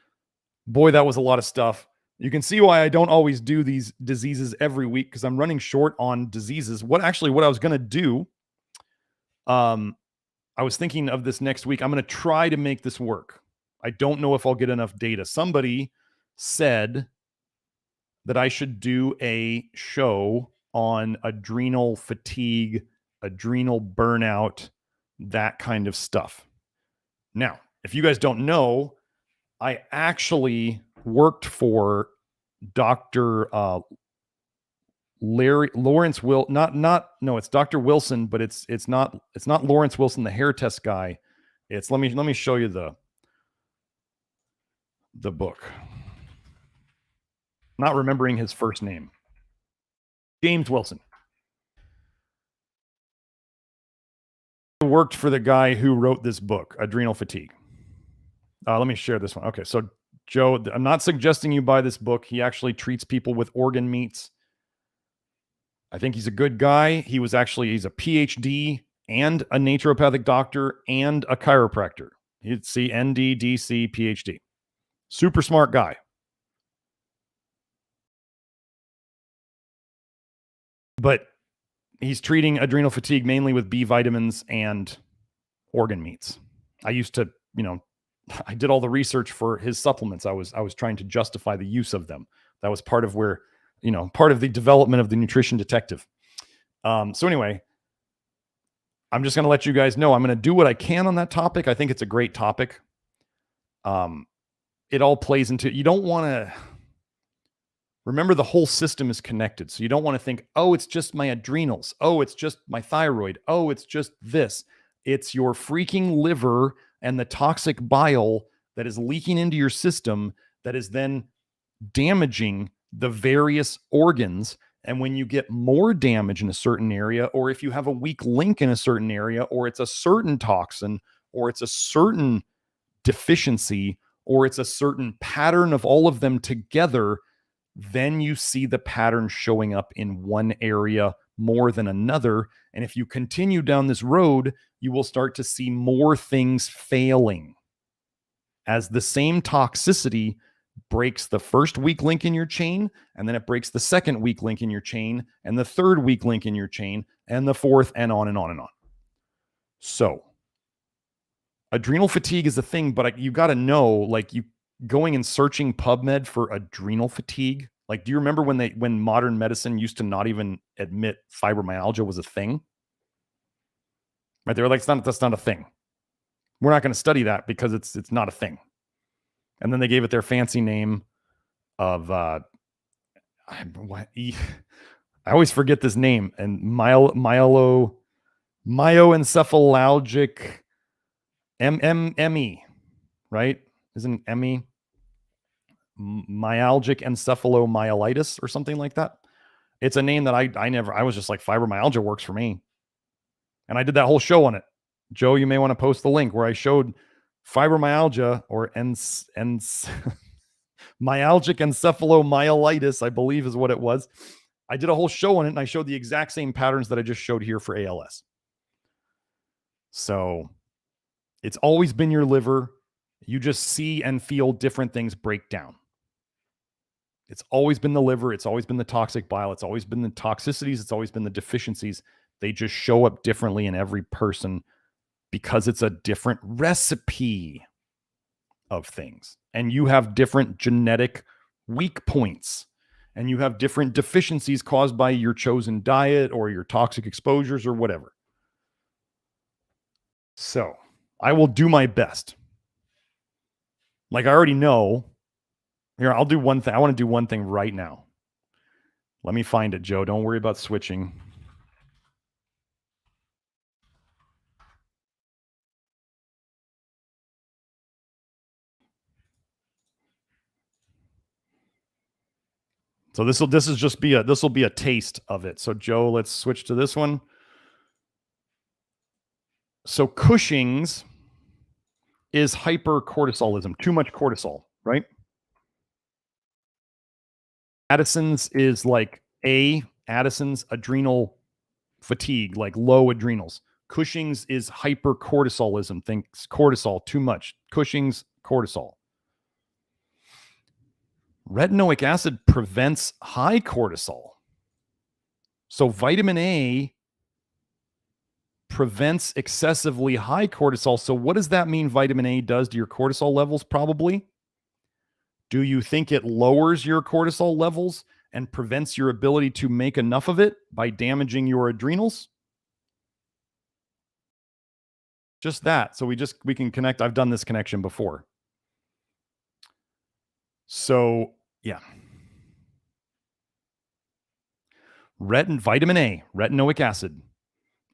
Boy, that was a lot of stuff. You can see why I don't always do these diseases every week, because I'm running short on diseases. What I was going to do, I was thinking of this next week. I'm going to try to make this work. I don't know if I'll get enough data. Somebody said that I should do a show on adrenal fatigue, adrenal burnout, that kind of stuff. Now, if you guys don't know, I actually worked for Dr. Lawrence Will, it's Dr. Wilson, but it's not Lawrence Wilson, the hair test guy. It's let me show you the book. Not remembering his first name. James Wilson. I worked for the guy who wrote this book, Adrenal Fatigue. Let me share this one. Okay, so Joe, I'm not suggesting you buy this book. He actually treats people with organ meats. I think he's a good guy. He's a PhD and a naturopathic doctor and a chiropractor. He'd see ND, DC, PhD. Super smart guy. But he's treating adrenal fatigue mainly with B vitamins and organ meats. I used to, I did all the research for his supplements. I was trying to justify the use of them. That was part of where, part of the development of the nutrition detective. So anyway, I'm just going to let you guys know I'm going to do what I can on that topic. I think it's a great topic. It all plays into, you don't want to remember the whole system is connected. So you don't want to think, oh, it's just my adrenals. Oh, it's just my thyroid. Oh, it's just this. It's your freaking liver and the toxic bile that is leaking into your system that is then damaging the various organs. And when you get more damage in a certain area, or if you have a weak link in a certain area, or it's a certain toxin, or it's a certain deficiency, or it's a certain pattern of all of them together, then you see the pattern showing up in one area more than another. And if you continue down this road, you will start to see more things failing as the same toxicity breaks the first weak link in your chain, and then it breaks the second weak link in your chain, and the third weak link in your chain, and the fourth, and on and on and on. So adrenal fatigue is a thing, but you got to know, like, you going and searching PubMed for adrenal fatigue. Like, do you remember when modern medicine used to not even admit fibromyalgia was a thing? Right? They were like, that's not a thing. We're not going to study that because it's not a thing. And then they gave it their fancy name of I always forget this name, and myoencephalgic ME, right? Isn't ME myalgic encephalomyelitis or something like that? It's a name that I was just like, fibromyalgia works for me. And I did that whole show on it. Joe, you may want to post the link where I showed fibromyalgia or myalgic encephalomyelitis, I believe is what it was. I did a whole show on it, and I showed the exact same patterns that I just showed here for ALS. So it's always been your liver. You just see and feel different things break down. It's always been the liver. It's always been the toxic bile. It's always been the toxicities. It's always been the deficiencies. They just show up differently in every person because it's a different recipe of things. And you have different genetic weak points, and you have different deficiencies caused by your chosen diet or your toxic exposures or whatever. So I will do my best. Like, I already know. Here, I'll do one thing. I want to do one thing right now. Let me find it, Joe. Don't worry about switching. So this will be a taste of it. So Joe, let's switch to this one. So Cushing's is hypercortisolism, too much cortisol, right? Addison's is like Addison's adrenal fatigue, like low adrenals. Cushing's is hypercortisolism, thinks cortisol, too much. Cushing's, cortisol. Retinoic acid prevents high cortisol. So vitamin A prevents excessively high cortisol. So what does that mean vitamin A does to your cortisol levels? Probably. Do you think it lowers your cortisol levels and prevents your ability to make enough of it by damaging your adrenals? Just that. So we can connect. I've done this connection before. So yeah. Vitamin A, retinoic acid,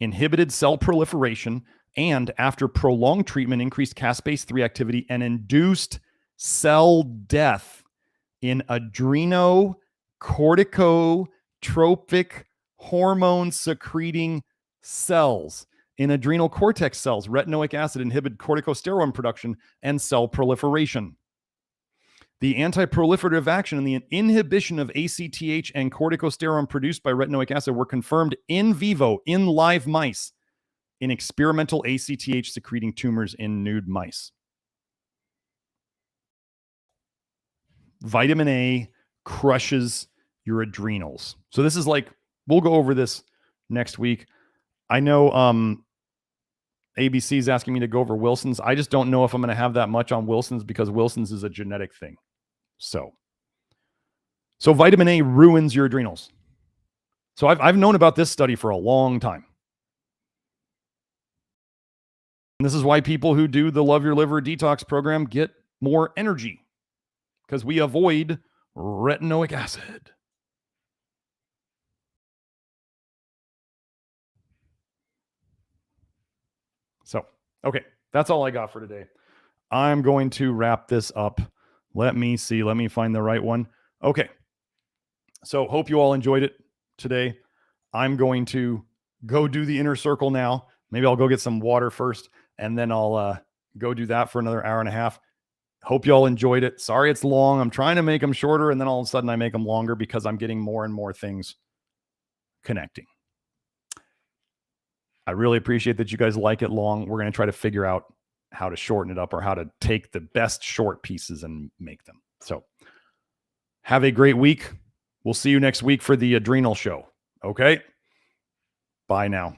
inhibited cell proliferation, and after prolonged treatment, increased caspase 3 activity and induced cell death in adrenocorticotropic hormone secreting cells. In adrenal cortex cells, retinoic acid inhibited corticosteroid production and cell proliferation. The anti-proliferative action and the inhibition of ACTH and corticosteroid produced by retinoic acid were confirmed in vivo in live mice in experimental ACTH secreting tumors in nude mice. Vitamin A crushes your adrenals. So this is like, we'll go over this next week. I know ABC is asking me to go over Wilson's. I just don't know if I'm going to have that much on Wilson's because Wilson's is a genetic thing. So vitamin A ruins your adrenals. So I've known about this study for a long time. And this is why people who do the Love Your Liver detox program get more energy, because we avoid retinoic acid. So, okay, that's all I got for today. I'm going to wrap this up. Let me see. Let me find the right one. Okay. So hope you all enjoyed it today. I'm going to go do the inner circle now. Maybe I'll go get some water first, and then I'll go do that for another hour and a half. Hope you all enjoyed it. Sorry it's long. I'm trying to make them shorter, and then all of a sudden I make them longer because I'm getting more and more things connecting. I really appreciate that you guys like it long. We're going to try to figure out how to shorten it up or how to take the best short pieces and make them. So have a great week. We'll see you next week for the adrenal show. Okay? Bye now.